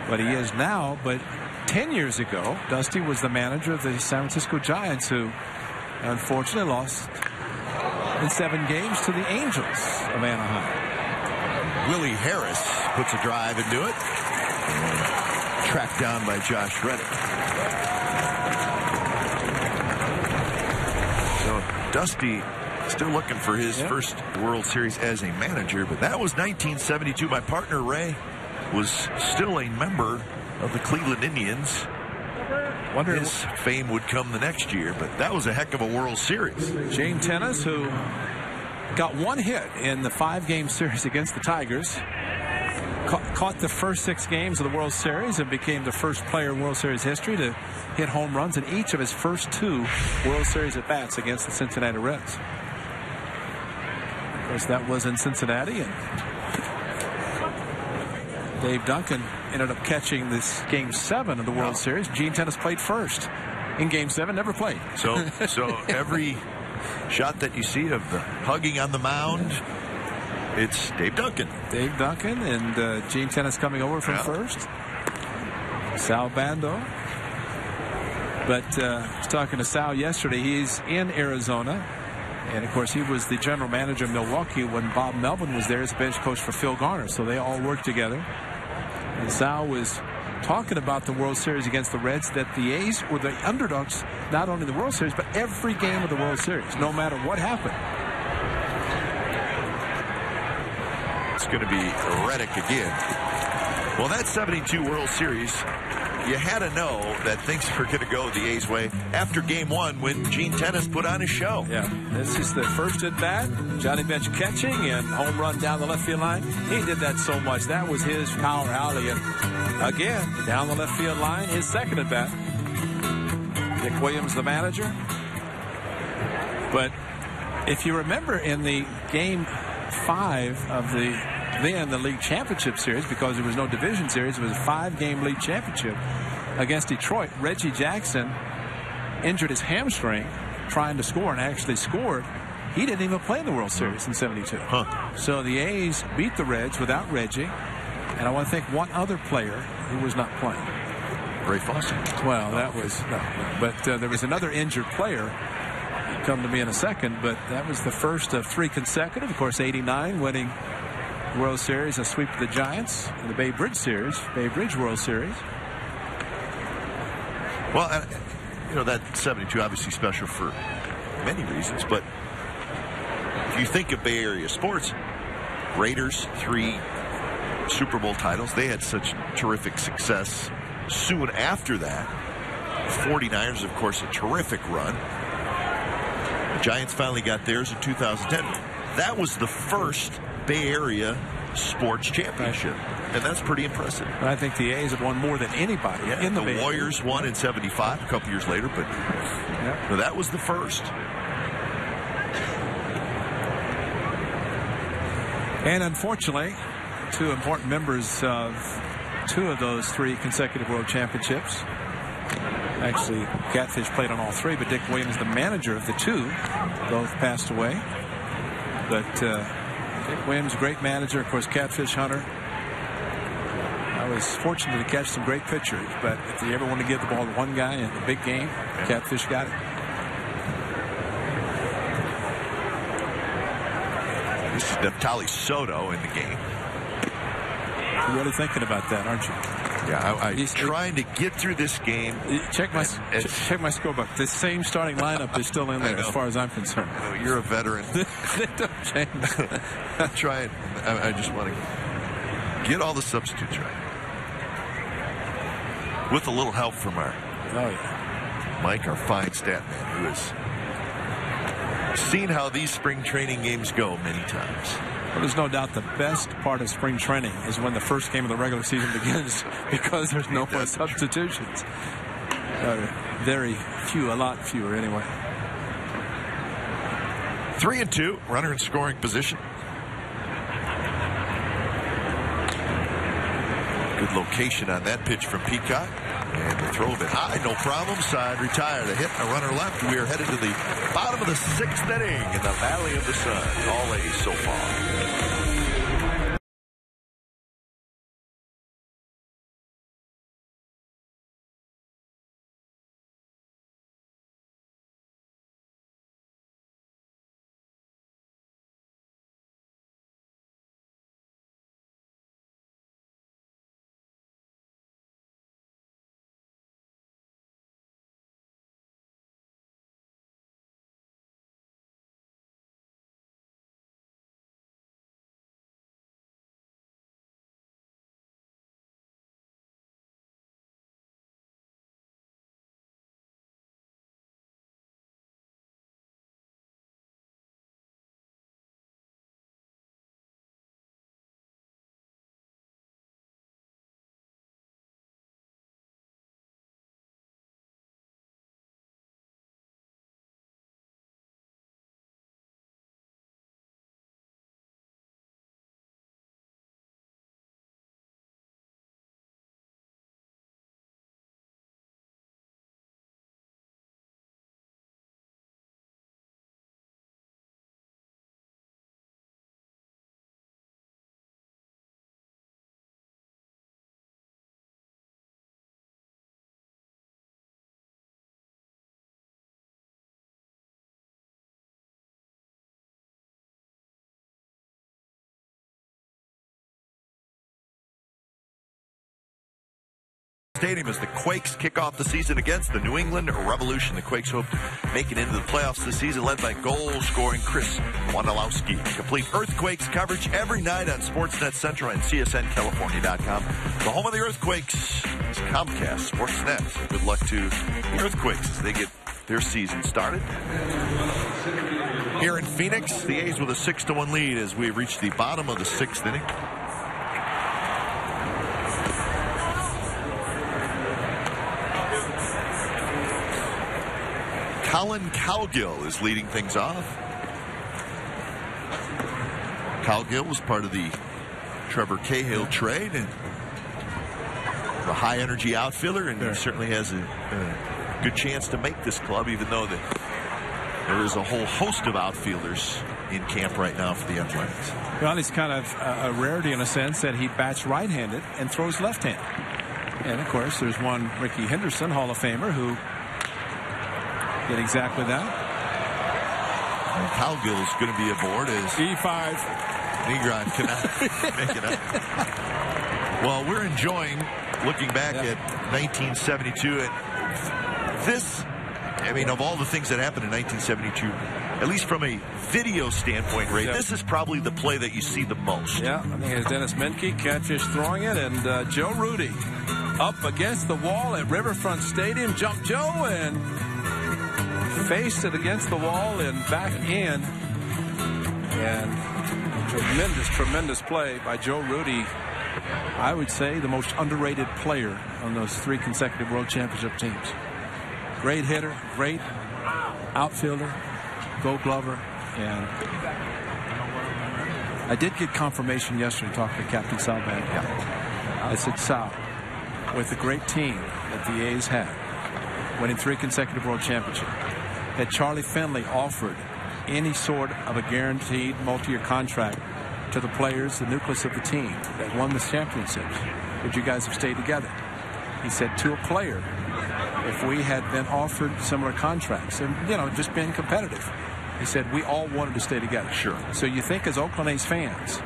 but he is now. But 10 years ago, Dusty was the manager of the San Francisco Giants, who unfortunately lost in 7 games to the Angels of Anaheim. Willie Harris puts a drive into it. And tracked down by Josh Reddick. So Dusty still looking for his first World Series as a manager, but that was 1972. My partner Ray was still a member of the Cleveland Indians. Wonder his fame would come the next year, but that was a heck of a World Series. Gene Tennis, who got 1 hit in the 5-game series against the Tigers, caught the first 6 games of the World Series and became the first player in World Series history to hit home runs in each of his first 2 World Series at-bats against the Cincinnati Reds. Of course, that was in Cincinnati, and Dave Duncan ended up catching this Game 7 of the World Series. Gene Tennis played first in Game 7, never played. So every shot that you see of the hugging on the mound, it's Dave Duncan. Dave Duncan and Gene Tennis coming over from first. Sal Bando. But I was talking to Sal yesterday. He's in Arizona. And, of course, he was the general manager of Milwaukee when Bob Melvin was there as bench coach for Phil Garner. So they all worked together. And Sal was talking about the World Series against the Reds, that the A's were the underdogs not only in the World Series, but every game of the World Series, no matter what happened. It's going to be Reddick again. Well, that 72 World Series, you had to know that things were going to go the A's way after Game 1 when Gene Tennis put on his show. Yeah, this is the first at bat. Johnny Bench catching and home run down the left field line. He did that so much. That was his power alley. And again, down the left field line, his second at bat. Dick Williams, the manager. But if you remember in the Game 5 of the League Championship Series, because there was no division series, it was a 5-game league championship against Detroit. Reggie Jackson injured his hamstring trying to score and actually scored. He didn't even play in the World Series in 72. So the A's beat the Reds without Reggie, and I want to think one other player who was not playing. Ray Foster. Well, that was no, but there was another injured player. Come to me in a second, but that was the first of 3 consecutive. Of course, 89 winning World Series, a sweep of the Giants in the Bay Bridge Series, Bay Bridge World Series. Well, you know, that 72 obviously special for many reasons, but if you think of Bay Area sports, Raiders, 3 Super Bowl titles. They had such terrific success soon after that. 49ers, of course, a terrific run. The Giants finally got theirs in 2010. That was the first Bay Area sports championship, and that's pretty impressive. I think the A's have won more than anybody in the Bay Area. Warriors won in 75 a couple years later, but no, that was the first. And unfortunately, two important members of two of those three consecutive world championships. Actually, Catfish played on all three, but Dick Williams, the manager of the two, both passed away. But Dick Williams, great manager, of course, Catfish hunter. I was fortunate to catch some great pictures, but if you ever want to give the ball to one guy in the big game, Catfish got it. This is Neftali Soto in the game. You're really thinking about that, aren't you? Yeah, I'm trying to get through this game. Check my scorebook. The same starting lineup is still in there as far as I'm concerned. You're a veteran. They don't change. I'm trying. I just want to get all the substitutes right. With a little help from our Mike, our fine stat man, who has seen how these spring training games go many times. Well, there's no doubt the best part of spring training is when the first game of the regular season begins, because there's no more substitutions. Very few, a lot fewer anyway. 3-2, runner in scoring position. Good location on that pitch from Peacock. And the throw of it high, no problem. Side retired. A hit, a runner left. We are headed to the bottom of the 6th inning in the Valley of the Sun. All A's so far. Stadium as the Quakes kick off the season against the New England Revolution. The Quakes hope to make it into the playoffs this season, led by goal-scoring Chris Wondolowski. Complete Earthquakes coverage every night on Sportsnet Central and CSNCalifornia.com. The home of the Earthquakes is Comcast Sportsnet. So good luck to the Earthquakes as they get their season started. Here in Phoenix, the A's with a 6-1 lead as we reach the bottom of the 6th inning. Colin Cowgill is leading things off. Cowgill was part of the Trevor Cahill trade and a high-energy outfielder, and he certainly has a good chance to make this club, even though there is a whole host of outfielders in camp right now for the Athletics. Well, he's kind of a rarity in a sense that he bats right-handed and throws left-handed. And, of course, there's one Ricky Henderson, Hall of Famer, who did exactly that. And Cowgill is going to be aboard as E5. Negron cannot make it up. Well, we're enjoying looking back at 1972. And this, I mean, of all the things that happened in 1972, at least from a video standpoint, Ray, this is probably the play that you see the most. Yeah, I think it's Dennis Menke, Catfish throwing it, and Joe Rudy up against the wall at Riverfront Stadium. Jumped Joe and faced it against the wall and back in. And tremendous play by Joe Rudy. I would say the most underrated player on those 3 consecutive World Championship teams. Great hitter, great outfielder, Gold Glover, and I did get confirmation yesterday talking to Captain Sal Bando. I said, Sal, with the great team that the A's had, winning 3 consecutive world championships, had Charlie Finley offered any sort of a guaranteed multi-year contract to the players, the nucleus of the team that won the championships, would you guys have stayed together? He said, to a player, if we had been offered similar contracts and, you know, just being competitive, he said, we all wanted to stay together. Sure. So you think as Oakland A's fans,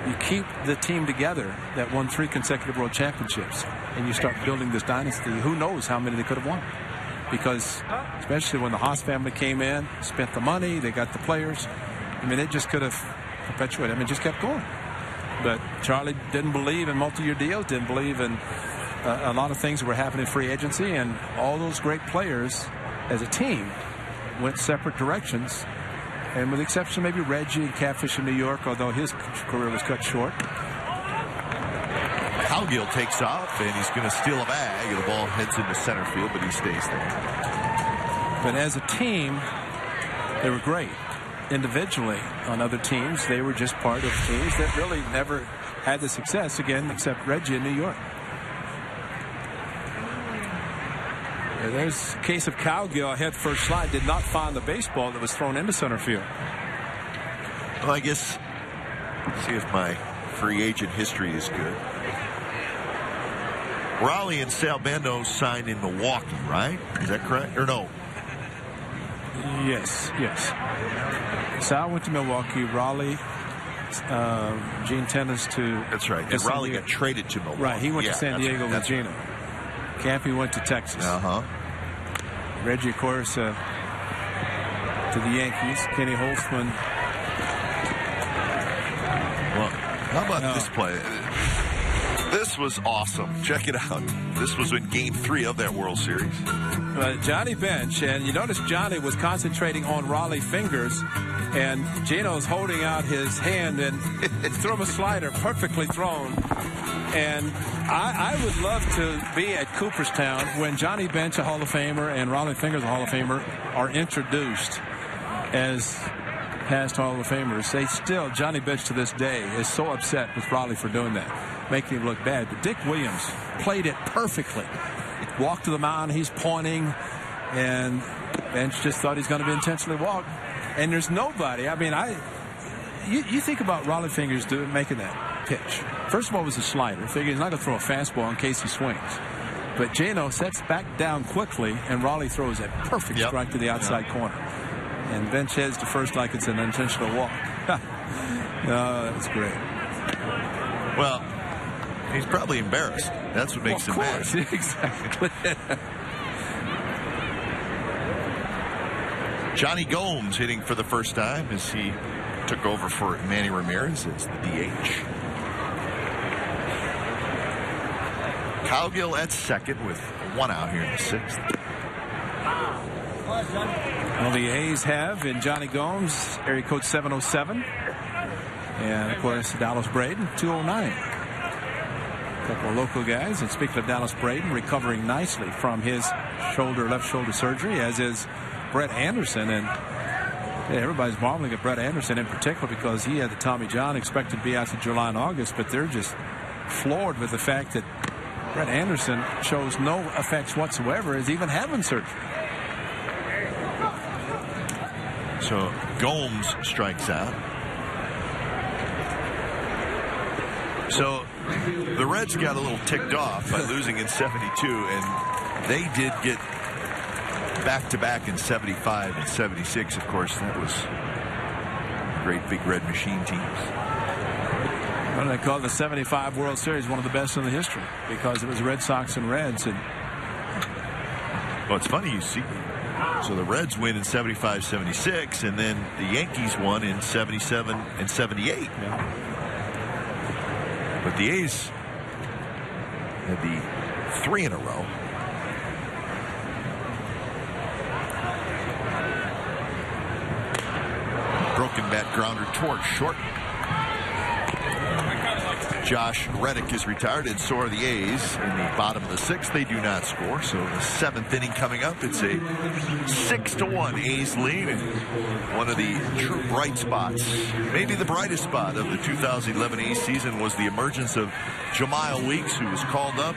you keep the team together that won 3 consecutive world championships, and you start building this dynasty. Who knows how many they could have won? Because especially when the Haas family came in, spent the money, they got the players. I mean, it just could have perpetuated. I mean, it just kept going. But Charlie didn't believe in multi-year deals, didn't believe in a lot of things that were happening in free agency, and all those great players as a team went separate directions. And with the exception of maybe Reggie and Catfish in New York, although his career was cut short. Cowgill takes off, and he's going to steal a bag, and the ball heads into center field, but he stays there. But as a team, they were great. Individually, on other teams, they were just part of teams that really never had the success, again, except Reggie in New York. There's a case of Cowgill, head first slide, did not find the baseball that was thrown into center field. Well, I guess, see if my free agent history is good. Raleigh and Sal Bando signed in Milwaukee, right? Is that correct? Or no? Yes. Sal went to Milwaukee. Raleigh, Gene Tennis to... That's right. And Raleigh got traded to Milwaukee. Right, he went to San Diego with Gino. Campy went to Texas. Reggie, of course, to the Yankees. Kenny Holtzman. Well, how about this play? This was awesome. Check it out. This was in Game 3 of that World Series. Johnny Bench, and you notice Johnny was concentrating on Raleigh Fingers, and Gino's holding out his hand and threw him a slider, perfectly thrown. And I would love to be at Cooperstown when Johnny Bench, a Hall of Famer, and Raleigh Fingers, a Hall of Famer, are introduced as past Hall of Famers. They still, Johnny Bench to this day is so upset with Raleigh for doing that, making him look bad. But Dick Williams played it perfectly. Walked to the mound, he's pointing, and Bench just thought he's going to be intentionally walked. And there's nobody. I mean, you think about Raleigh Fingers making that pitch. First of all, it was a slider. Figure he's not going to throw a fastball in case he swings. But Gino sets back down quickly, and Raleigh throws a perfect strike to the outside corner. And Bench heads to first like it's an intentional walk. That's great. Well, he's probably embarrassed. That's what makes him mad. Exactly. Johnny Gomes hitting for the first time as he took over for Manny Ramirez as the DH. Cowgill at second with 1 out here in the 6th. Well, the A's have in Johnny Gomes, area code 707. And, of course, Dallas Braden, 209. A couple of local guys. And speaking of Dallas Braden, recovering nicely from his left shoulder surgery, as is Brett Anderson. And everybody's marveling at Brett Anderson in particular because he had the Tommy John, expected to be out to July and August. But they're just floored with the fact that Brett Anderson shows no effects whatsoever as even having surgery. So Gomes strikes out. So the Reds got a little ticked off by losing in 72, and they did get back-to-back in 75 and 76. Of course, that was great big red machine teams. Well, they call the 75 World Series one of the best in the history because it was Red Sox and Reds. And well, it's funny you see. So the Reds win in 75, 76, and then the Yankees won in 77 and 78. Yeah. But the A's had the 3 in a row. Broken bat grounder towards short. Josh Reddick is retired, and so are the A's. In the bottom of the 6th, they do not score. So the 7th inning coming up, it's a 6-1 A's lead. And one of the true bright spots, maybe the brightest spot of the 2011 A's season, was the emergence of Jemile Weeks, who was called up.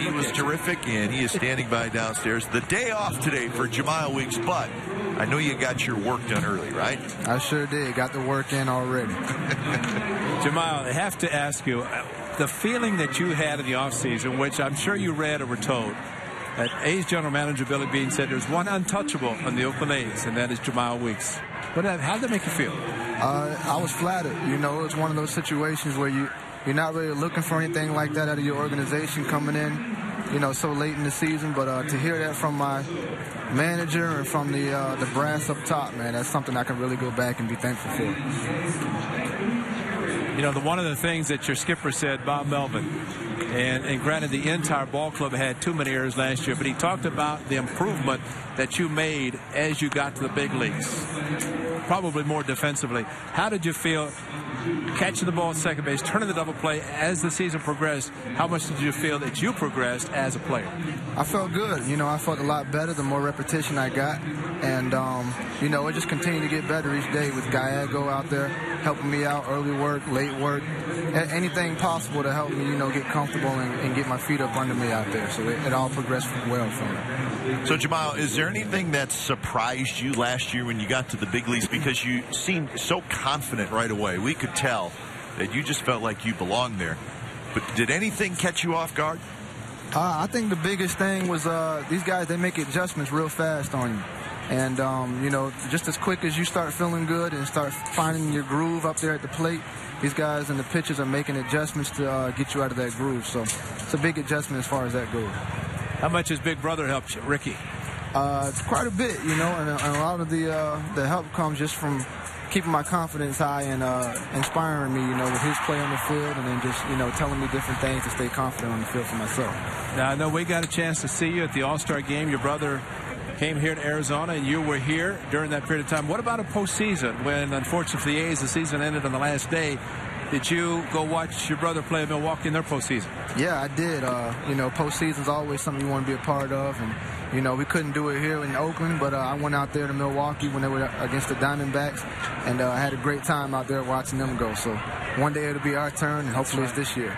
He was terrific, and he is standing by downstairs. The day off today for Jemile Weeks, but I know you got your work done early, right? I sure did. Got the work in already. Jemile, I have to ask you, the feeling that you had in the offseason, which I'm sure you read or were told, that A's general manager Billy Beane said there's one untouchable on the Oakland A's, and that is Jemile Weeks. How did that make you feel? I was flattered. You know, it was one of those situations where you're not really looking for anything like that out of your organization coming in, you know, so late in the season. But to hear that from my manager and from the brass up top, man, that's something I can really go back and be thankful for. You know, one of the things that your skipper said, Bob Melvin, and granted the entire ball club had too many errors last year, but he talked about the improvement that you made as you got to the big leagues, probably more defensively. How did you feel catching the ball at second base, turning the double play as the season progressed? How much did you feel that you progressed as a player? I felt good. You know, I felt a lot better the more repetition I got. And, you know, it just continued to get better each day with Gallego out there helping me out, early work, late work, anything possible to help me, you know, get comfortable and get my feet up under me out there. So it all progressed well for me. So, Jemile, is there anything that surprised you last year when you got to the big leagues? Because you seemed so confident right away. We could tell that you just felt like you belonged there. But did anything catch you off guard? I think the biggest thing was these guys, they make adjustments real fast on you. And, you know, just as quick as you start feeling good and start finding your groove up there at the plate, these guys and the pitchers are making adjustments to get you out of that groove. So it's a big adjustment as far as that goes. How much has Big Brother helped you, Ricky? It's quite a bit, you know, and a lot of the help comes just from keeping my confidence high and inspiring me, you know, with his play on the field, and then just, you know, telling me different things to stay confident on the field for myself. Now, I know we got a chance to see you at the All-Star game. Your brother came here to Arizona, and you were here during that period of time. What about a postseason when, unfortunately for the A's, the season ended on the last day? Did you go watch your brother play at Milwaukee in their postseason? Yeah, I did. You know, postseason's always something you want to be a part of, and you know, we couldn't do it here in Oakland, but I went out there to Milwaukee when they were against the Diamondbacks, and I had a great time out there watching them go. So one day it'll be our turn, and hopefully it's this year.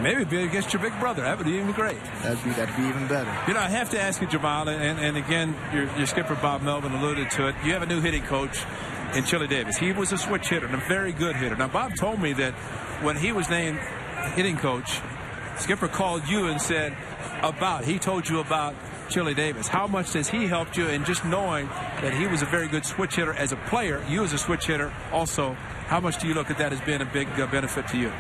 Maybe be against your big brother. That would be even great. That'd be even better. You know, I have to ask you, Jemile, and again, your skipper Bob Melvin alluded to it. You have a new hitting coach in Chili Davis. He was a switch hitter and a very good hitter. Now, Bob told me that when he was named hitting coach, skipper called you and said he told you about Chili Davis. How much has he helped you in just knowing that he was a very good switch hitter as a player, you as a switch hitter also? How much do you look at that as being a big benefit to you?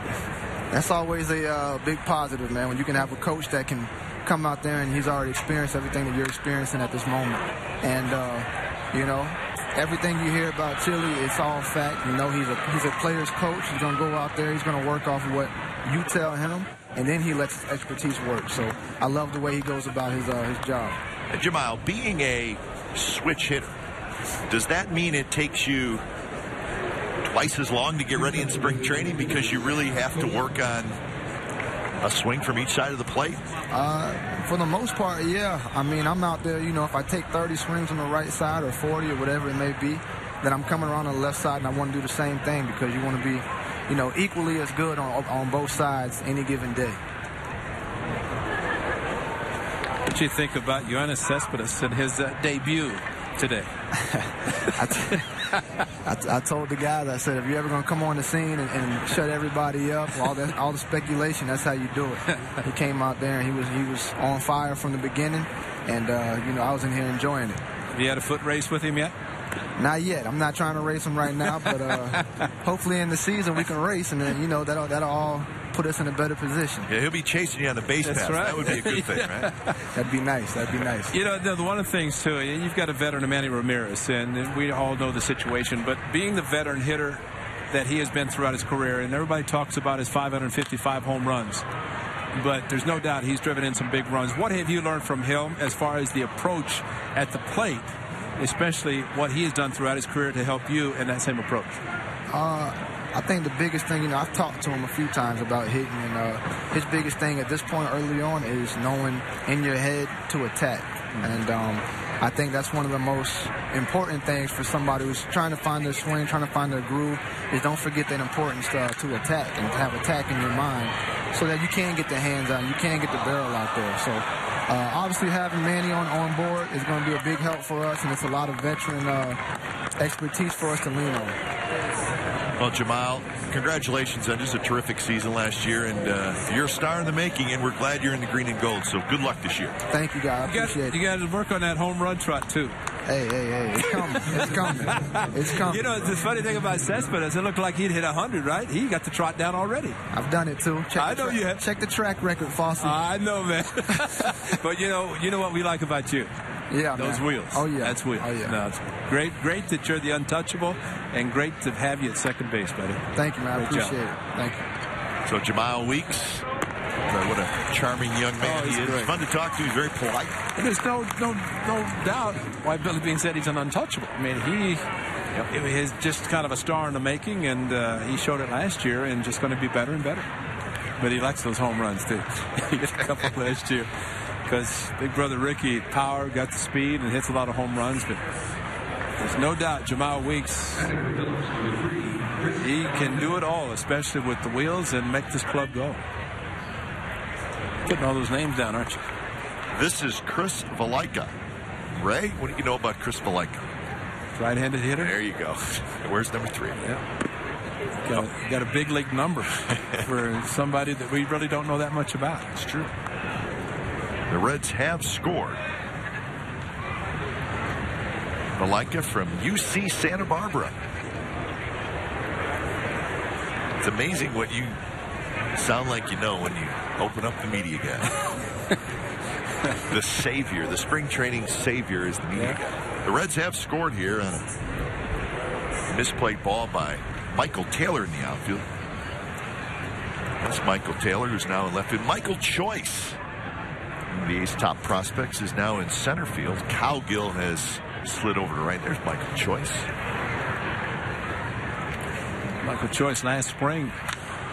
That's always a big positive, man, when you can have a coach that can come out there and he's already experienced everything that you're experiencing at this moment. And, you know, everything you hear about Chili, it's all fact. You know, he's a player's coach. He's going to go out there. He's going to work off of what you tell him, and then he lets his expertise work. So I love the way he goes about his job. Jemile, being a switch hitter, does that mean it takes you twice as long to get ready in spring training because you really have to work on a swing from each side of the plate? For the most part, yeah. I mean, I'm out there, you know, if I take 30 swings on the right side or 40 or whatever it may be, then I'm coming around on the left side and I want to do the same thing because you want to be, you know, equally as good on both sides any given day. What do you think about Yoenis Cespedes and his debut today? I told the guys, I said, if you're ever going to come on the scene and shut everybody up, all the speculation, that's how you do it. He came out there and he was on fire from the beginning, and you know, I was in here enjoying it. Have you had a foot race with him yet? Not yet. I'm not trying to race him right now, but hopefully in the season we can race, and then, you know, that'll all put us in a better position. Yeah, he'll be chasing you on the base pass. Right. That would be a good thing, right? That'd be nice. That'd be nice. You know, one of the things, too, you've got a veteran, Manny Ramirez, and we all know the situation, but being the veteran hitter that he has been throughout his career, and everybody talks about his 555 home runs, but there's no doubt he's driven in some big runs. What have you learned from him as far as the approach at the plate, especially what he has done throughout his career to help you in that same approach? I think the biggest thing, I've talked to him a few times about hitting, and his biggest thing at this point early on is knowing in your head to attack. And I think that's one of the most important things for somebody who's trying to find their swing, trying to find their groove, is don't forget that importance to attack and to have attack in your mind so that you can get the hands out, you can get the barrel out there. So obviously having Manny on board is going to be a big help for us, and it's a lot of veteran expertise for us to lean on. Well, Jemile, congratulations on just a terrific season last year, and you're a star in the making, and we're glad you're in the green and gold, so good luck this year. Thank you, guys. I appreciate it. You got to work on that home run trot, too. Hey, it's coming. It's coming. It's coming. You know, the funny thing about Cespedes, it looked like he'd hit 100, right? He got the trot down already. I've done it, too. I know you have. Check the track record, Fossey. I know, man. But, you know what we like about you? Yeah, those man. wheels. Oh, yeah. That's wheels. Oh, yeah. No, it's great that you're the untouchable, and great to have you at second base, buddy. Thank you, man. I appreciate it. Thank you. So Jemile Weeks, what a charming young man he is. Great. Fun to talk to. He's very polite. And there's no doubt why Billy Bean said he's an untouchable. I mean, he is just kind of a star in the making, and he showed it last year, and just going to be better and better. But he likes those home runs, too. He hit a couple last year. Because big brother Ricky, power, got the speed, and hits a lot of home runs. But there's no doubt Jemile Weeks, he can do it all, especially with the wheels, and make this club go. Putting all those names down, aren't you? This is Chris Valaika. Ray, what do you know about Chris Valaika? Right-handed hitter. There you go. Where's number 3? Yeah. Got a big league number for somebody that we really don't know that much about. It's true. The Reds have scored. Malaika from UC Santa Barbara. It's amazing what you sound like you know when you open up the media guy. The savior, the spring training savior is the media guy. The Reds have scored here on a misplayed ball by Michael Taylor in the outfield. That's Michael Taylor, who's now in left field. Michael Choice, the A's top prospects, is now in center field. Cowgill has slid over to right. There's Michael Choice. Michael Choice last spring,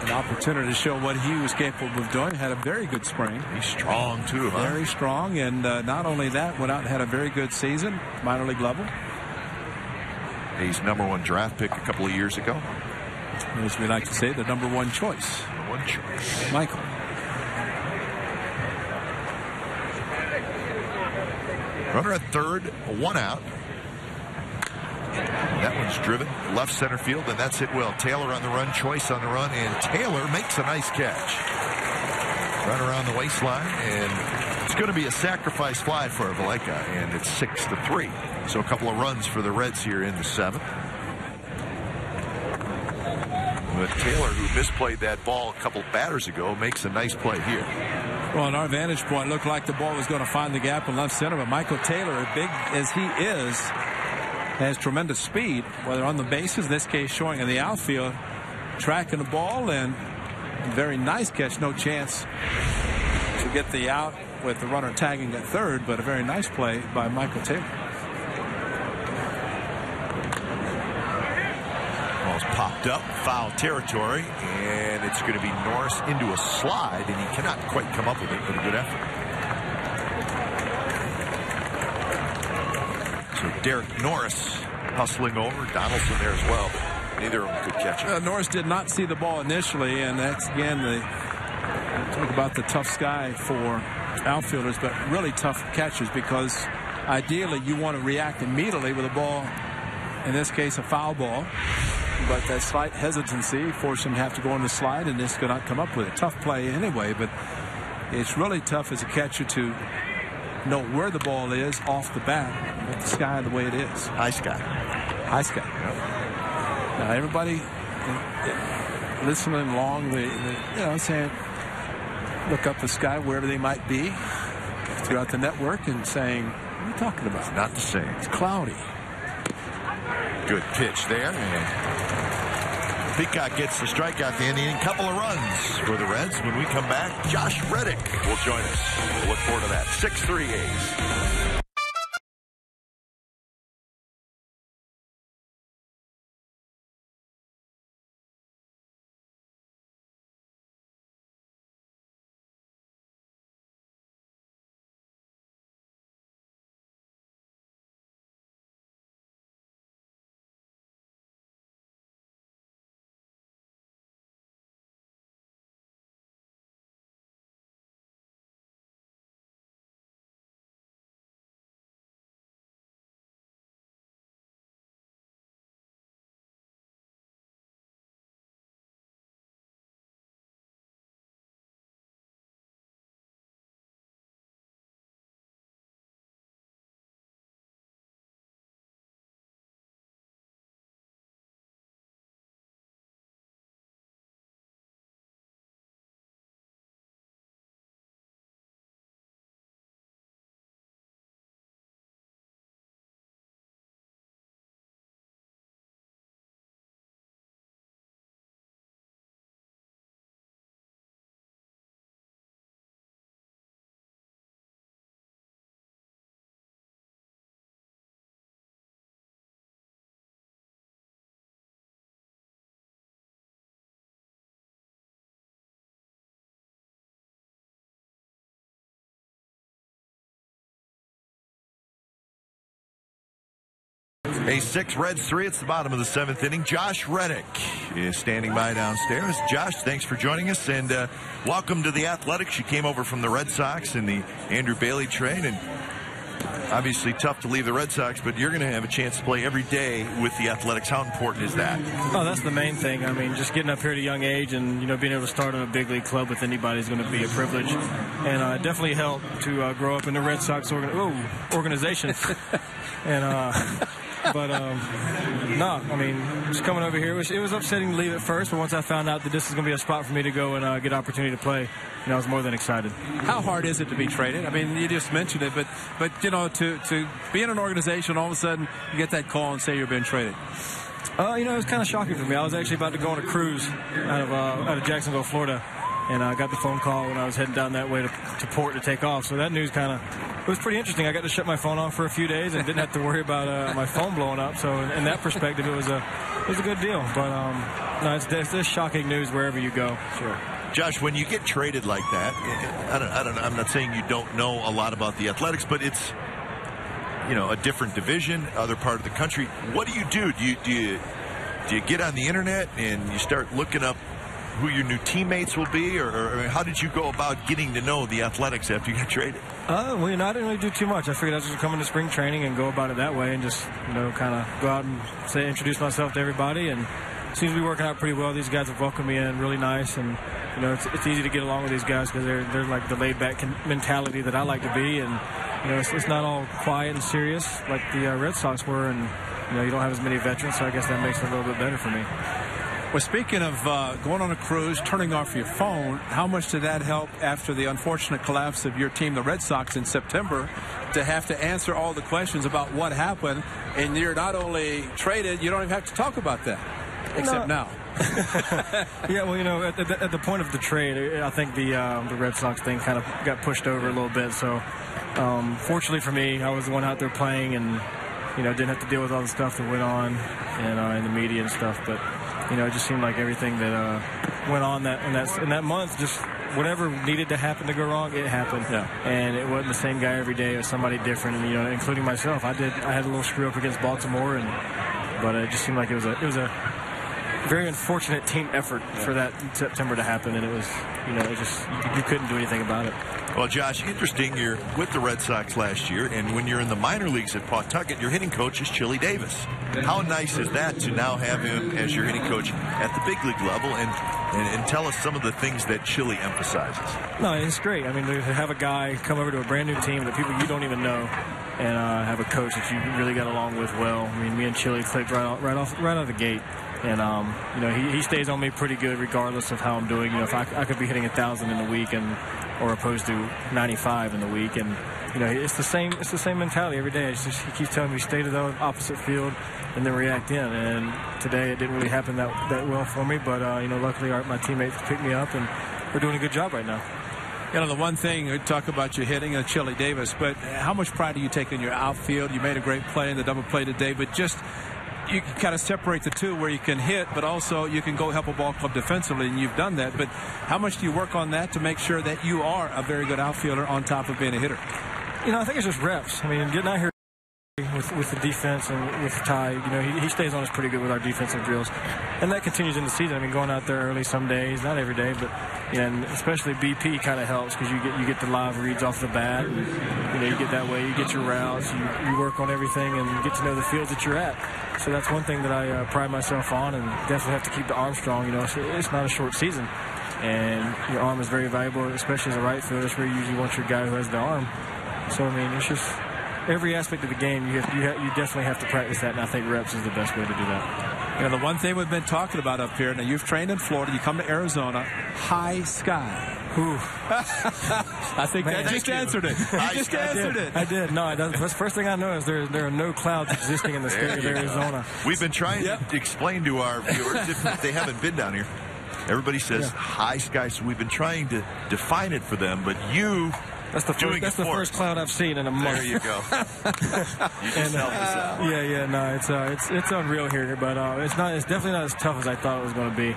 an opportunity to show what he was capable of doing. Had a very good spring. He's strong too, huh? Very strong, and not only that, went out and had a very good season, minor league level. A's #1 draft pick a couple of years ago. As we like to say, the #1 choice. #1 choice. Michael. Runner at third, 1 out. That one's driven left center field, and that's hit well. Taylor on the run, Choice on the run, and Taylor makes a nice catch. Run around the waistline, and it's going to be a sacrifice fly for Valaika, and it's 6-3. So a couple of runs for the Reds here in the 7th. But Taylor, who misplayed that ball a couple batters ago, makes a nice play here. Well, in our vantage point, it looked like the ball was going to find the gap in left center, but Michael Taylor, as big as he is, has tremendous speed, whether on the bases, in this case showing in the outfield, tracking the ball, and very nice catch. No chance to get the out with the runner tagging at third, but a very nice play by Michael Taylor. Ball's popped up, foul territory, and it's going to be Norris into a slide, and he cannot quite come up with it, but a good effort. So Derek Norris hustling over, Donaldson there as well, but neither of them could catch it. Norris did not see the ball initially, and that's, again, talk about the tough sky for outfielders, but really tough catches, because ideally you want to react immediately with a ball, in this case a foul ball, but that slight hesitancy forced him to have to go on the slide, and this could not come up with a tough play anyway. But it's really tough as a catcher to know where the ball is off the bat with the sky the way it is. High sky. High sky. Now everybody listening along, saying, look up the sky wherever they might be throughout the network and saying, what are you talking about? It's not the same. It's cloudy. Good pitch there. And Peacock gets the strikeout at the end. A couple of runs for the Reds. When we come back, Josh Reddick will join us. We'll look forward to that. 6-3 A's. A 6, Reds 3. It's the bottom of the 7th inning. Josh Reddick is standing by downstairs. Josh, thanks for joining us, and welcome to the Athletics. You came over from the Red Sox in the Andrew Bailey trade, and obviously tough to leave the Red Sox, but you're going to have a chance to play every day with the Athletics. How important is that? Oh, that's the main thing. I mean, just getting up here at a young age and, being able to start on a big league club with anybody is going to be a privilege. And it definitely helped to grow up in the Red Sox organization. And, no, I mean, just coming over here, it was upsetting to leave at first, but once I found out that this is going to be a spot for me to go and get opportunity to play, I was more than excited. How hard is it to be traded? I mean, you just mentioned it, but to be in an organization, all of a sudden you get that call and say you're being traded. It was kind of shocking for me. I was actually about to go on a cruise out of Jacksonville, Florida, and I got the phone call when I was heading down that way to port to take off. So that news it was pretty interesting. I got to shut my phone off for a few days and didn't have to worry about my phone blowing up. So in that perspective, it was a good deal. But no, it's shocking news wherever you go. Sure. Josh, when you get traded like that, I'm not saying you don't know a lot about the Athletics, but it's a different division, other part of the country. What do? Do you get on the internet and you start looking up who your new teammates will be, or how did you go about getting to know the Athletics after you got traded? I didn't really do too much. I figured I was just coming to spring training and go about it that way, and just kind of go out and introduce myself to everybody. And it seems to be working out pretty well. These guys have welcomed me in really nice, and it's easy to get along with these guys because they're like the laid-back mentality that I like to be, and it's not all quiet and serious like the Red Sox were, and you don't have as many veterans, so I guess that makes it a little bit better for me. Well, speaking of going on a cruise, turning off your phone, how much did that help after the unfortunate collapse of your team, the Red Sox, in September, to have to answer all the questions about what happened, and you're not only traded, you don't even have to talk about that, except now. Yeah, well, at the point of the trade, I think the Red Sox thing kind of got pushed over a little bit. So, fortunately for me, I was the one out there playing, and didn't have to deal with all the stuff that went on, and in the media and stuff. But it just seemed like everything that went on in that month, just whatever needed to happen to go wrong, it happened. Yeah. And it wasn't the same guy every day. It was somebody different, and including myself. I had a little screw up against Baltimore, but it just seemed like it was a very unfortunate team effort for that in September to happen, and it was, you couldn't do anything about it. Well, Josh, interesting. You're with the Red Sox last year, and when you're in the minor leagues at Pawtucket, your hitting coach is Chili Davis. How nice is that to now have him as your hitting coach at the big league level, and tell us some of the things that Chili emphasizes? No, it's great. I mean, to have a guy come over to a brand new team that people you don't even know, and have a coach that you really got along with well. I mean, me and Chili clicked right out of the gate. And, he stays on me pretty good regardless of how I'm doing. If I could be hitting 1,000 in a week or opposed to 95 in the week. And, it's the same mentality every day. It's just, he keeps telling me stay to the opposite field and then react in. And today it didn't really happen that well for me. But, luckily my teammates picked me up, and we're doing a good job right now. The one thing, we talk about you hitting a Chili Davis, but how much pride do you take in your outfield? You made a great play in the double play today, but just you can kind of separate the two where you can hit, but also you can go help a ball club defensively, and you've done that. But how much do you work on that to make sure that you are a very good outfielder on top of being a hitter? I think it's just reps. I mean, getting out here with the defense and with Ty, he stays on us pretty good with our defensive drills, and that continues in the season. I mean, going out there early some days, not every day, but and especially BP kind of helps because you get the live reads off the bat, and you get that way, you get your routes, you work on everything, and get to know the field that you're at. So that's one thing that I pride myself on, and definitely have to keep the arm strong. It's not a short season, and your arm is very valuable, especially as a right fielder. That's where you usually want your guy who has the arm. So I mean, it's just every aspect of the game, you definitely have to practice that, and I think reps is the best way to do that. The one thing we've been talking about up here, now you've trained in Florida, you come to Arizona, high sky. I think that just answered it. You just answered it. I did. No, the first thing I know is there are no clouds existing in the state of Arizona. We've been trying to explain to our viewers, if they haven't been down here, everybody says high sky, so we've been trying to define it for them, but you... That's the first cloud I've seen in a month. There you go. You just helped us out. Yeah, no, it's unreal here, but it's definitely not as tough as I thought it was going to be.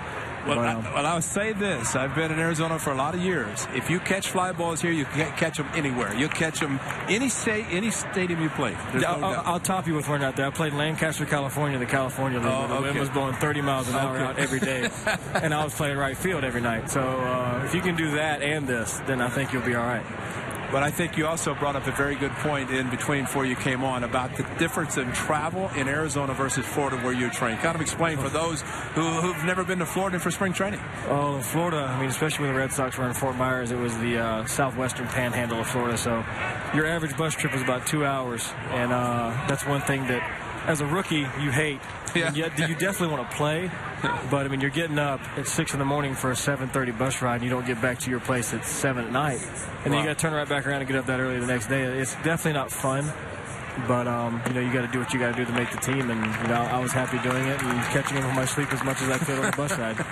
Well, I'll say this. I've been in Arizona for a lot of years. If you catch fly balls here, you can't catch them anywhere. You'll catch them any stadium you play. I'll top you with one out there. I played Lancaster, California, the California League. Where the wind was blowing 30 miles an hour out every day. And I was playing right field every night. So if you can do that and this, then I think you'll be all right. But I think you also brought up a very good point in between before you came on about the difference in travel in Arizona versus Florida where you train. Kind of explain for those who've never been to Florida for spring training. Oh, in Florida, I mean, especially when the Red Sox were in Fort Myers, it was the southwestern panhandle of Florida. So your average bus trip was about 2 hours. And that's one thing that, as a rookie, you hate. Yeah. You definitely want to play. But, I mean, you're getting up at 6 in the morning for a 7:30 bus ride, and you don't get back to your place at 7 at night. And then you got to turn right back around and get up that early the next day. It's definitely not fun. But, you got to do what you got to do to make the team. And, I was happy doing it and catching in from my sleep as much as I could on the bus ride.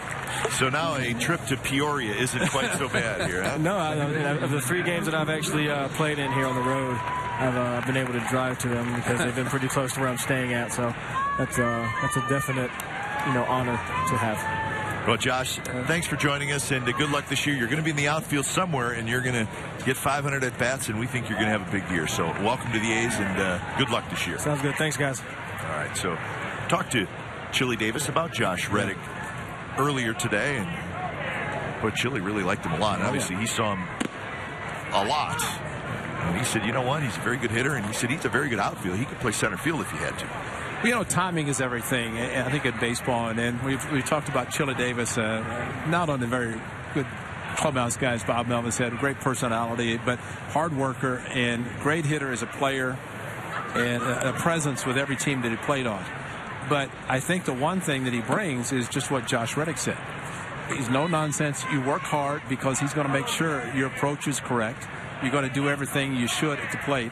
So now a trip to Peoria isn't quite so bad here, huh? No, of the 3 games that I've actually played in here on the road, I've been able to drive to them because they've been pretty close to where I'm staying at. So that's a definite, honor to have. Well, Josh, thanks for joining us, and good luck this year. You're going to be in the outfield somewhere, and you're going to get 500 at-bats, and we think you're going to have a big year. So welcome to the A's, and good luck this year. Sounds good. Thanks, guys. All right, so talk to Chili Davis about Josh Reddick earlier today, and Chili really liked him a lot. And obviously, he saw him a lot. And he said, you know what, he's a very good hitter, and he said he's a very good outfield. He could play center field if he had to. Well, timing is everything, I think, in baseball. And we've talked about Chili Davis, not only very good clubhouse guys, Bob Melvin said, great personality, but hard worker and great hitter as a player and a presence with every team that he played on. But I think the one thing that he brings is just what Josh Reddick said. He's no nonsense. You work hard because he's going to make sure your approach is correct. You're going to do everything you should at the plate.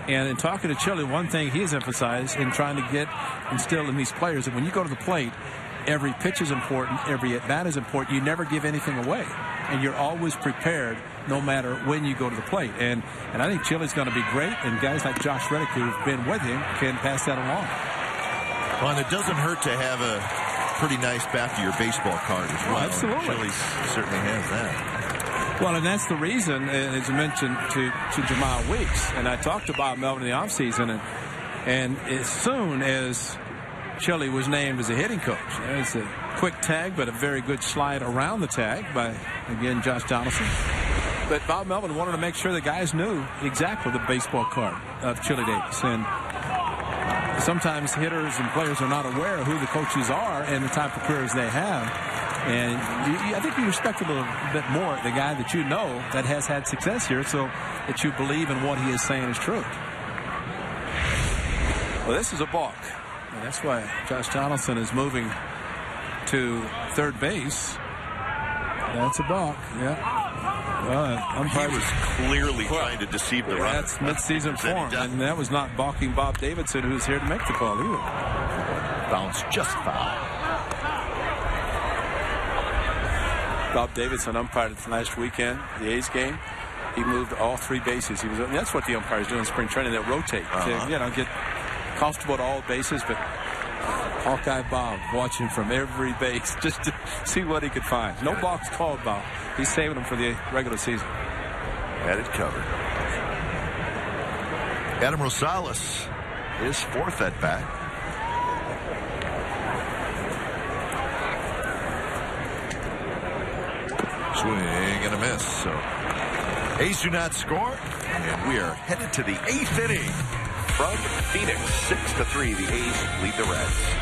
And in talking to Chili, one thing he has emphasized in trying to instill in these players that when you go to the plate, every pitch is important, every at-bat is important. You never give anything away. And you're always prepared no matter when you go to the plate. And I think Chili's going to be great, and guys like Josh Reddick who've been with him can pass that along. Well, and it doesn't hurt to have a pretty nice back of your baseball card as well. Absolutely. Chili certainly has that. Well, and that's the reason, as you mentioned, to Jemile Weeks. And I talked to Bob Melvin in the offseason, and as soon as Chili was named as a hitting coach, it's a quick tag, but a very good slide around the tag by, again, Josh Donaldson. But Bob Melvin wanted to make sure the guys knew exactly the baseball card of Chili Davis. And sometimes hitters and players are not aware of who the coaches are and the type of careers they have. And I think you respect a little bit more the guy that you know that has had success here, so that you believe in what he is saying is true. Well, this is a balk. And that's why Josh Donaldson is moving to third base. That's a balk. Yeah. Well, he was clearly trying to deceive the runner. That's midseason form, and that was not balking Bob Davidson, who's here to make the call either. Bounce just foul. Bob Davidson umpired last weekend, the A's game. He moved all 3 bases. That's what the umpires do in spring training. They rotate to get comfortable at all bases. But Hawkeye Bob watching from every base just to see what he could find. No balks called, Bob. He's saving them for the regular season. Had it covered. Adam Rosales, his 4th at bat. Swing and a miss. So A's do not score, and we are headed to the 8th inning. From Phoenix, 6-3, the A's lead the Reds.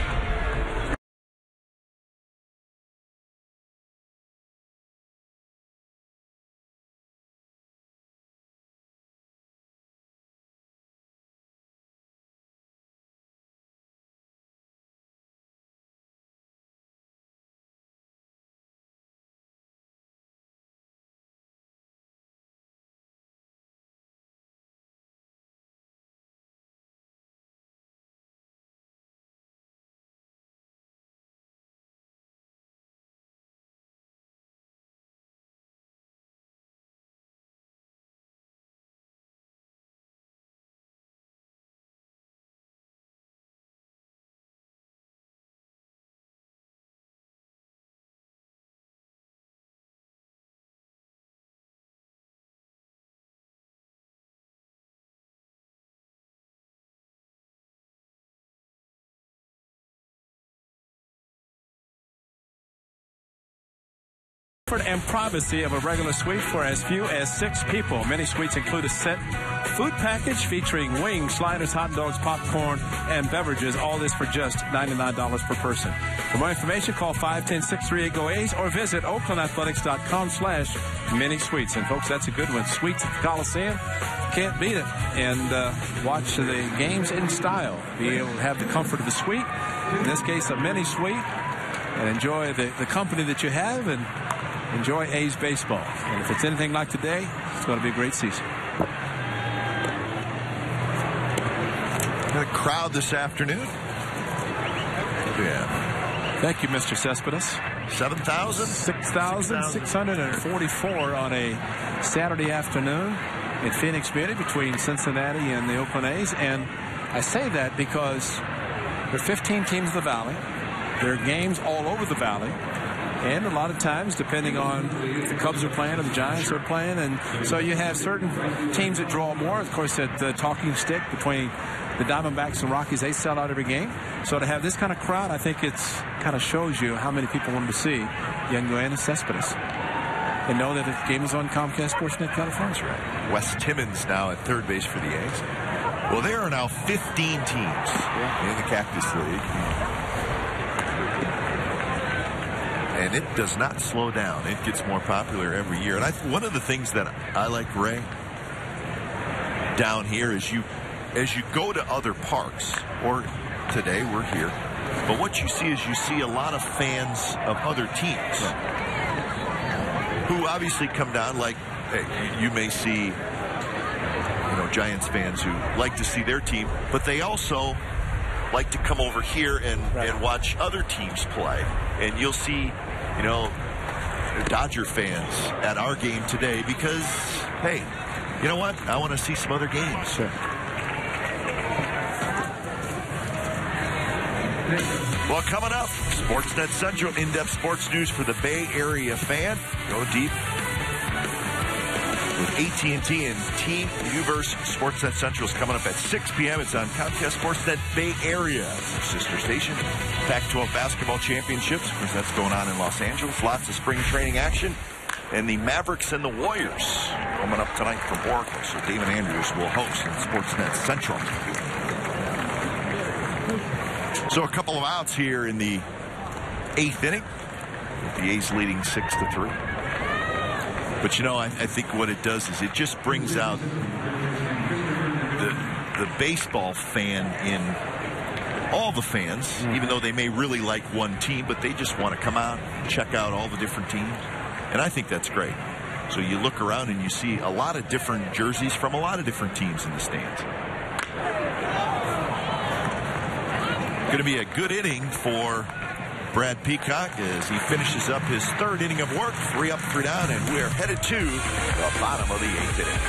comfort and privacy of a regular suite for as few as 6 people. Many suites include a set food package featuring wings, sliders, hot dogs, popcorn, and beverages. All this for just $99 per person. For more information, call 510-638-GO-A's or visit oaklandathletics.com/mini suites. And folks, that's a good one. Suites at the Coliseum. Can't beat it. And watch the games in style. Be able to have the comfort of the suite, in this case a mini suite, and enjoy the company that you have and enjoy A's baseball. And if it's anything like today, it's going to be a great season. The crowd this afternoon. Yeah. Thank you, Mr. Cespedes. 6,644 on a Saturday afternoon in Phoenix Beauty between Cincinnati and the Oakland A's. And I say that because there are 15 teams in the Valley. There are games all over the Valley. And a lot of times, depending on if the Cubs are playing or the Giants are playing. And so you have certain teams that draw more. Of course, at the talking stick between the Diamondbacks and Rockies, they sell out every game. So to have this kind of crowd, I think it's kind of shows you how many people want to see Young Guan and Cespedes. And know that the game is on Comcast Sportsnet California. Right. Wes Timmons now at third base for the A's. Well, there are now 15 teams in the Cactus League. And it does not slow down. It gets more popular every year. And one of the things that I like, Ray, down here is as you go to other parks, or today we're here, but what you see is you see a lot of fans of other teams who obviously come down. Like, you may see, Giants fans who like to see their team, but they also like to come over here and watch other teams play. And you'll see, Dodger fans at our game today because, hey, you know what? I want to see some other games. Sure. Well, coming up, Sportsnet Central, in-depth sports news for the Bay Area fan. Go deep with AT&T and Team Uverse. Sportsnet Central is coming up at 6 p.m. It's on Comcast Sportsnet Bay Area, sister station. Pac-12 basketball championships. Of course, that's going on in Los Angeles. Lots of spring training action. And the Mavericks and the Warriors coming up tonight from Oracle. So David Andrews will host on Sportsnet Central. So a couple of outs here in the 8th inning. With the A's leading 6-3. But, I think what it does is it just brings out the baseball fan in all the fans, even though they may really like one team, but they just want to come out and check out all the different teams. And I think that's great. So you look around and you see a lot of different jerseys from a lot of different teams in the stands. Going to be a good inning for Brad Peacock as he finishes up his 3rd inning of work. 3 up, 3 down, and we're headed to the bottom of the 8th inning.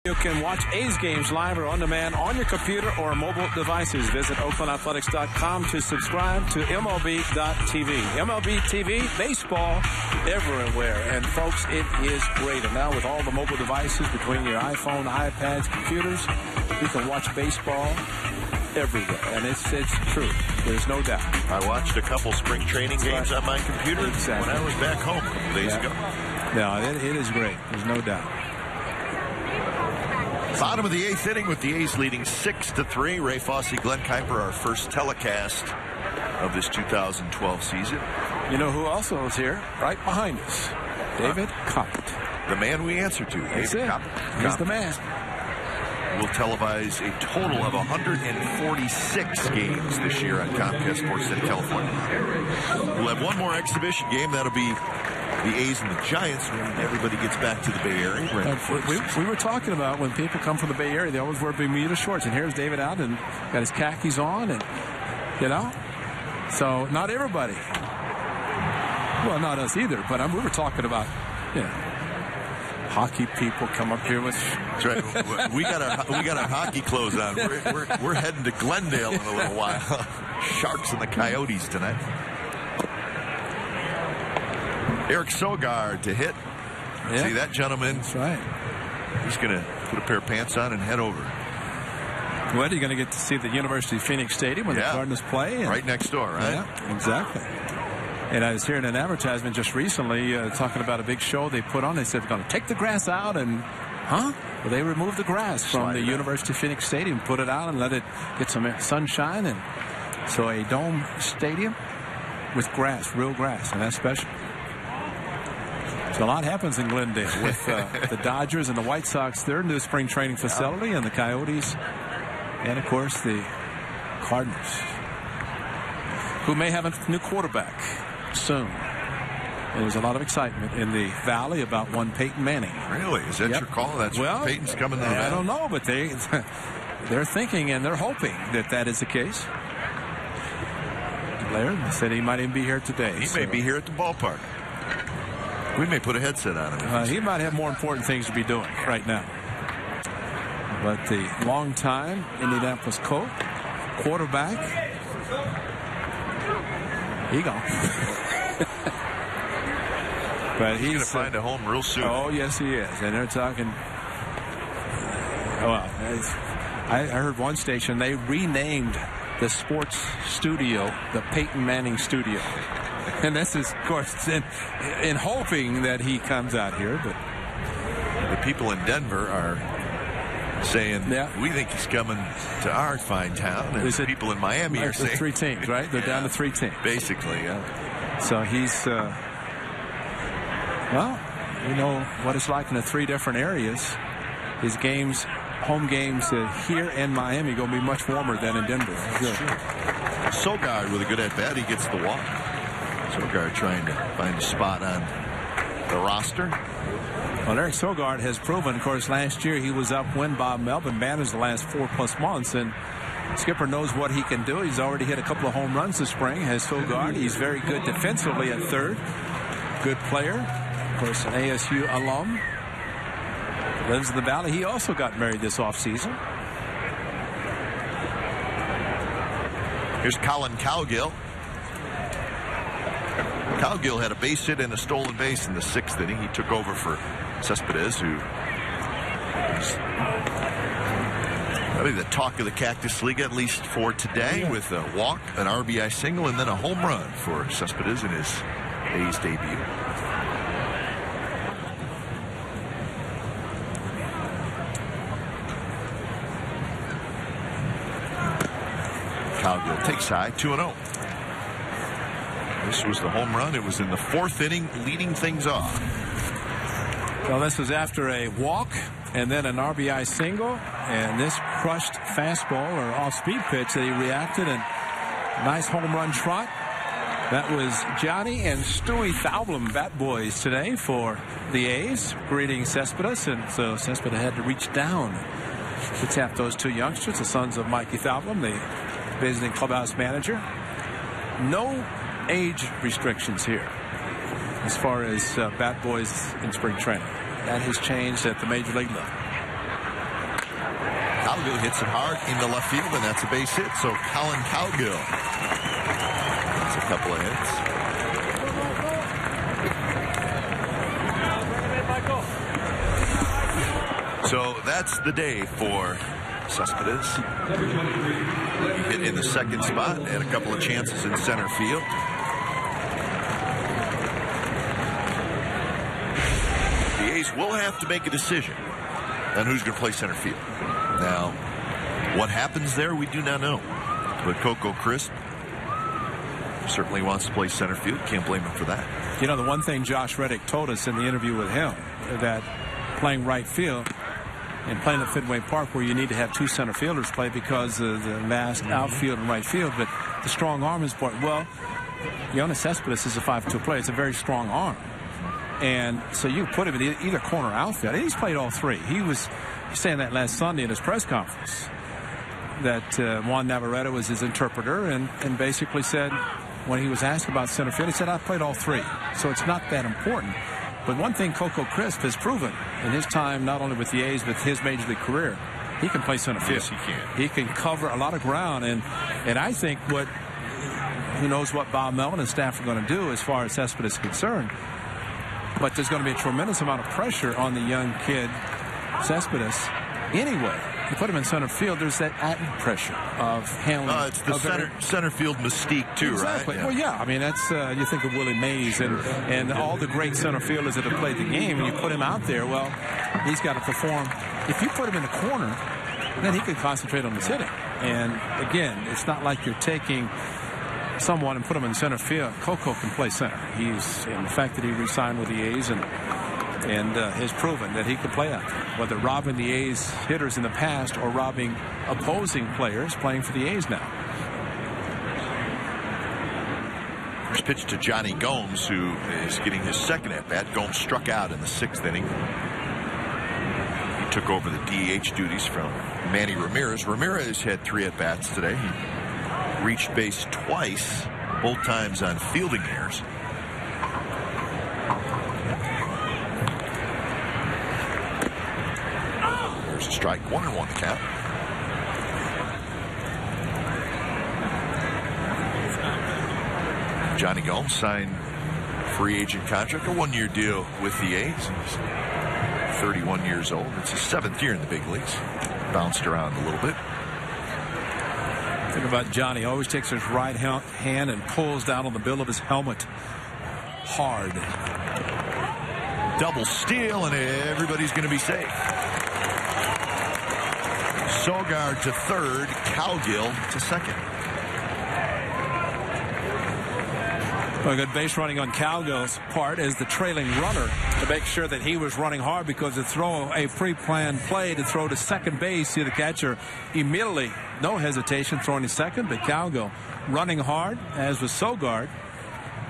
You can watch A's games live or on demand on your computer or mobile devices. Visit OaklandAthletics.com to subscribe to MLB.TV. MLB TV, baseball everywhere. And folks, it is great. And now with all the mobile devices between your iPhone, iPads, computers, you can watch baseball everywhere. And it's true. There's no doubt. I watched a couple spring training games on my computer when I was back home a couple days ago. No, it is great. There's no doubt. Bottom of the 8th inning with the A's leading 6-3. Ray Fosse, Glenn Kuiper, our first telecast of this 2012 season. You know who also is here? Right behind us. David Coppett. The man we answer to. That's David it. Coppett. He's the man. We'll televise a total of 146 games this year on Comcast Sportsnet California. We'll have one more exhibition game. That'll be the A's and the Giants when everybody gets back to the Bay Area. We were talking about when people come from the Bay Area, they always wear Bermuda shorts. And here's David out and got his khakis on. And, you know, so not everybody. Well, not us either. But we were talking about, you know, hockey people come up here with. That's right. We got our hockey clothes on. We're heading to Glendale in a little while. Sharks and the Coyotes tonight. Eric Sogard to hit. Yeah. See that gentleman? That's right. He's going to put a pair of pants on and head over. Well, you're going to get to see the University of Phoenix Stadium when the Cardinals play. Right next door, right? Yeah, exactly. And I was hearing an advertisement just recently talking about a big show they put on. They said they're going to take the grass out and, Well, they removed the grass from the University of Phoenix Stadium, put it out and let it get some sunshine. And so a dome stadium with grass, real grass, and that's special. So a lot happens in Glendale with the Dodgers and the White Sox, their new spring training facility, and the Coyotes, and, of course, the Cardinals, who may have a new quarterback soon. And there's a lot of excitement in the Valley about one Peyton Manning. Really? Is that your call? That's Peyton's coming to the Valley? I don't know, but they're thinking and they're hoping that is the case. Blair said he might even be here today. He may be here at the ballpark. We may put a headset on him. He might have more important things to be doing right now. But the longtime Indianapolis Colt quarterback, he gone. But he's going to find a home real soon. Oh, yes, he is. And they're talking. Well, I heard one station, they renamed the sports studio the Peyton Manning Studio. And this is, of course, in hoping that he comes out here. But the people in Denver are saying, we think he's coming to our fine town. And the people in Miami are saying. 3 teams, right? They're down to 3 teams. Basically, yeah. So he's, well, you know what it's like in the 3 different areas. His games, home games here in Miami, going to be much warmer than in Denver. Sogard with a good at-bat. He gets the walk. Sogard trying to find a spot on the roster. Well, Eric Sogard has proven, of course, last year he was up when Bob Melvin managed the last 4+ months, and Skipper knows what he can do. He's already hit a couple of home runs this spring, has Sogard. He's very good defensively at third. Good player. Of course, an ASU alum. Lives in the Valley. He also got married this offseason. Here's Colin Cowgill. Cowgill had a base hit and a stolen base in the 6th inning. He took over for Cespedes, who is probably the talk of the Cactus League, at least for today, with a walk, an RBI single, and then a home run for Cespedes in his A's debut. Cowgill takes high, 2-0. This was the home run. It was in the 4th inning, leading things off. Well, this was after a walk and then an RBI single, and this crushed fastball or off-speed pitch that he reacted, and nice home run trot. That was Johnny and Stewie Thaublum, bat boys today for the A's, greeting Cespedes, and so Cespedes had to reach down to tap those 2 youngsters, the sons of Mikey Thaublum, the visiting clubhouse manager. No age restrictions here as far as bat boys in spring training. That has changed at the major league level. Cowgill hits it hard into left field, and that's a base hit. So Colin Cowgill gets a couple of hits. So that's the day for Cespedes. He hit in the second spot, had a couple of chances in center field. The A's will have to make a decision on who's going to play center field. Now, what happens there, we do not know. But Coco Crisp certainly wants to play center field. Can't blame him for that. You know, the one thing Josh Reddick told us in the interview with him, that playing right field and playing at Fenway Park, where you need to have two center fielders play because of the vast outfield and right field, but the strong arm is important. Well, Yoenis Cespedes is a 5-2 player. It's a very strong arm. And so you put him in either corner outfield. And he's played all three. He was saying that last Sunday in his press conference, that Juan Navarrete was his interpreter and basically said, when he was asked about center field, he said, I played all three. So it's not that important. But one thing Coco Crisp has proven in his time, not only with the A's, but his major league career, he can play center field. Yes, he can. He can cover a lot of ground. And I think who knows what Bob Melvin and staff are going to do as far as Cespedes is concerned. But there's going to be a tremendous amount of pressure on the young kid, Cespedes, anyway. You put him in center field, there's that added pressure of handling. It's the center field mystique, too, exactly. right? Well, yeah. I mean, that's you think of Willie Mays and all the great center fielders that have played the game, and you put him out there, well, he's got to perform. If you put him in the corner, then he can concentrate on the hitting. And, again, it's not like you're taking someone and put him in center field. Coco can play center. And the fact that he re-signed with the A's and has proven that he can play out there, whether robbing the A's hitters in the past or robbing opposing players playing for the A's now. First pitch to Johnny Gomes, who is getting his second at-bat. Gomes struck out in the 6th inning. He took over the DH duties from Manny Ramirez. Ramirez had 3 at-bats today. He reached base twice, both times on fielding errors. There's a strike, 1-1 the count. Johnny Gomes signed free agent contract, a 1-year deal with the A's. He's 31 years old. It's his 7th year in the big leagues. Bounced around a little bit. Think about Johnny. Always takes his right hand and pulls down on the bill of his helmet hard. Double steal, and everybody's going to be safe. Sogard to third, Cowgill to second. Well, good base running on Cowgill's part as the trailing runner to make sure that he was running hard, because to throw a pre-planned play to throw to second base, see the catcher immediately, no hesitation, throwing to second, but Cowgill running hard, as was Sogard.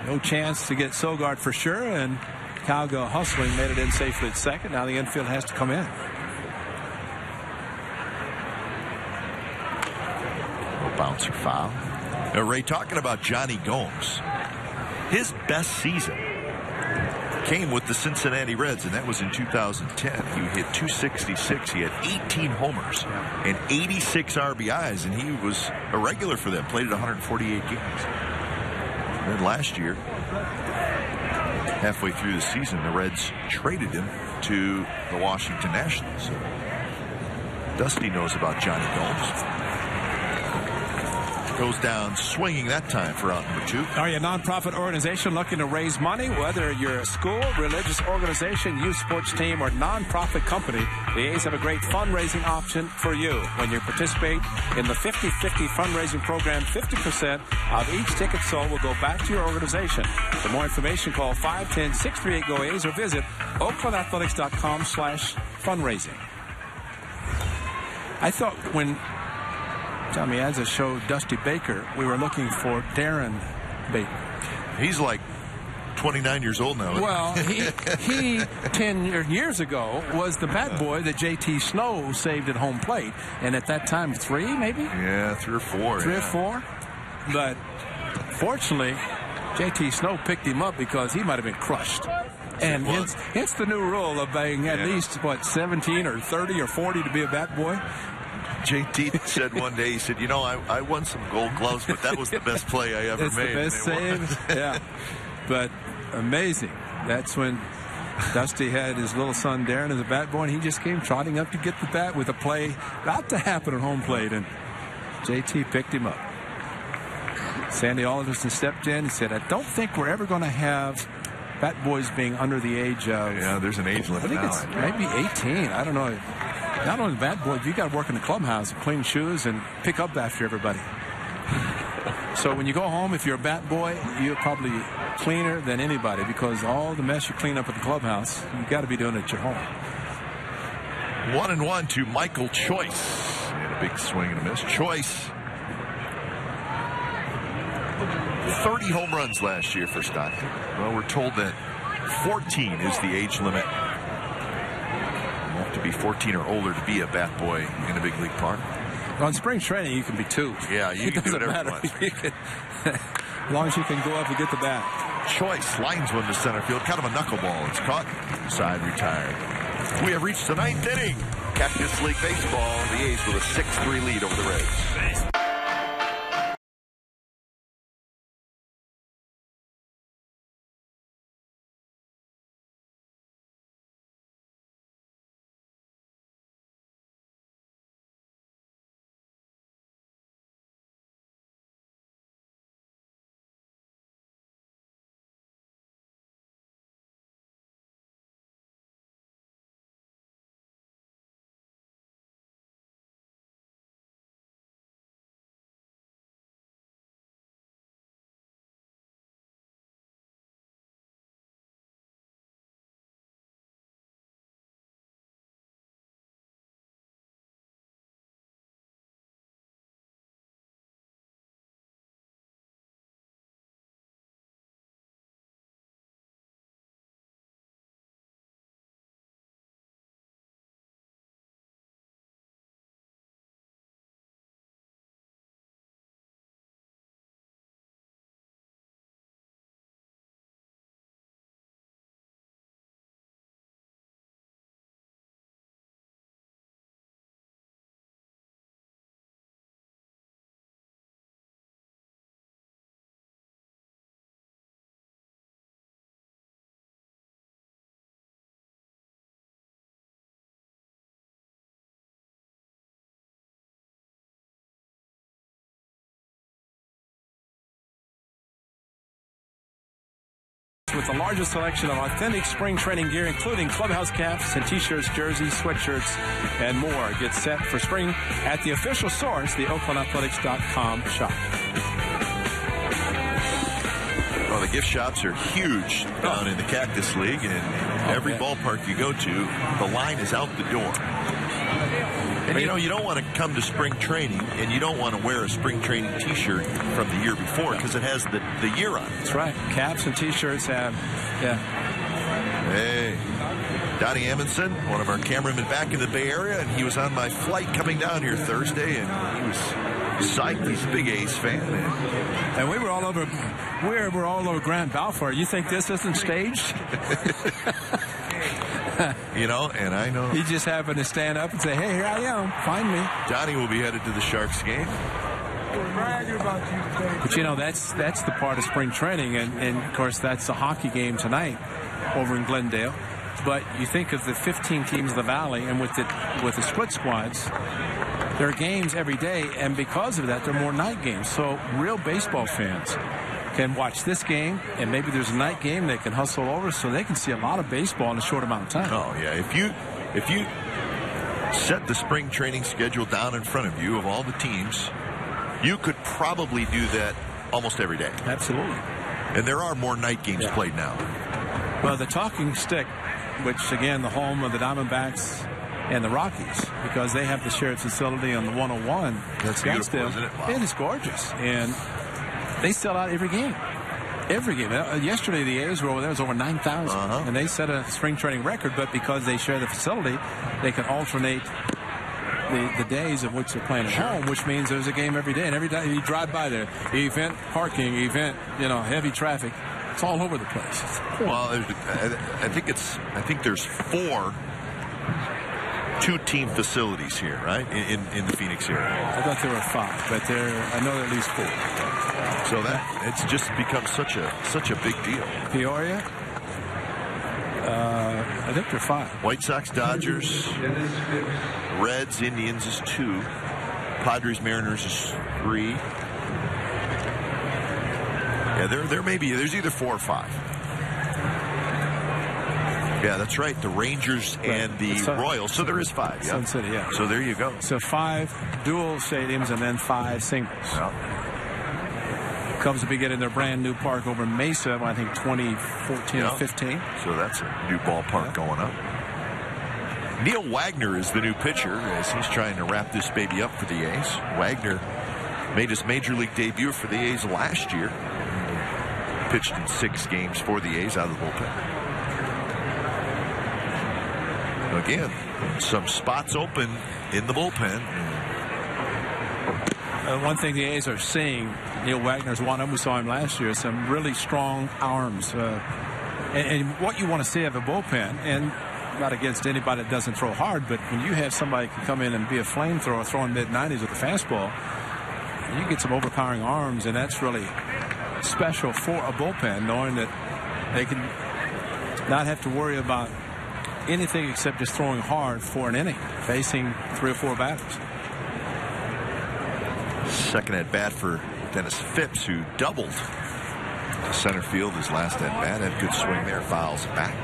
No chance to get Sogard for sure, and Cowgill hustling made it in safely at second. Now the infield has to come in. Bouncer foul. Now, Ray, talking about Johnny Gomes, his best season came with the Cincinnati Reds, and that was in 2010. He hit .266. He had 18 homers and 86 RBIs, and he was a regular for them, played at 148 games. And then last year, halfway through the season, the Reds traded him to the Washington Nationals. So Dusty knows about Johnny Gomes. Goes down swinging that time for out number 2. Are you a nonprofit organization looking to raise money? Whether you're a school, religious organization, youth sports team, or nonprofit company, the A's have a great fundraising option for you. When you participate in the 50-50 fundraising program, 50% of each ticket sold will go back to your organization. For more information, call 510-638-GO-A's or visit oaklandathletics.com/fundraising. I thought when Tommy Azza showed Dusty Baker, we were looking for Darren Baker. He's like 29 years old now. Well, he 10 years ago was the bat boy that J.T. Snow saved at home plate. And at that time, 3 maybe? Yeah, 3 or 4. 3 or 4. But fortunately, J.T. Snow picked him up because he might have been crushed. And it's the new rule of being at least, 17 or 30 or 40 to be a bat boy. JT said one day, he said, I won some gold gloves, but that was the best play I ever made. It's the best save. Yeah. But amazing. That's when Dusty had his little son Darren as a bat boy, and he just came trotting up to get the bat with a play about to happen at home plate, and JT picked him up. Sandy Alderson stepped in and said, I don't think we're ever going to have bat boys being under the age of... Yeah, there's an age limit now. I think it's maybe 18. I don't know. Not only bat boys, you got to work in the clubhouse, clean shoes, and pick up after everybody. So when you go home, if you're a bat boy, you're probably cleaner than anybody, because all the mess you clean up at the clubhouse, you've got to be doing it at your home. 1-1 to Michael Choice. And a big swing and a miss. Choice, 30 home runs last year for Stockton. Well, we're told that 14 is the age limit. You have to be 14 or older to be a bat boy in a big league park. Well, in spring training, you can be 2. Yeah, you can do whatever you want. As long as you can go up and get the bat. Choice lines one to center field. Kind of a knuckleball. It's caught. Side retired. We have reached the 9th inning. Cactus League Baseball. The A's with a 6-3 lead over the Reds. With the largest selection of authentic spring training gear, including clubhouse caps and t-shirts, jerseys, sweatshirts, and more. Get set for spring at the official source, the OaklandAthletics.com shop. Well, the gift shops are huge down in the Cactus League, and every ballpark you go to, the line is out the door. And, you don't want to come to spring training, and you don't want to wear a spring training T-shirt from the year before, because it has the year on it. That's right. Caps and T-shirts have, Hey, Donnie Amundsen, one of our cameramen back in the Bay Area, and he was on my flight coming down here Thursday, and he was psyched. He's a big A's fan. And we were all over Grant Balfour. You think this isn't staged? And I know. He just happened to stand up and say, hey, here I am. Find me. Donnie will be headed to the Sharks game. But, that's the part of spring training. And of course, that's the hockey game tonight over in Glendale. But you think of the 15 teams of the Valley, and with the split squads, there are games every day. And because of that, there are more night games. So real baseball fans can watch this game, and maybe there's a night game they can hustle over, so they can see a lot of baseball in a short amount of time. Oh yeah, if you set the spring training schedule down in front of you of all the teams, you could probably do that almost every day. Absolutely. And there are more night games played now. Well, the Talking Stick, which again the home of the Diamondbacks and the Rockies, because they have the shared facility on the 101. That's beautiful, isn't it? Wow. It is gorgeous, and they sell out every game. Every game. Yesterday, the A's were over there. It was over 9,000. And they set a spring training record, but because they share the facility, they can alternate the days of which they're playing at home, which means there's a game every day. And every time you drive by there, event, parking, event, heavy traffic. It's all over the place. Well, I think there's 4 2-team facilities here, right, in the Phoenix area. I thought there were 5, but I know there are at least 4. So it's just become such a big deal. Peoria, I think they're 5. White Sox, Dodgers, Reds, Indians is 2. Padres, Mariners is 3. Yeah, there's either 4 or 5. Yeah, that's right. The Rangers and the Royals. So there is 5. Yeah. Sun City, yeah. So there you go. So 5 dual stadiums and then 5 singles. Yeah. Cubs will be getting their brand new park over Mesa, I think 2014 or 15. So that's a new ballpark going up. Neil Wagner is the new pitcher as he's trying to wrap this baby up for the A's. Wagner made his major league debut for the A's last year. Pitched in 6 games for the A's out of the bullpen. Again, some spots open in the bullpen. One thing the A's are seeing, Neil Wagner's one of them. We saw him last year. Some really strong arms. And what you want to see of a bullpen, and not against anybody that doesn't throw hard, but when you have somebody who can come in and be a flamethrower throwing mid-90s with a fastball, you get some overpowering arms, and that's really special for a bullpen, knowing that they can not have to worry about anything except just throwing hard for an inning, facing 3 or 4 batters. Second at bat for Dennis Phipps, who doubled to center field his last at bat. Had a good swing there, fouls it back.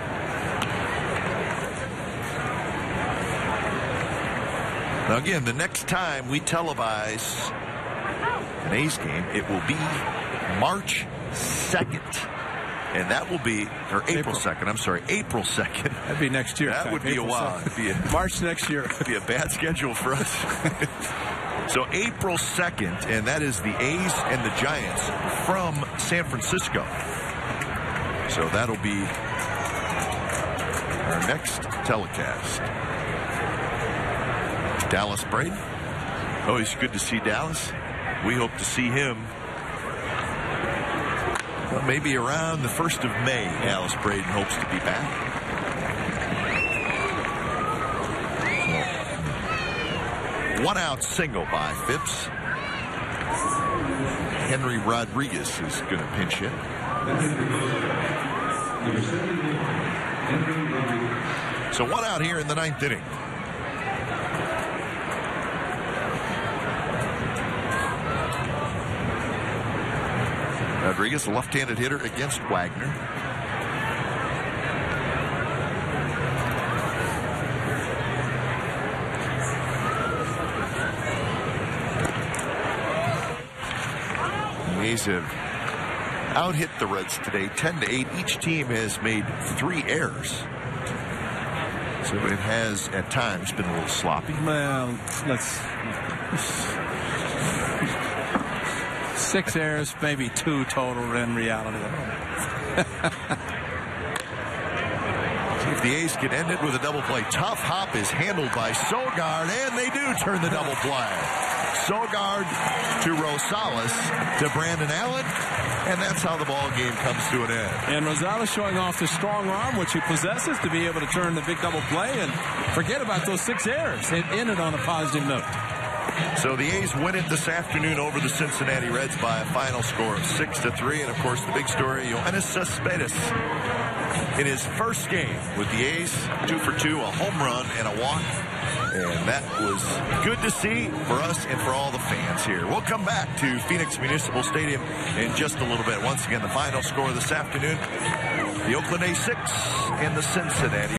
Now again, the next time we televise an A's game, it will be March 2nd. And that will be, or April 2nd, I'm sorry, April 2nd. That'd be next year. That would be a while. It'd be March next year. It'd be a bad schedule for us. So April 2nd, and that is the A's and the Giants from San Francisco. So that'll be our next telecast. Dallas Braden. Always good to see Dallas. We hope to see him maybe around the 1st of May. Dallas Braden hopes to be back. So, 1-out single by Phipps. Henry Rodriguez is going to pinch hit. So 1 out here in the 9th inning. Rodriguez, a left-handed hitter against Wagner. The A's have out-hit the Reds today, 10-8. Each team has made 3 errors. So it has, at times, been a little sloppy. Well, let's... 6 errors, maybe 2 total in reality. If the A's can end it with a double play. Tough hop is handled by Sogard, and they do turn the double play. Sogard to Rosales to Brandon Allen, and that's how the ball game comes to an end. And Rosales showing off the strong arm, which he possesses, to be able to turn the big double play and forget about those 6 errors. It ended on a positive note. So the A's win it this afternoon over the Cincinnati Reds by a final score of 6-3. And, of course, the big story, Yoenis Cespedes in his first game with the A's, 2 for 2, a home run and a walk. And that was good to see for us and for all the fans here. We'll come back to Phoenix Municipal Stadium in just a little bit. Once again, the final score this afternoon, the Oakland A's 6 and the Cincinnati